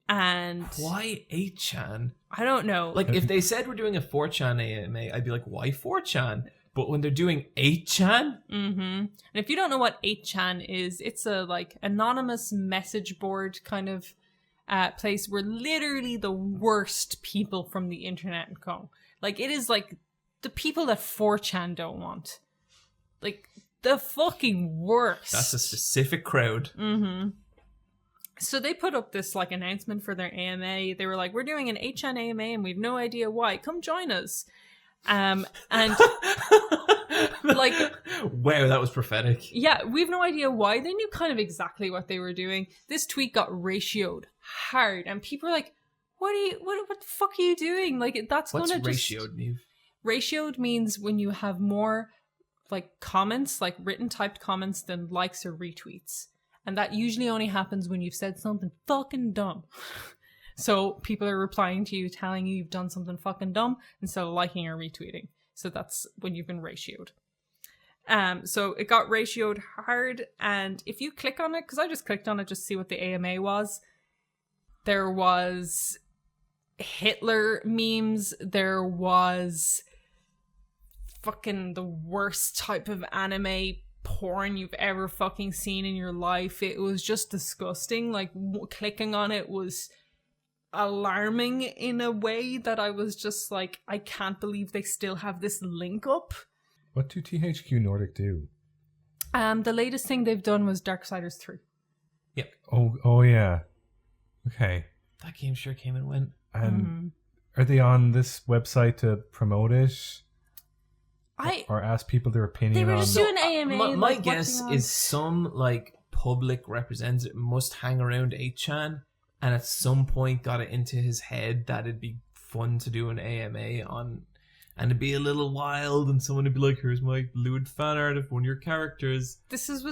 And Why 8chan? I don't know. Like, if they said we're doing a 4chan AMA, I'd be like, why 4chan? But when they're doing 8chan? And if you don't know what 8chan is, it's a like anonymous message board kind of place where literally the worst people from the internet go. Like, it is like the people that 4chan don't want. Like, the fucking worst. That's a specific crowd. So they put up this like announcement for their AMA. They were like, we're doing an 8chan AMA and we've no idea why. Come join us. And like, wow, that was prophetic. yeah, we've no idea why. They knew kind of exactly what they were doing. This tweet got ratioed hard, and people are like, what the fuck are you doing? Like, that's What's gonna ratioed, Neve? Ratioed means when you have more like comments, like written typed comments, than likes or retweets. And that usually only happens when you've said something fucking dumb. So people are replying to you, telling you you've done something fucking dumb instead of liking or retweeting. So that's when you've been ratioed. So it got ratioed hard, and if you click on it, because I just clicked on it just to see what the AMA was, there was Hitler memes, there was fucking the worst type of anime porn you've ever fucking seen in your life. It was just disgusting. Like, clicking on it was alarming in a way that I was just like, I can't believe they still have this link up. What do THQ Nordic do? The latest thing they've done was Darksiders 3. Yep. Oh yeah. Okay. That game sure came and went. And are they on this website to promote it? Or ask people their opinion They were on just doing AMA. My like, guess what they is some like public representative must hang around 8chan, and at some point got it into his head that it'd be fun to do an AMA on, and it'd be a little wild, and someone would be like, here's my lewd fan art of one of your characters. This was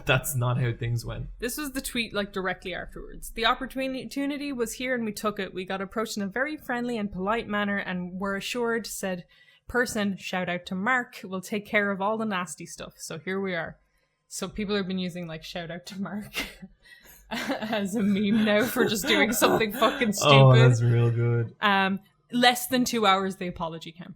That's not how things went. This was the tweet like directly afterwards. The opportunity was here and we took it. We got approached in a very friendly and polite manner and were assured, said person, shout out to Mark, will take care of all the nasty stuff. So here we are. So people have been using like shout out to Mark as a meme now for just doing something fucking stupid. Oh, that's real good. Less than 2 hours the apology came.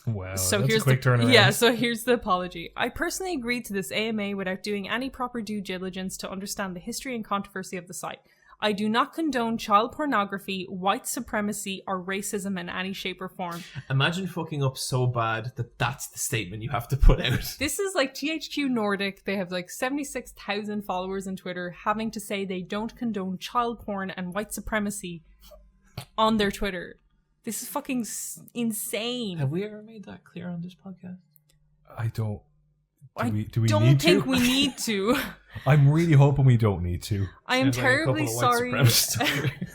Wow, So that's here's a quick the turnaround. Yeah, so here's the apology. I personally agreed to this AMA without doing any proper due diligence to understand the history and controversy of the site. I do not condone child pornography, white supremacy, or racism in any shape or form. Imagine fucking up so bad that that's the statement you have to put out. This is like THQ Nordic. They have like 76,000 followers on Twitter having to say they don't condone child porn and white supremacy on their Twitter. This is fucking insane. Have we ever made that clear on this podcast? I don't. I Do we don't need think to? we need to. I'm really hoping we don't need to. I am Sounds like a couple terribly of white sorry. supremacists over here.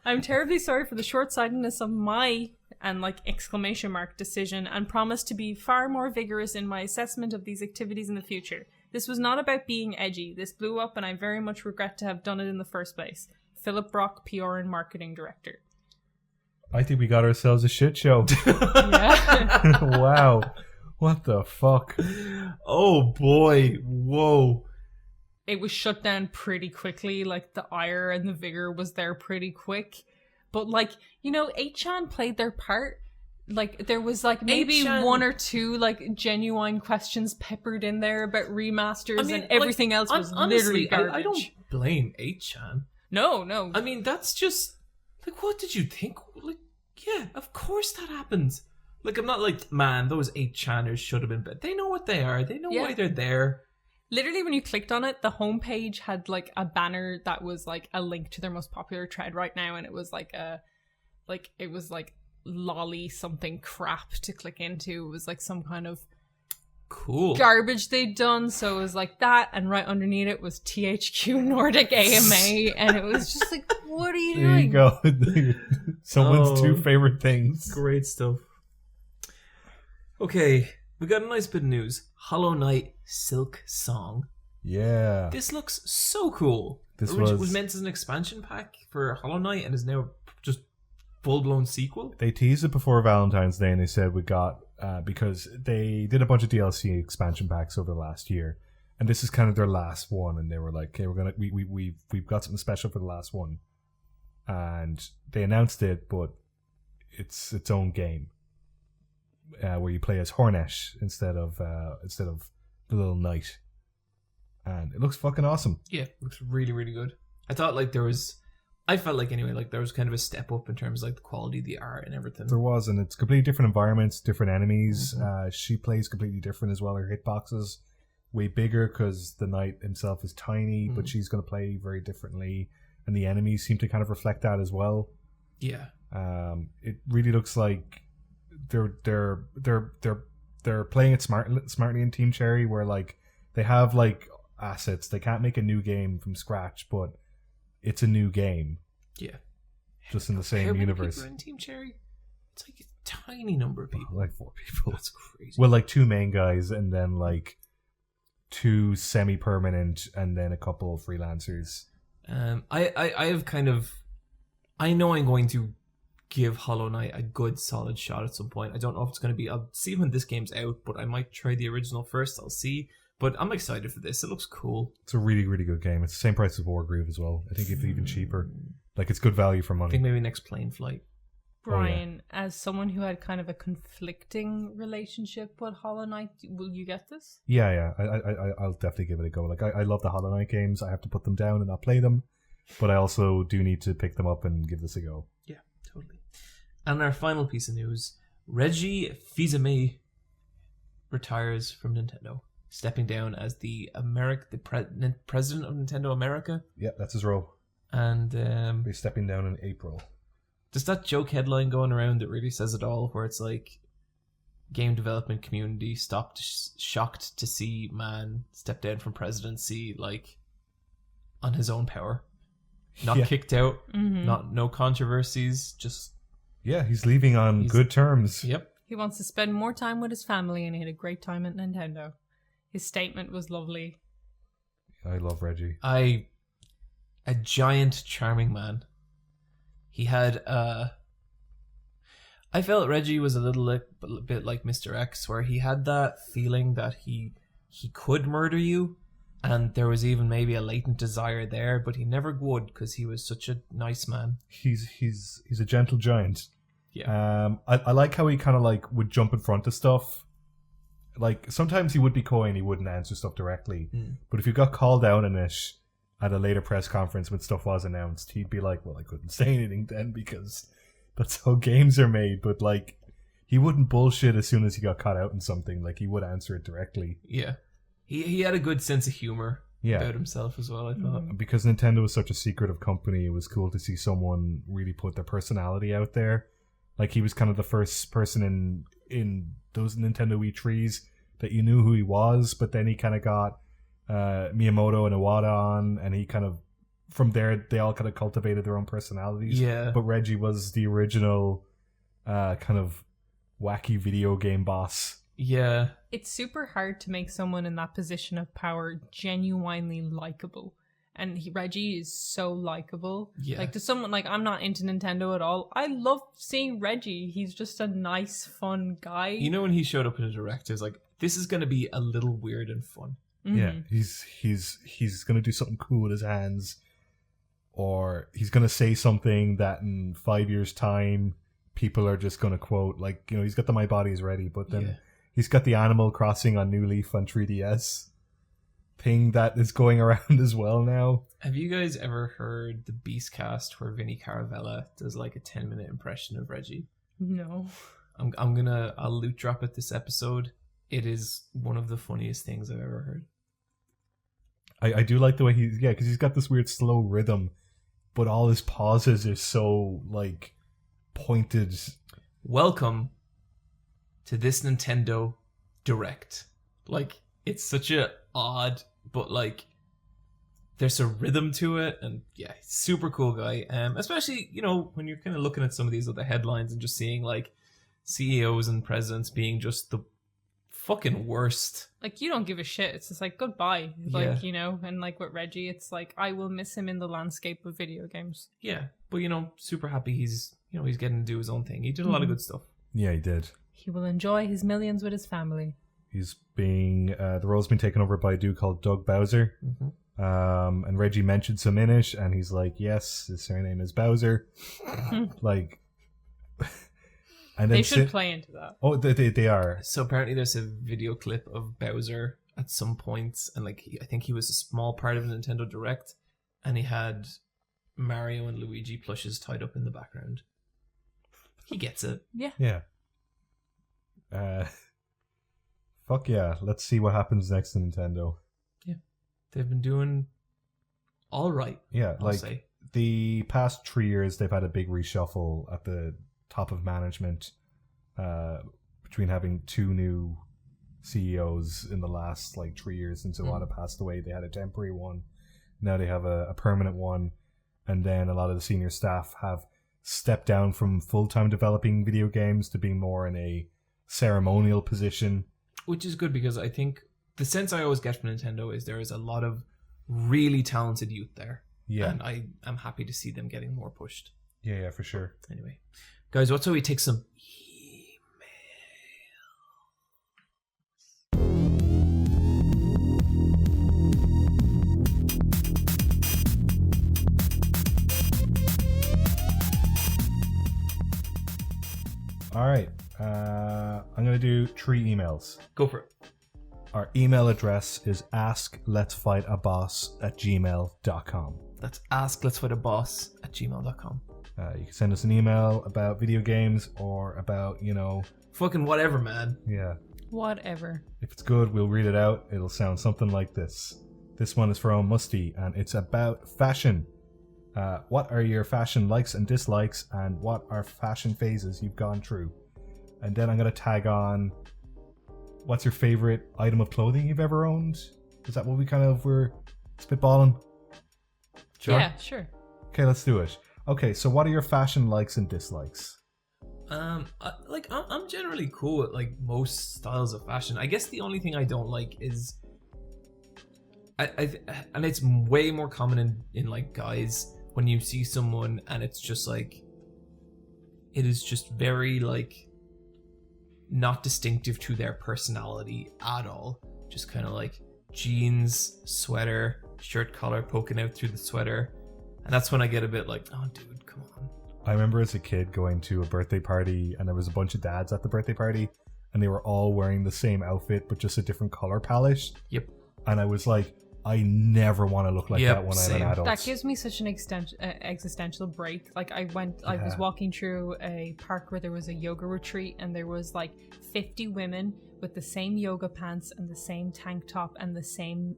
I'm terribly sorry for the short-sightedness of my and exclamation mark decision, and promise to be far more vigorous in my assessment of these activities in the future. This was not about being edgy. This blew up and I very much regret to have done it in the first place. Philip Brock, PR and Marketing Director. I think we got ourselves a shit show. Yeah. Wow. What the fuck? Oh boy. Whoa. It was shut down pretty quickly. The ire and the vigor was there pretty quick. But 8chan played their part. There was maybe 8chan one or two genuine questions peppered in there about remasters, and everything else was literally honestly, garbage. I don't blame 8chan. No. I mean, that's just what did you think? Yeah, of course that happens. I'm not man, those 8chaners should have been better. They know what they are. They know why they're there. Literally, when you clicked on it, the homepage had a banner that was a link to their most popular thread right now, and it was lolly something crap to click into. It was some kind of Cool garbage they'd done, so it was that, and right underneath it was THQ Nordic AMA, and it was just what are you doing? There you go. Someone's two favorite things. Great stuff. Okay, we got a nice bit of news. Hollow Knight Silksong. Yeah. This looks so cool. This was meant as an expansion pack for Hollow Knight and is now just full-blown sequel. They teased it before Valentine's Day and they said we got because they did a bunch of DLC expansion packs over the last year, and this is kind of their last one, and they were like, "Okay, we've got something special for the last one," and they announced it, but it's its own game where you play as Hornesh instead of the little knight, and it looks fucking awesome. Yeah, it looks really, really good. I thought I felt there was kind of a step up in terms of the quality of the art and everything. There was, and it's completely different environments, different enemies. She plays completely different as well. Her hitboxes way bigger because the knight himself is tiny, but she's going to play very differently, and the enemies seem to kind of reflect that as well. Yeah, it really looks like they're playing it smartly in Team Cherry, where they have assets. They can't make a new game from scratch, but it's a new game. Yeah. Just in the same How many universe. people are in Team Cherry? It's a tiny number of people. 4 people. That's crazy. Well, 2 main guys and then 2 semi-permanent and then a couple of freelancers. I have kind of... I know I'm going to give Hollow Knight a good solid shot at some point. I don't know if it's going to be... I'll see when this game's out, but I might try the original first. I'll see. But I'm excited for this. It looks cool. It's a really, really good game. It's the same price as Wargroove as well. I think it's even cheaper. It's good value for money. I think maybe next Plane Flight. Brian, as someone who had kind of a conflicting relationship with Hollow Knight, will you get this? Yeah. I'll definitely give it a go. I love the Hollow Knight games. I have to put them down and not play them. But I also do need to pick them up and give this a go. Yeah, totally. And our final piece of news. Reggie Fils-Aime retires from Nintendo, stepping down as the president of Nintendo America. Yeah, that's his role. And He's stepping down in April. There's that joke headline going around that really says it all, where it's game development community shocked to see man step down from presidency on his own power, not kicked out, no controversies, just he's leaving on good terms. Yep. He wants to spend more time with his family, and he had a great time at Nintendo. His statement was lovely. I love Reggie. A giant, charming man. He had I felt Reggie was a little bit like Mr. X, where he had that feeling that he could murder you, and there was even maybe a latent desire there, but he never would because he was such a nice man. He's a gentle giant. Yeah. I like how he kind of would jump in front of stuff. Sometimes he would be coy and he wouldn't answer stuff directly. But if you got called out on it at a later press conference when stuff was announced, he'd be like, well, I couldn't say anything then because that's how games are made. But he wouldn't bullshit as soon as he got caught out in something. He would answer it directly. Yeah. He had a good sense of humor about himself as well, I thought. Because Nintendo was such a secretive company, it was cool to see someone really put their personality out there. Like he was kind of the first person in those Nintendo E3s that you knew who he was, but then he kind of got Miyamoto and Iwata on, and he kind of, from there, they all kind of cultivated their own personalities. Yeah. But Reggie was the original kind of wacky video game boss. Yeah. It's super hard to make someone in that position of power genuinely likable. And Reggie is so likable. Yeah. Like, to someone, like, I'm not into Nintendo at all. I love seeing Reggie. He's just a nice, fun guy. You know, when he showed up in a direct, it was like, this is going to be a little weird and fun. Mhm. Yeah, he's gonna do something cool with his hands, or he's gonna say something that in 5 years' time people are just gonna quote. Like, you know, he's got the "My Body Is Ready," but then he's got the Animal Crossing on New Leaf on 3DS thing that is going around as well now. Have you guys ever heard the Beastcast where Vinny Caravella does like a 10-minute impression of Reggie? No. I'll loot drop it this episode. It is one of the funniest things I've ever heard. I do like the way because he's got this weird slow rhythm, but all his pauses are so like pointed. Welcome to this Nintendo Direct. Like, it's such a odd, but like there's a rhythm to it, and yeah, super cool guy. Especially, you know, when you're kind of looking at some of these other headlines and just seeing like CEOs and presidents being just the fucking worst. Like, you don't give a shit. It's just like, goodbye. Like, you know, and like with Reggie, it's like, I will miss him in the landscape of video games. Yeah, but you know, super happy he's getting to do his own thing. He did a lot of good stuff. Yeah, he did. He will enjoy his millions with his family. He's being the role's been taken over by a dude called Doug Bowser. And Reggie mentioned some in it, and he's like, yes, his surname is Bowser. Like, and then they should play into that. Oh, they are. So apparently there's a video clip of Bowser at some point, and like I think he was a small part of a Nintendo Direct, and he had Mario and Luigi plushes tied up in the background. He gets it. Yeah. Fuck yeah. Let's see what happens next to Nintendo. Yeah. They've been doing all right. Yeah, I'll like say. The past 3 years, they've had a big reshuffle at the top of management between having 2 new CEOs in the last like 3 years since Iwata passed away. They had a temporary one. Now they have a permanent one. And then a lot of the senior staff have stepped down from full-time developing video games to being more in a ceremonial position. Which is good, because I think the sense I always get from Nintendo is there is a lot of really talented youth there. Yeah. And I am happy to see them getting more pushed. Yeah, for sure. Anyway. Guys, what's so we take some All right. I'm going to do 3 emails. Go for it. Our email address is askletsfightaboss@gmail.com. That's askletsfightaboss@gmail.com. You can send us an email about video games or about, Fucking whatever, man. yeah. Whatever. If it's good, we'll read it out. It'll sound something like this. This one is from Musty, and it's about fashion. What are your fashion likes and dislikes, and what are fashion phases you've gone through? And then I'm going to tag on, what's your favorite item of clothing you've ever owned? Is that what we kind of were spitballing? Sure. Yeah, sure. Okay, let's do it. Okay, so what are your fashion likes and dislikes? I'm generally cool with like most styles of fashion. I guess the only thing I don't like is, and it's way more common in like guys, when you see someone and it's just like, it is just very like not distinctive to their personality at all. Just kind of like jeans, sweater, shirt collar poking out through the sweater. And that's when I get a bit like, oh dude, come on. I remember as a kid going to a birthday party, and there was a bunch of dads at the birthday party, and they were all wearing the same outfit but just a different color palette. Yep. And I was like, I never want to look like that when same. I'm an adult. That gives me such an existential break. Like, I was walking through a park where there was a yoga retreat, and there was like 50 women with the same yoga pants and the same tank top and the same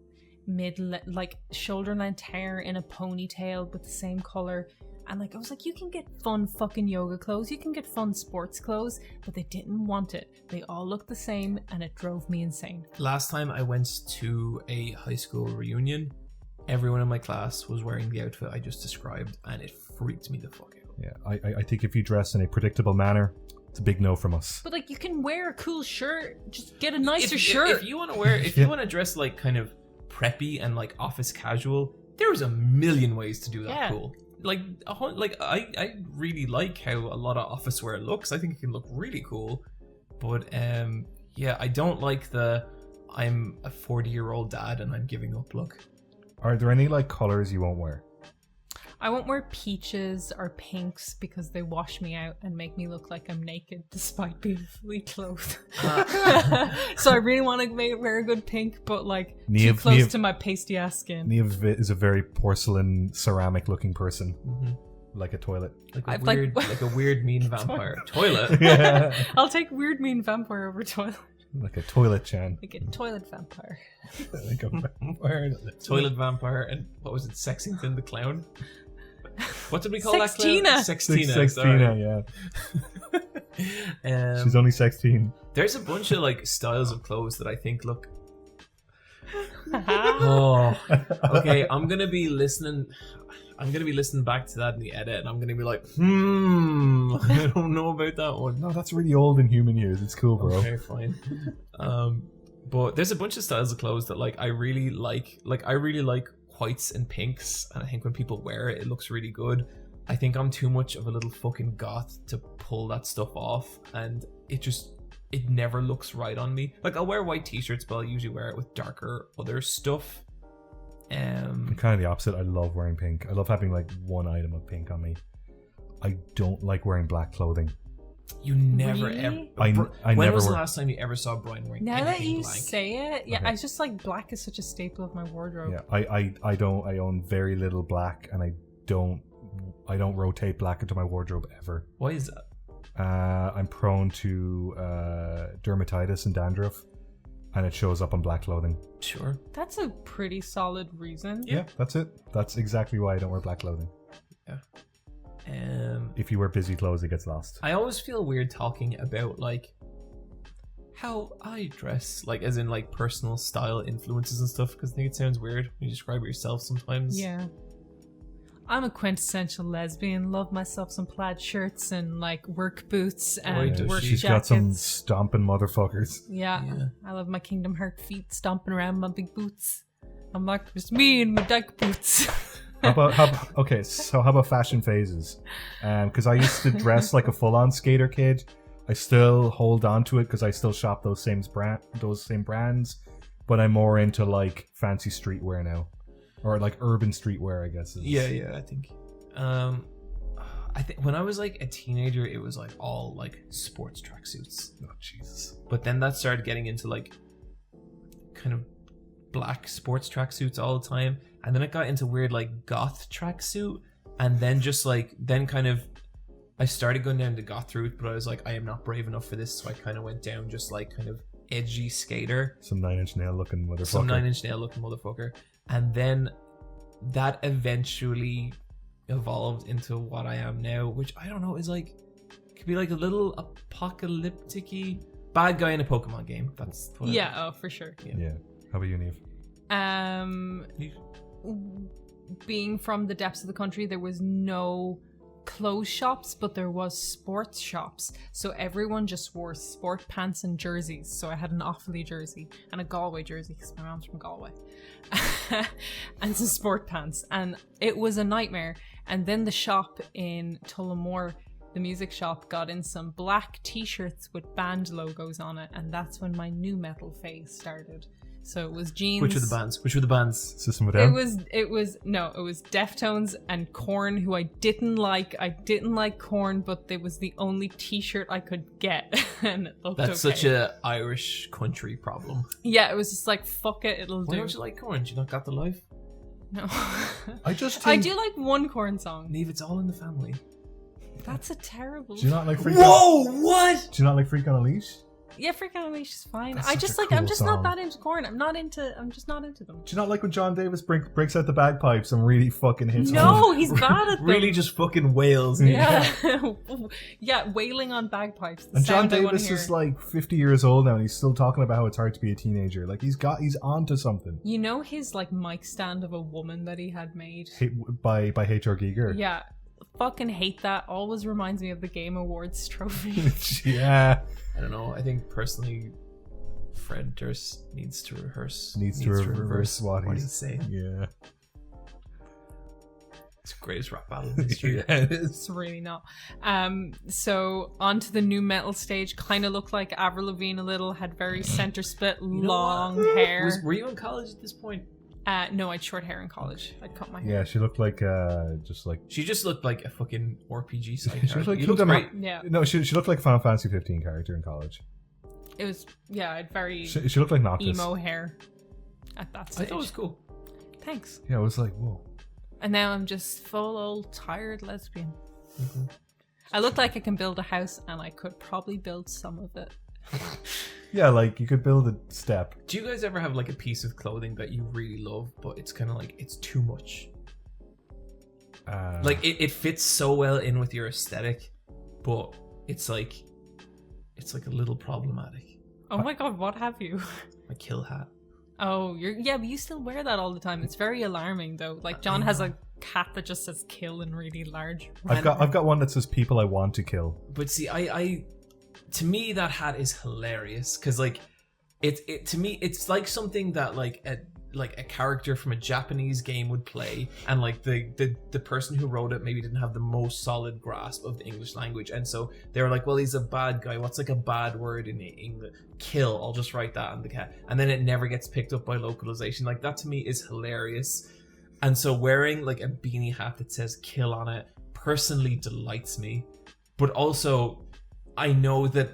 shoulder length hair in a ponytail with the same color. And like I was like, you can get fun fucking yoga clothes, you can get fun sports clothes, but they didn't want it. They all looked the same, and it drove me insane. Last time I went to a high school reunion, everyone in my class was wearing the outfit I just described, and it freaked me the fuck out. Yeah, I think if you dress in a predictable manner, it's a big no from us. But like, you can wear a cool shirt, just get a nicer shirt. If you want to wear, if you want to dress like kind of preppy and like office casual, there's a million ways to do that cool. Like I really like how a lot of office wear looks. I think it can look really cool. But I don't like the I'm a 40-year-old dad and I'm giving up look. Are there any like colors you won't wear? I won't wear peaches or pinks because they wash me out and make me look like I'm naked despite being fully clothed. So I really want to wear a good pink, but like too close to my pasty ass skin. Neve is a very porcelain, ceramic looking person. Mm-hmm. Like a toilet. Like a weird mean vampire. Toilet? Yeah. I'll take weird mean vampire over toilet. Like a toilet Chan. Like a toilet vampire. Like a vampire. Toilet vampire, and what was it, Sexington the Clown? What did we call that clown? Sextina. Sextina, yeah. She's only 16. There's a bunch of like styles of clothes that I think look... Okay, I'm gonna be listening back to that in the edit, and I'm gonna be like, I don't know about that one. No, that's really old in human years. It's cool, bro. Okay, fine. But there's a bunch of styles of clothes that like I really like. Like I really like whites and pinks, and I think when people wear it, it looks really good. I think I'm too much of a little fucking goth to pull that stuff off, and it never looks right on me. Like I'll wear white t-shirts, but I'll usually wear it with darker other stuff. I'm kind of the opposite. I love wearing pink. I love having like one item of pink on me. I don't like wearing black clothing. You never really? ever. I when never was the wear... last time you ever saw Brian wearing Now that anything you black? say it, yeah, Okay. I just like black is such a staple of my wardrobe. Yeah, I own very little black, and I don't rotate black into my wardrobe ever. Why is that? I'm prone to dermatitis and dandruff, and it shows up on black clothing. Sure. That's a pretty solid reason. Yeah, that's it. That's exactly why I don't wear black clothing. Yeah. If you wear busy clothes, it gets lost. I always feel weird talking about like how I dress, like as in like personal style influences and stuff, because I think it sounds weird when you describe it yourself sometimes. Yeah. I'm a quintessential lesbian. Love myself some plaid shirts and like work boots and work She's jackets. got some stomping motherfuckers. Yeah. I love my Kingdom Heart feet stomping around my big boots. I'm like, it's me and my dyke boots. How about fashion phases? Because I used to dress like a full-on skater kid. I still hold on to it because I still shop those same brands, but I'm more into like fancy streetwear now, or like urban streetwear, I guess. Yeah, I think. I think when I was like a teenager, it was like all like sports tracksuits. Oh Jesus! But then that started getting into like kind of black sports tracksuits all the time, and then it got into weird like goth tracksuit, and then just like I started going down the goth route, but I was like, I am not brave enough for this, so I kind of went down just like kind of edgy skater. Some Nine Inch Nail looking motherfucker. And then that eventually evolved into what I am now, which I don't know is like, could be like a little apocalyptic-y bad guy in a Pokemon game. That's what For sure. Yeah. How about you, Neve? Being from the depths of the country, there was no clothes shops, but there was sports shops, so everyone just wore sport pants and jerseys. So I had an Offaly jersey and a Galway jersey because my mom's from Galway and some sport pants, and it was a nightmare. And then the shop in Tullamore, the music shop, got in some black t-shirts with band logos on it, and that's when my new metal phase started. So it was jeans. Which were the bands? System of a Down? It was Deftones and Korn, who I didn't like. I didn't like Korn, but it was the only t-shirt I could get. And it looked That's okay. such a Irish country problem. Yeah, it was just like, fuck it, it'll do. Why don't you like Korn? Do you not got the life? No. I just I think... do like one Korn song. Neve, it's all in the family. That's a terrible... Do you not like Freak Whoa, what? Do you not like Freak on a Leash? Yeah, freak animation's fine. That's I such just a like I'm cool just song. not that into corn. I'm just not into them. Do you not like when John Davis breaks out the bagpipes and really fucking hits? No, he's bad at them. Really just fucking wails. Yeah. Yeah, wailing on bagpipes. The And John sound I wanna Davis hear. is like 50 years old now, and he's still talking about how it's hard to be a teenager. Like he's onto something. You know his like mic stand of a woman that he had made? By H.R. Giger. Yeah. Fucking hate that. Always reminds me of the Game Awards trophy. Yeah. I don't know. I think personally, Fred Durst needs to rehearse. Needs to reverse what he's saying. Yeah. It's the greatest rap battle in history. Yeah, it is. It's really not. So onto the new metal stage. Kind of looked like Avril Lavigne a little. Had very center split, long hair. Were you in college at this point? No, I had short hair in college. I'd cut my hair. Yeah, she looked like just like She just looked like a fucking RPG side She character. looked like You looked Kingdom great. Yeah. no, she looked like a Final Fantasy 15 character in college. It was, yeah, I had very She looked like Noctis. emo hair at that I stage. thought it was cool. Thanks. Yeah, I was like, whoa. And now I'm just full old tired lesbian. Mm-hmm. I look like I can build a house, and I could probably build some of it. Yeah, like you could build a step. Do you guys ever have like a piece of clothing that you really love, but it's kind of like it's too much? Like it fits so well in with your aesthetic, but it's like a little problematic. Oh my god, what have you? My kill hat. Oh, but you still wear that all the time. It's very alarming though. Like John has a hat that just says "kill" in really large. I've got one that says "people I want to kill." But see, I to me that hat is hilarious because like it to me it's like something that like a character from a Japanese game would play, and like the person who wrote it maybe didn't have the most solid grasp of the English language, and so they were like, well, he's a bad guy. What's like a bad word in English? Kill. I'll just write that on the cat, and then it never gets picked up by localization. Like that to me is hilarious, and so wearing like a beanie hat that says "kill" on it personally delights me, but also I know that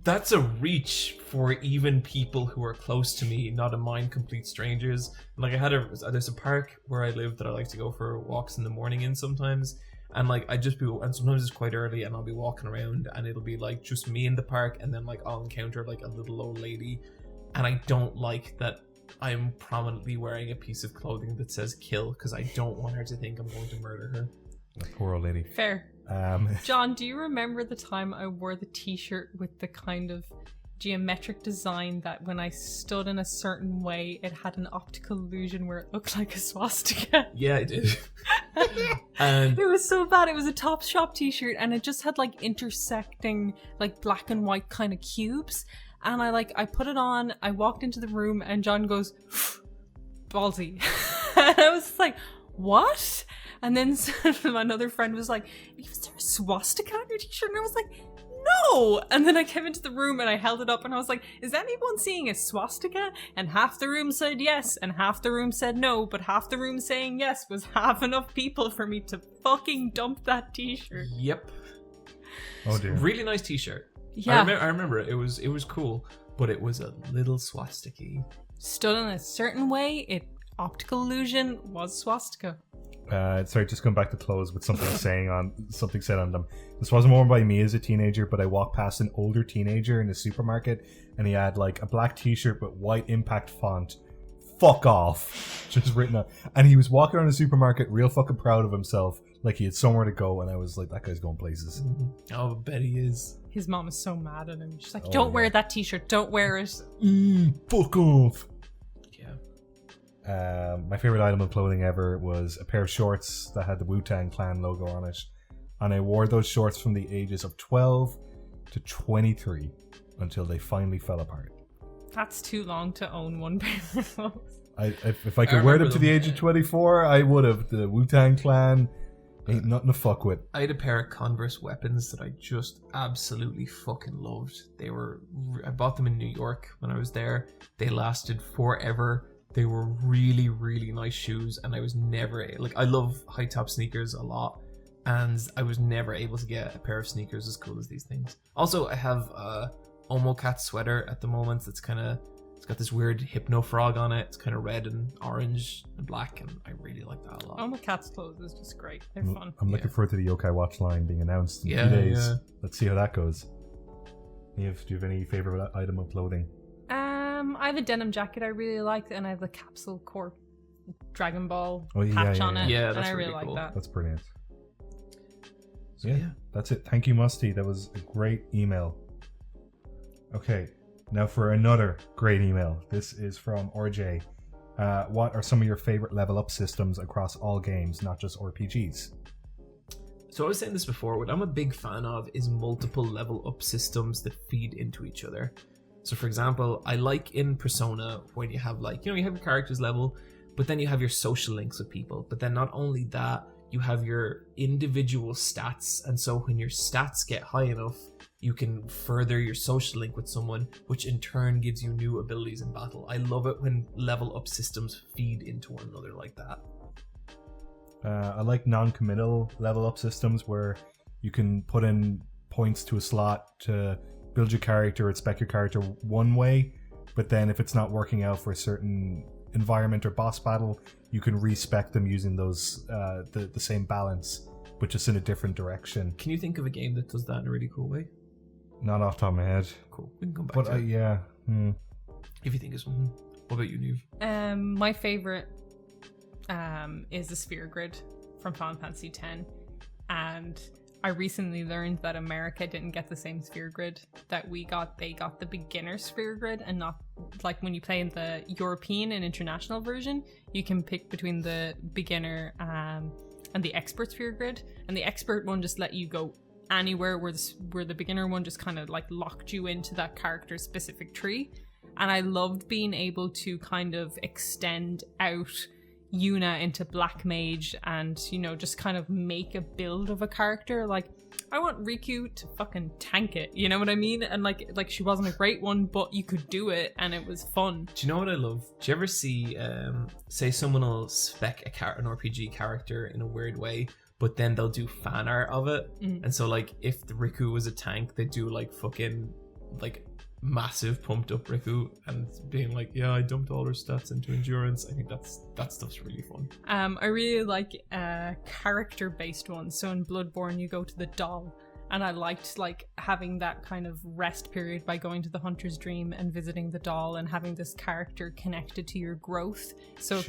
that's a reach for even people who are close to me, not a mind complete strangers. Like there's a park where I live that I like to go for walks in the morning in sometimes, and like and sometimes it's quite early and I'll be walking around and it'll be like just me in the park, and then like I'll encounter like a little old lady, and I don't like that I'm prominently wearing a piece of clothing that says "kill" because I don't want her to think I'm going to murder her. That poor old lady. Fair. John, do you remember the time I wore the t-shirt with the kind of geometric design that when I stood in a certain way, it had an optical illusion where it looked like a swastika? Yeah, I did. And It was so bad. It was a Topshop t-shirt and it just had like intersecting like black and white kind of cubes. And I put it on, I walked into the room and John goes, ballsy. And I was like, what? And then another friend was like, is there a swastika on your t-shirt? And I was like, no! And then I came into the room and I held it up and I was like, is anyone seeing a swastika? And half the room said yes, and half the room said no, but half the room saying yes was half enough people for me to fucking dump that t-shirt. yep. Oh dear. Really nice t-shirt. Yeah. I remember it. It was cool, but it was a little swastika-y. Stood in a certain way, optical illusion was swastika. Sorry, just going back to clothes with something something said on them. This wasn't worn by me as a teenager, but I walked past an older teenager in a supermarket, and he had like a black t-shirt with white impact font. Fuck off, just written up. And he was walking around the supermarket, real fucking proud of himself, like he had somewhere to go. And I was like, that guy's going places. Oh, I bet he is. His mom is so mad at him. She's like, Oh, don't yeah. wear that t-shirt, don't wear it. Fuck off. Yeah. My favorite item of clothing ever was a pair of shorts that had the Wu-Tang Clan logo on it, and I wore those shorts from the ages of 12 to 23 until they finally fell apart. That's too long to own one pair of clothes. If I could wear them remember to the them, age of yeah. 24, I would have. The Wu-Tang Clan ain't nothing to fuck with. I had a pair of Converse weapons that I just absolutely fucking loved. I bought them in New York when I was there. They lasted forever. They were really, really nice shoes, and I was never I love high top sneakers a lot, and I was never able to get a pair of sneakers as cool as these things. Also, I have a Omo Cat sweater at the moment. It's got this weird hypno frog on it. It's kind of red and orange and black, and I really like that a lot. Oh, my cat's clothes is just great. They're fun. I'm looking forward to the Yokai Watch line being announced in Yeah, 2 days. yeah. Let's see how that goes. Do you have any favorite item of clothing? I have a denim jacket I really like, and I have the Capsule Corp Dragon Ball Oh, yeah, patch yeah, on yeah. it. Yeah, and that's I really really like cool. that. That's brilliant. So, Yeah, that's it. Thank you, Musty. That was a great email. Okay, now for another great email. This is from RJ. What are some of your favorite level up systems across all games, not just RPGs? So I was saying this before, what I'm a big fan of is multiple level up systems that feed into each other. So for example, I like in Persona when you have like, you have your characters level, but then you have your social links with people. But then not only that, you have your individual stats. And so when your stats get high enough, you can further your social link with someone, which in turn gives you new abilities in battle. I love it when level up systems feed into one another like that. I like non-committal level up systems where you can put in points to a slot to build your character or spec your character one way, but then if it's not working out for a certain environment or boss battle, you can respec them using those the same balance, but just in a different direction. Can you think of a game that does that in a really cool way? Not off the top of my head. Cool. We can come back But to it yeah. if you think of something. What about you, Neve? My favorite is the Sphere Grid from Final Fantasy X, and I recently learned that America didn't get the same Sphere Grid that we got. They got the beginner Sphere Grid, and not like when you play in the European and international version, you can pick between the beginner and the expert Sphere Grid, and the expert one just let you go anywhere, where the beginner one just kind of like locked you into that character's specific tree. And I loved being able to kind of extend out Yuna into Black Mage and, just kind of make a build of a character. Like, I want Riku to fucking tank it, you know what I mean? And like she wasn't a great one, but you could do it and it was fun. Do you know what I love? Do you ever see, say someone will spec an RPG character in a weird way, but then they'll do fan art of it? And so like if the Riku was a tank, they do like fucking like massive pumped up Riku and being like, yeah, I dumped all her stats into endurance. I think that stuff's really fun. I really like character based ones. So in Bloodborne you go to the doll, and I liked like having that kind of rest period by going to the Hunter's Dream and visiting the doll and having this character connected to your growth. So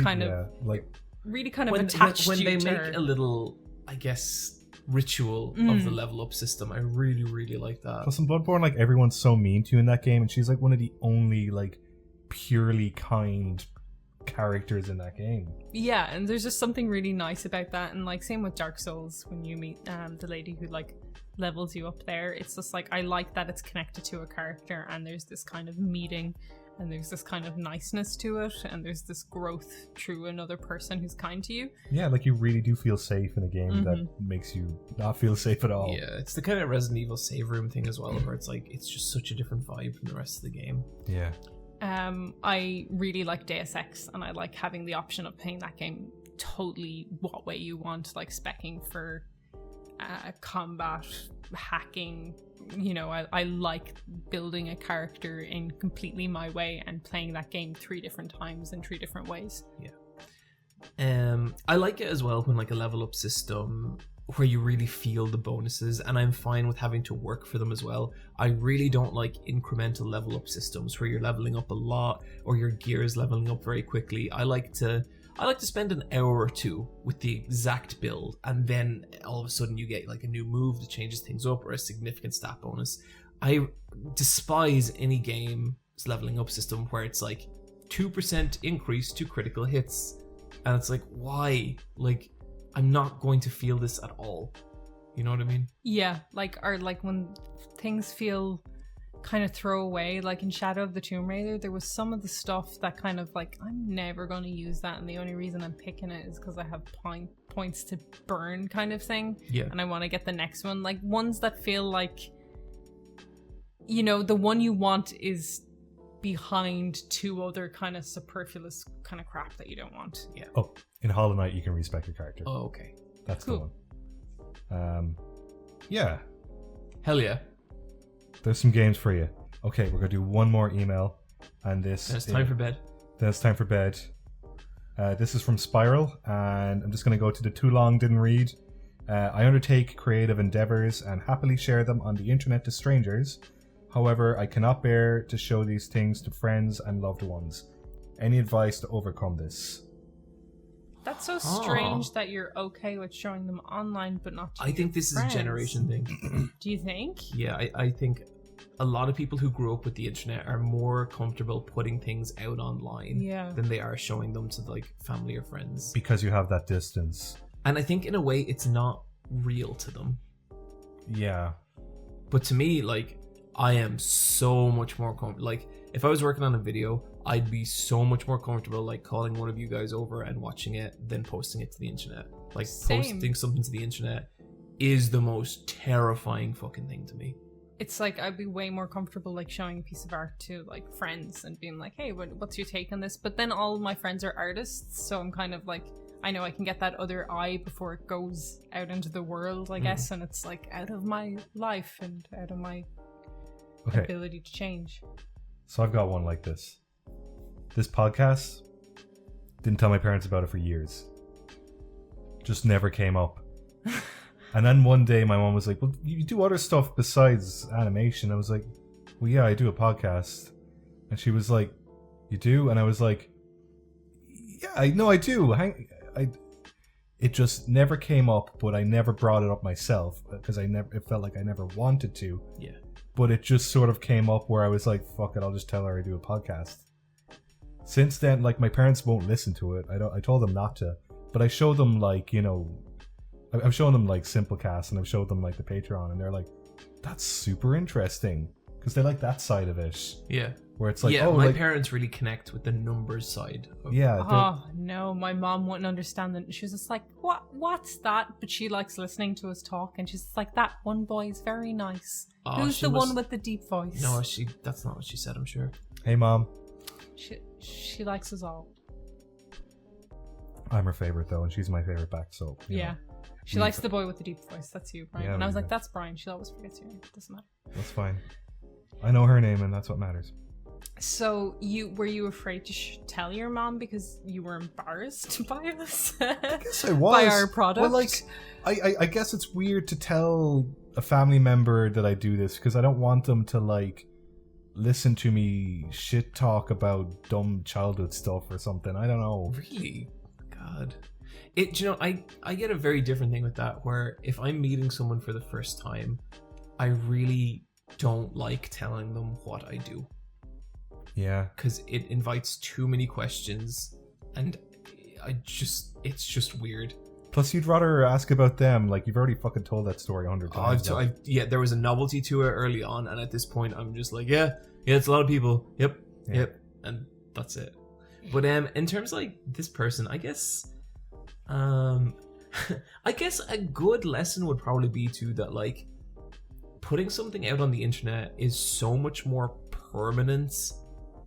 like really kind of attached when you they to make her. a little, I guess, ritual of the level up system. I really, really like that. plus in Bloodborne, like everyone's so mean to you in that game, and she's like one of the only like purely kind characters in that game. Yeah, and there's just something really nice about that. And like same with Dark Souls, when you meet the lady who like levels you up there, it's just like I like that it's connected to a character and there's this kind of meeting and there's this kind of niceness to it and there's this growth through another person who's kind to you. Yeah, like you really do feel safe in a game that makes you not feel safe at all. Yeah, it's the kind of Resident Evil save room thing as well, where it's like it's just such a different vibe from the rest of the game. Yeah. I really like Deus Ex, and I like having the option of playing that game totally what way you want, like speccing for combat, hacking. I like building a character in completely my way and playing that game 3 different times in 3 different ways. Yeah. I like it as well when like a level up system where you really feel the bonuses, and I'm fine with having to work for them as well. I really don't like incremental level up systems where you're leveling up a lot or your gear is leveling up very quickly. I like to spend an hour or 2 with the exact build, and then all of a sudden you get like a new move that changes things up or a significant stat bonus. I despise any game's leveling up system where it's like 2% increase to critical hits, and it's like, why? Like, I'm not going to feel this at all. You know what I mean? Yeah, like when things feel kind of throwaway, like in Shadow of the Tomb Raider, there was some of the stuff that kind of like, I'm never going to use that, and the only reason I'm picking it is because I have points to burn kind of thing. Yeah. And I want to get the next one. Like ones that feel like, the one you want is behind 2 other kind of superfluous kind of crap that you don't want. Yeah. Oh, in Hollow Knight you can respec your character. Oh, okay. That's cool. the one. Yeah. Hell yeah. There's some games for you. Okay, we're gonna do one more email, and this. Then it's time for bed. Then it's time for bed. This is from Spiral, and I'm just gonna go to the too long didn't read. I undertake creative endeavors and happily share them on the internet to strangers. However, I cannot bear to show these things to friends and loved ones. Any advice to overcome this? That's so strange that you're okay with showing them online, but not to I think this friends. is a generation thing. Do you think? Yeah, I think a lot of people who grew up with the internet are more comfortable putting things out online than they are showing them to like family or friends. Because you have that distance. And I think in a way it's not real to them. Yeah. But to me, like, I am so much more comfortable. Like, if I was working on a video, I'd be so much more comfortable like calling one of you guys over and watching it than posting it to the internet. Like, posting something to the internet is the most terrifying fucking thing to me. It's like I'd be way more comfortable like showing a piece of art to like friends and being like, hey, what's your take on this? But then all my friends are artists, so I'm kind of like, I know I can get that other eye before it goes out into the world, I guess, and it's like out of my life and out of my ability to change. So I've got one like this. This podcast, didn't tell my parents about it for years. Just never came up. And then one day my mom was like, well, you do other stuff besides animation. I was like, well, yeah, I do a podcast. And she was like, you do? And I was like, yeah, I know I do. It just never came up, but I never brought it up myself because it felt like I never wanted to. Yeah. But it just sort of came up where I was like, fuck it, I'll just tell her I do a podcast. Since then, like, my parents won't listen to it. I told them not to, but I showed them, like, you know, I've shown them like Simplecast and I've showed them like the Patreon, and they're like, that's super interesting because they like that side of it. Yeah. Where it's like, yeah, oh, my like, parents really connect with the numbers side. Oh no, my mom wouldn't understand that. She was just like, what's that? But she likes listening to us talk, and she's just like, that one boy is very nice. Who's the one with the deep voice? No, that's not what she said, I'm sure. Hey, Mom. She likes us all. I'm her favorite though, and she's my favorite back. So you know. She likes the boy with the deep voice. That's you, Brian. Yeah, and I was like, that's Brian. She always forgets your name. It doesn't matter. That's fine. I know her name, and that's what matters. So were you afraid to tell your mom because you were embarrassed by us? I guess I was. By our product? Well, like, I guess it's weird to tell a family member that I do this because I don't want them to, like, listen to me shit talk about dumb childhood stuff or something. I don't know. Really? God. You know, I get a very different thing with that, where if I'm meeting someone for the first time, I really don't like telling them what I do. Yeah. Because it invites too many questions, and it's just weird. Plus, you'd rather ask about them. Like, you've already fucking told that story 100 times. Yeah, there was a novelty to it early on, and at this point, I'm just like, yeah, it's a lot of people. Yep, and that's it. But in terms of, like, this person, I guess, I guess a good lesson would probably be that, like, putting something out on the internet is so much more permanent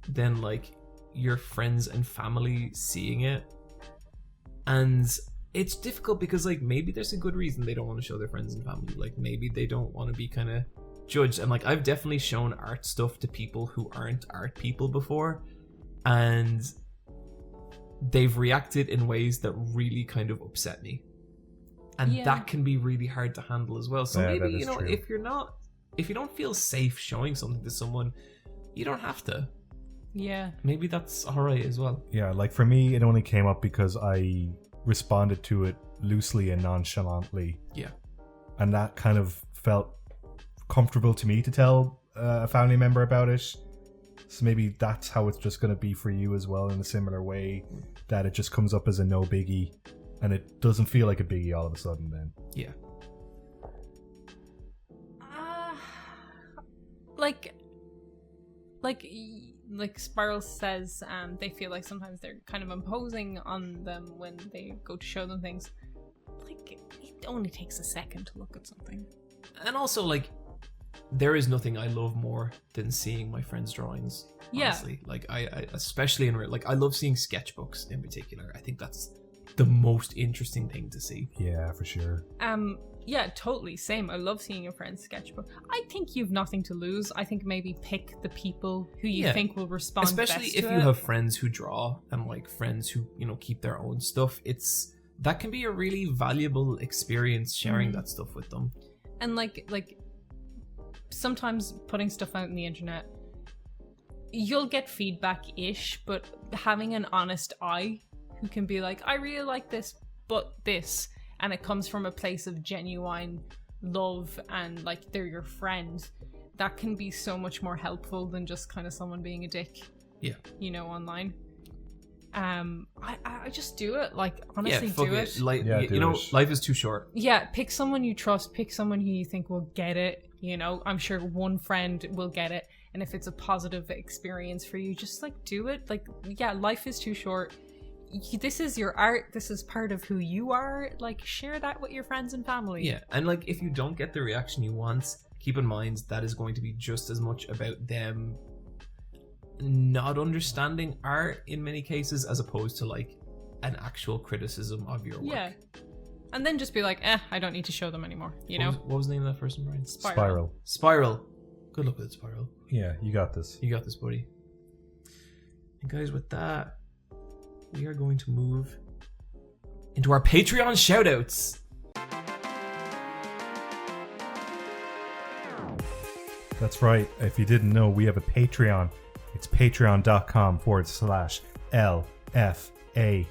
than, like, your friends and family seeing it. And it's difficult because, like, maybe there's a good reason they don't want to show their friends and family. Like, maybe they don't want to be kind of judged. And, like, I've definitely shown art stuff to people who aren't art people before, and they've reacted in ways that really kind of upset me. And that can be really hard to handle as well. So maybe, you know, true. if you don't feel safe showing something to someone, you don't have to. Yeah. Maybe that's alright as well. Yeah, like for me, it only came up because I responded to it loosely and nonchalantly. Yeah. And that kind of felt comfortable to me to tell a family member about it. So maybe that's how it's just going to be for you as well, in a similar way, that it just comes up as a no biggie and it doesn't feel like a biggie all of a sudden then. Yeah. Like Spiral says, they feel like sometimes they're kind of imposing on them when they go to show them things. Like, it only takes a second to look at something. And also, like, there is nothing I love more than seeing my friends' drawings. Honestly. Like, I especially I love seeing sketchbooks in particular. I think that's the most interesting thing to see. Yeah, for sure. Yeah, totally. Same. I love seeing your friend's sketchbook. I think you've nothing to lose. I think maybe pick the people who you think will respond especially best if to you it. have friends who draw and, like, friends who, you know, keep their own stuff. That can be a really valuable experience sharing that stuff with them. And like sometimes putting stuff out on the internet, you'll get feedback-ish, but having an honest eye who can be like, I really like this, but this, and it comes from a place of genuine love and like they're your friend, that can be so much more helpful than just kind of someone being a dick, online. I just do it. Like, honestly, do it. Like, do it. Life is too short. Yeah, pick someone you trust, pick someone who you think will get it. I'm sure one friend will get it, and if it's a positive experience for you, just like do it. Like, yeah, life is too short. This is your art, this is part of who you are. Like, share that with your friends and family. Yeah, and like, if you don't get the reaction you want, keep in mind that is going to be just as much about them not understanding art in many cases, as opposed to like an actual criticism of your work. Yeah. And then just be like, I don't need to show them anymore, What was the name of that person, Brian? Spiral. Good luck with it, Spiral. Yeah, you got this. You got this, buddy. And guys, with that, we are going to move into our Patreon shoutouts. That's right. If you didn't know, we have a Patreon. It's patreon.com/LFAB.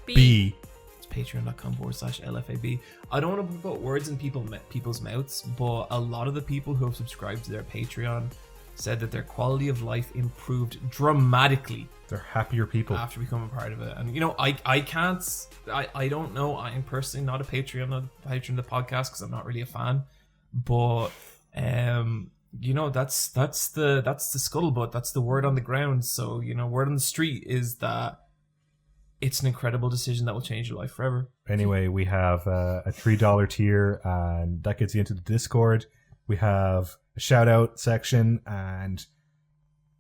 It's patreon.com/LFAB. I don't want to put words in people's mouths, but a lot of the people who have subscribed to their Patreon said that their quality of life improved dramatically. They're happier people after becoming part of it. And I don't know. I am personally not a patron of the podcast because I'm not really a fan. But that's the scuttlebutt. That's the word on the ground. So, word on the street is that it's an incredible decision that will change your life forever. Anyway, we have a $3 tier, and that gets you into the Discord. We have a shout out section, and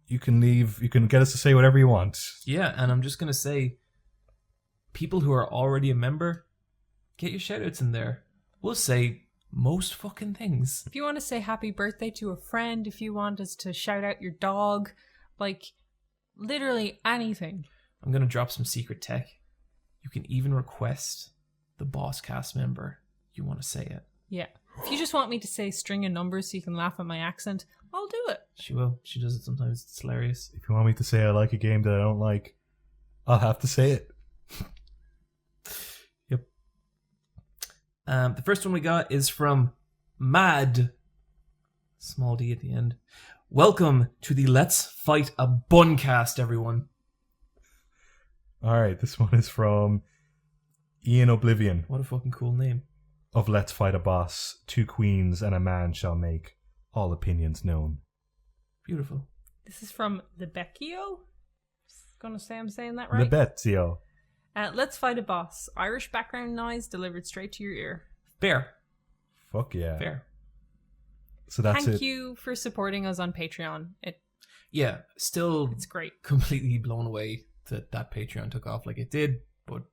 you can get us to say whatever you want. Yeah, and I'm just going to say, people who are already a member, get your shoutouts in there. We'll say most fucking things. If you want to say happy birthday to a friend, if you want us to shout out your dog, like, literally anything. I'm going to drop some secret tech. You can even request the boss cast member you want to say it. Yeah. If you just want me to say string of numbers so you can laugh at my accent, I'll do it. She will. She does it sometimes. It's hilarious. If you want me to say I like a game that I don't like, I'll have to say it. Yep. The first one we got is from Mad. Small D at the end. Welcome to the Let's Fight a Buncast, everyone. Alright, this one is from Ian Oblivion. What a fucking cool name. Of Let's Fight a Boss, 2 queens and a man shall make all opinions known. Beautiful. This is from Lebecchio. Gonna say I'm saying that right? Lebezio. Let's Fight a Boss. Irish background noise delivered straight to your ear. Fair. Fuck yeah. Fair. So that's Thank you for supporting us on Patreon. It's great. Completely blown away that Patreon took off like it did, but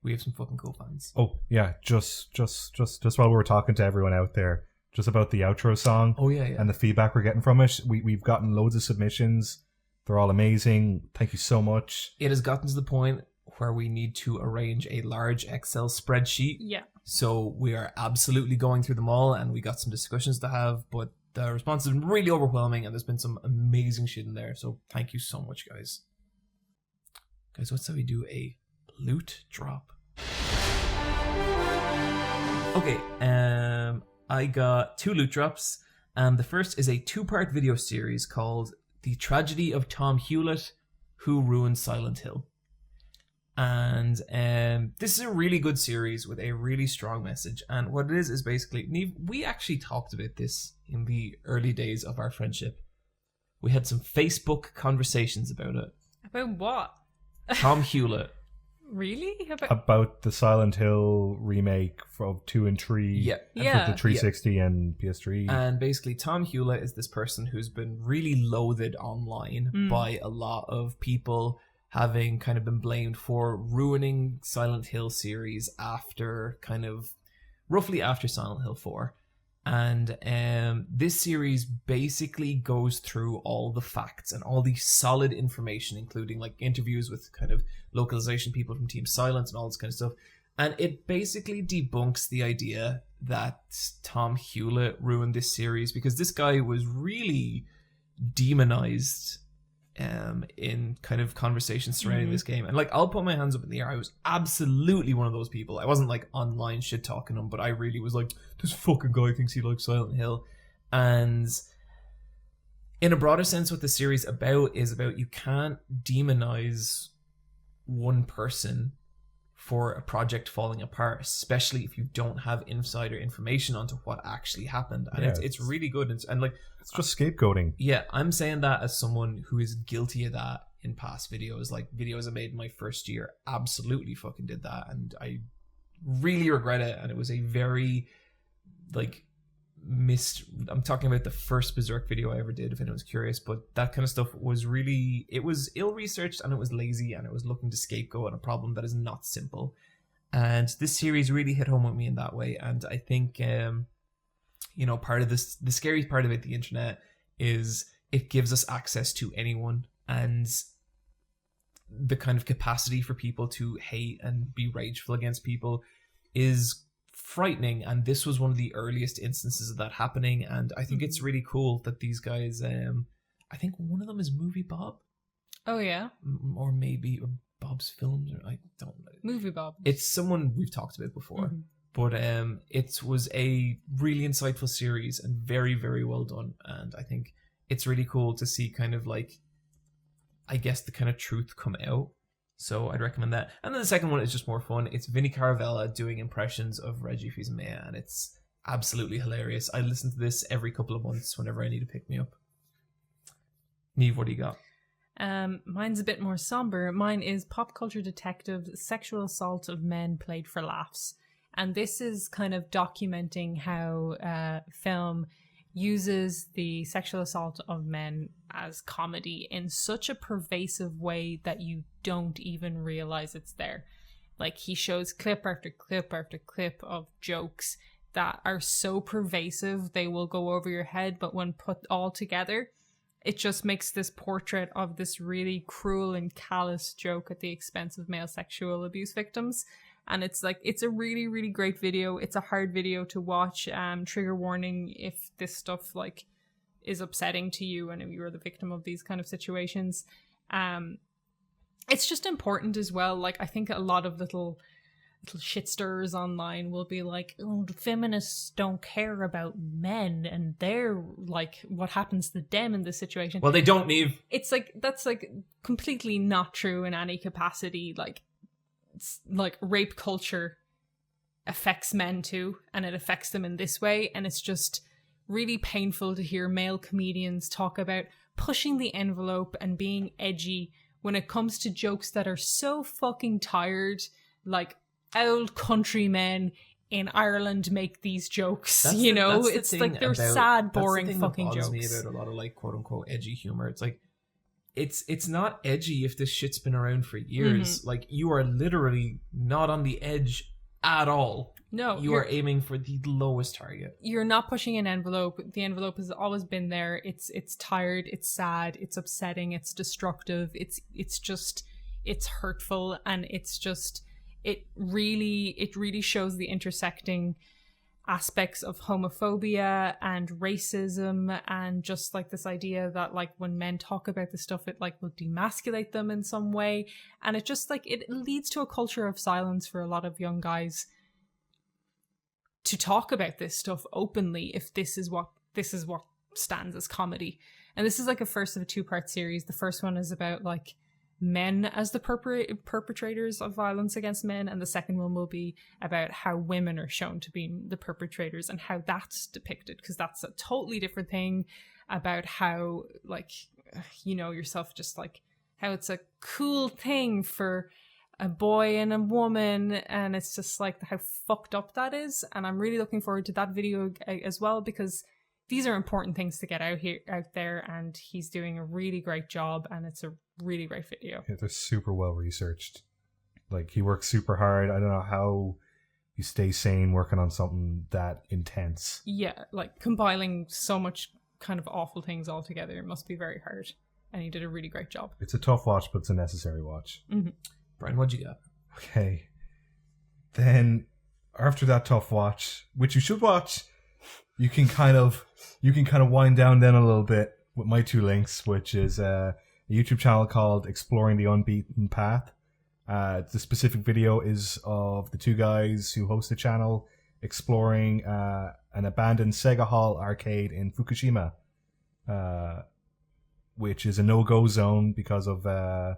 we have some fucking cool fans. Oh yeah, just while we were talking to everyone out there, just about the outro song. Oh yeah. And the feedback we're getting from it. We've gotten loads of submissions. They're all amazing. Thank you so much. It has gotten to the point where we need to arrange a large Excel spreadsheet. Yeah. So we are absolutely going through them all, and we got some discussions to have, but the response has been really overwhelming, and there's been some amazing shit in there. So thank you so much, guys. Guys, let's say we do a loot drop. Okay, I got 2 loot drops, and the first is a 2-part video series called The Tragedy of Tom Hewlett, Who Ruined Silent Hill. And this is a really good series with a really strong message, and what it is basically, Neve, we actually talked about this in the early days of our friendship. We had some Facebook conversations about it. About what? Tom Hewlett. Really? About the Silent Hill remake from 2 and 3. Yeah. For the 360 and PS3. And basically, Tom Hewlett is this person who's been really loathed online by a lot of people, having kind of been blamed for ruining Silent Hill series roughly after Silent Hill 4. And this series basically goes through all the facts and all the solid information, including like interviews with kind of localization people from Team Silence and all this kind of stuff. And it basically debunks the idea that Tom Hewlett ruined this series, because this guy was really demonized in kind of conversations surrounding this game. And like, I'll put my hands up in the air, I was absolutely one of those people. I wasn't like online shit talking him, but I really was like, this fucking guy thinks he likes Silent Hill. And in a broader sense, what the series is about you can't demonize one person for a project falling apart, especially if you don't have insider information onto what actually happened. And it's really good. And like, it's just scapegoating. Yeah, I'm saying that as someone who is guilty of that in past videos. Like, videos I made in my first year, absolutely fucking did that, and I really regret it. And it was a very like I'm talking about the first Berserk video I ever did, if anyone's curious, but that kind of stuff was really, it was ill-researched, and it was lazy, and it was looking to scapegoat on a problem that is not simple. And this series really hit home with me in that way. And I think part of this, the scary part about the internet is it gives us access to anyone, and the kind of capacity for people to hate and be rageful against people is frightening. And this was one of the earliest instances of that happening. And I think it's really cool that these guys, I think one of them is Movie Bob. Oh yeah, or maybe Bob's Films, or I don't know. Movie Bob. It's someone we've talked about before. But it was a really insightful series and very, very well done. And I think it's really cool to see kind of like, I guess, the kind of truth come out. So I'd recommend that. And then the second one is just more fun. It's Vinnie Caravella doing impressions of Reggie Fils-Aime, and it's absolutely hilarious. I listen to this every couple of months whenever I need to pick me up. Niamh, what do you got? Mine's a bit more somber. Mine is Pop Culture Detective: Sexual Assault of Men Played for Laughs. And this is kind of documenting how film uses the sexual assault of men as comedy in such a pervasive way that you don't even realize it's there. Like, he shows clip after clip after clip of jokes that are so pervasive they will go over your head, but when put all together, it just makes this portrait of this really cruel and callous joke at the expense of male sexual abuse victims. And it's like, it's a really, really great video. It's a hard video to watch. Trigger warning if this stuff like is upsetting to you and if you're the victim of these kind of situations. It's just important as well. Like, I think a lot of little shitsters online will be like, oh, the feminists don't care about men and they're like, what happens to them in this situation? Well, they don't, Niamh. It's like, that's like completely not true in any capacity. Like rape culture affects men too, and it affects them in this way. And it's just really painful to hear male comedians talk about pushing the envelope and being edgy when it comes to jokes that are so fucking tired. Like, old countrymen in Ireland make these jokes, it's like they're sad, boring fucking jokes. That's the thing that bothers me about a lot of like quote unquote edgy humor. It's like, it's not edgy if this shit's been around for years. Like, you are literally not on the edge at all. No, you are aiming for the lowest target. You're not pushing an envelope. The envelope has always been there. It's tired. It's sad. It's upsetting. It's destructive. It's hurtful, and it really shows the intersecting aspects of homophobia and racism, and just like this idea that like when men talk about this stuff, it like will demasculate them in some way. And it just like, it leads to a culture of silence for a lot of young guys to talk about this stuff openly if this is what stands as comedy. And this is like a first of a 2-part series. The first one is about like men as the perpetrators of violence against men, and the second one will be about how women are shown to be the perpetrators and how that's depicted, because that's a totally different thing about how, like, yourself, just like how it's a cool thing for a boy and a woman, and it's just like how fucked up that is. And I'm really looking forward to that video as well, because these are important things to get out there, and he's doing a really great job, and it's a really great video. Yeah, they're super well researched. Like, he works super hard. I don't know how you stay sane working on something that intense. Yeah, like compiling so much kind of awful things all together, it must be very hard. And he did a really great job. It's a tough watch, but it's a necessary watch. Brian, what'd you got? Okay. Then after that tough watch, which you should watch, you can kind of wind down then a little bit with my two links, which is a YouTube channel called Exploring the Unbeaten Path. The specific video is of the two guys who host the channel exploring an abandoned Sega Hall arcade in Fukushima, which is a no-go zone because of the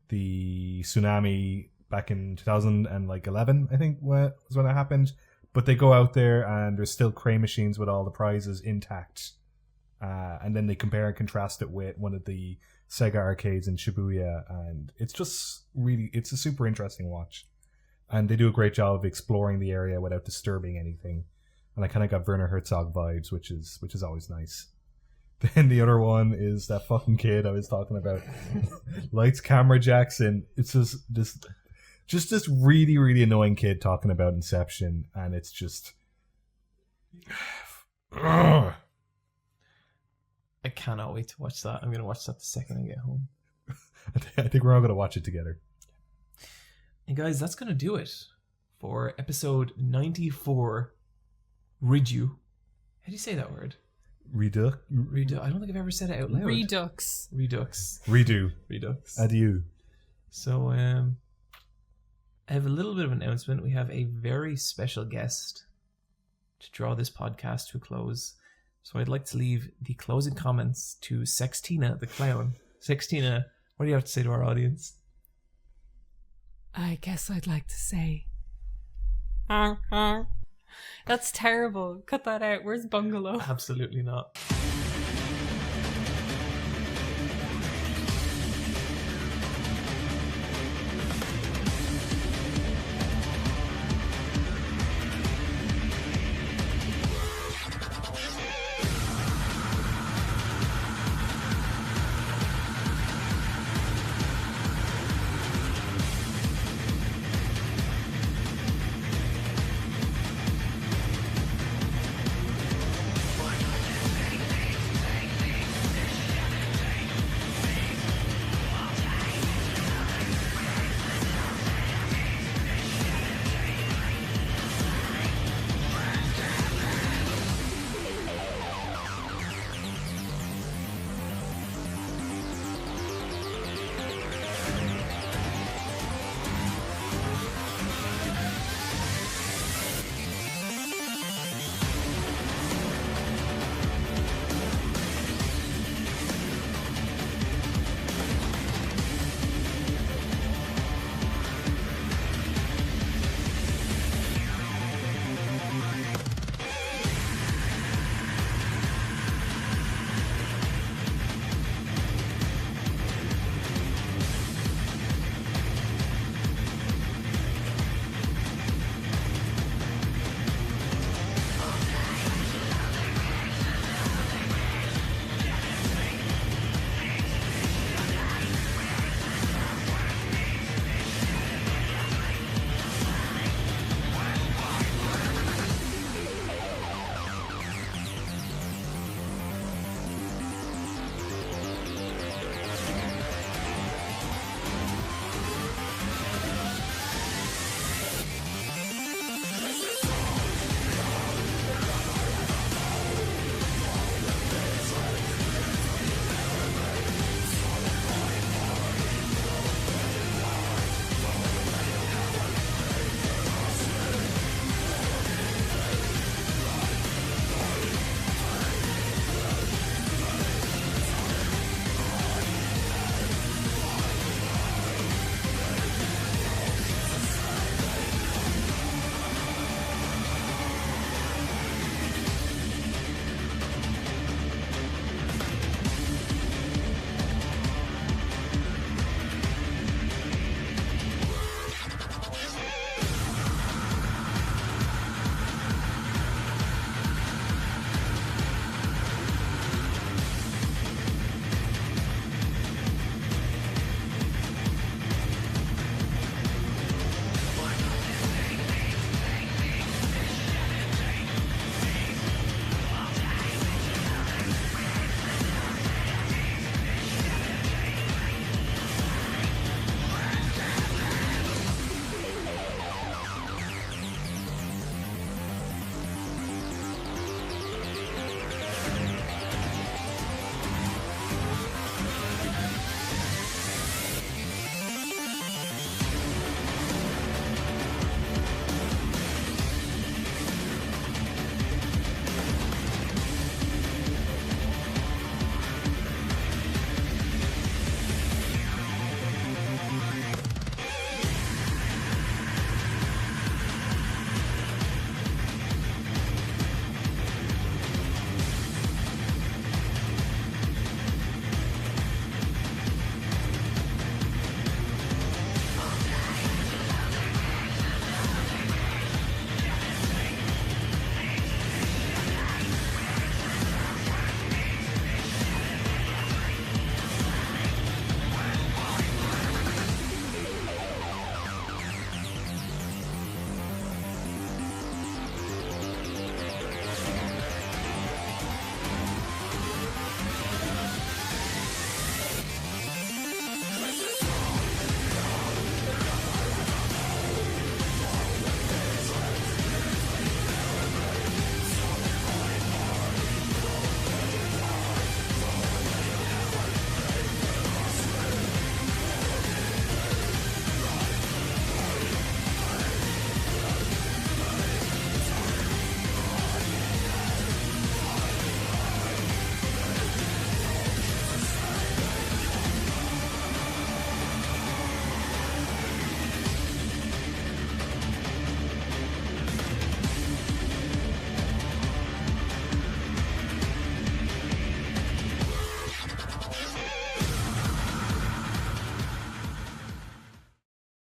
tsunami back in 2011, I think, was when it happened. But they go out there and there's still crane machines with all the prizes intact. And then they compare and contrast it with one of the Sega arcades in Shibuya, and it's just really, it's a super interesting watch. And they do a great job of exploring the area without disturbing anything. And I kind of got Werner Herzog vibes, which is always nice. Then the other one is that fucking kid I was talking about. Lights, Camera, Jackson. It's just this really, really annoying kid talking about Inception, and it's just... I cannot wait to watch that. I'm going to watch that the second I get home. I think we're all going to watch it together. And guys, that's going to do it for episode 94, Ridu. How do you say that word? Redo. I don't think I've ever said it out loud. Redux. Redo. Redux. Adieu. So, I have a little bit of an announcement. We have a very special guest to draw this podcast to a close. So I'd like to leave the closing comments to Sextina the Clown. Sextina, what do you have to say to our audience? I guess I'd like to say... That's terrible. Cut that out. Where's Bungalow? Absolutely not.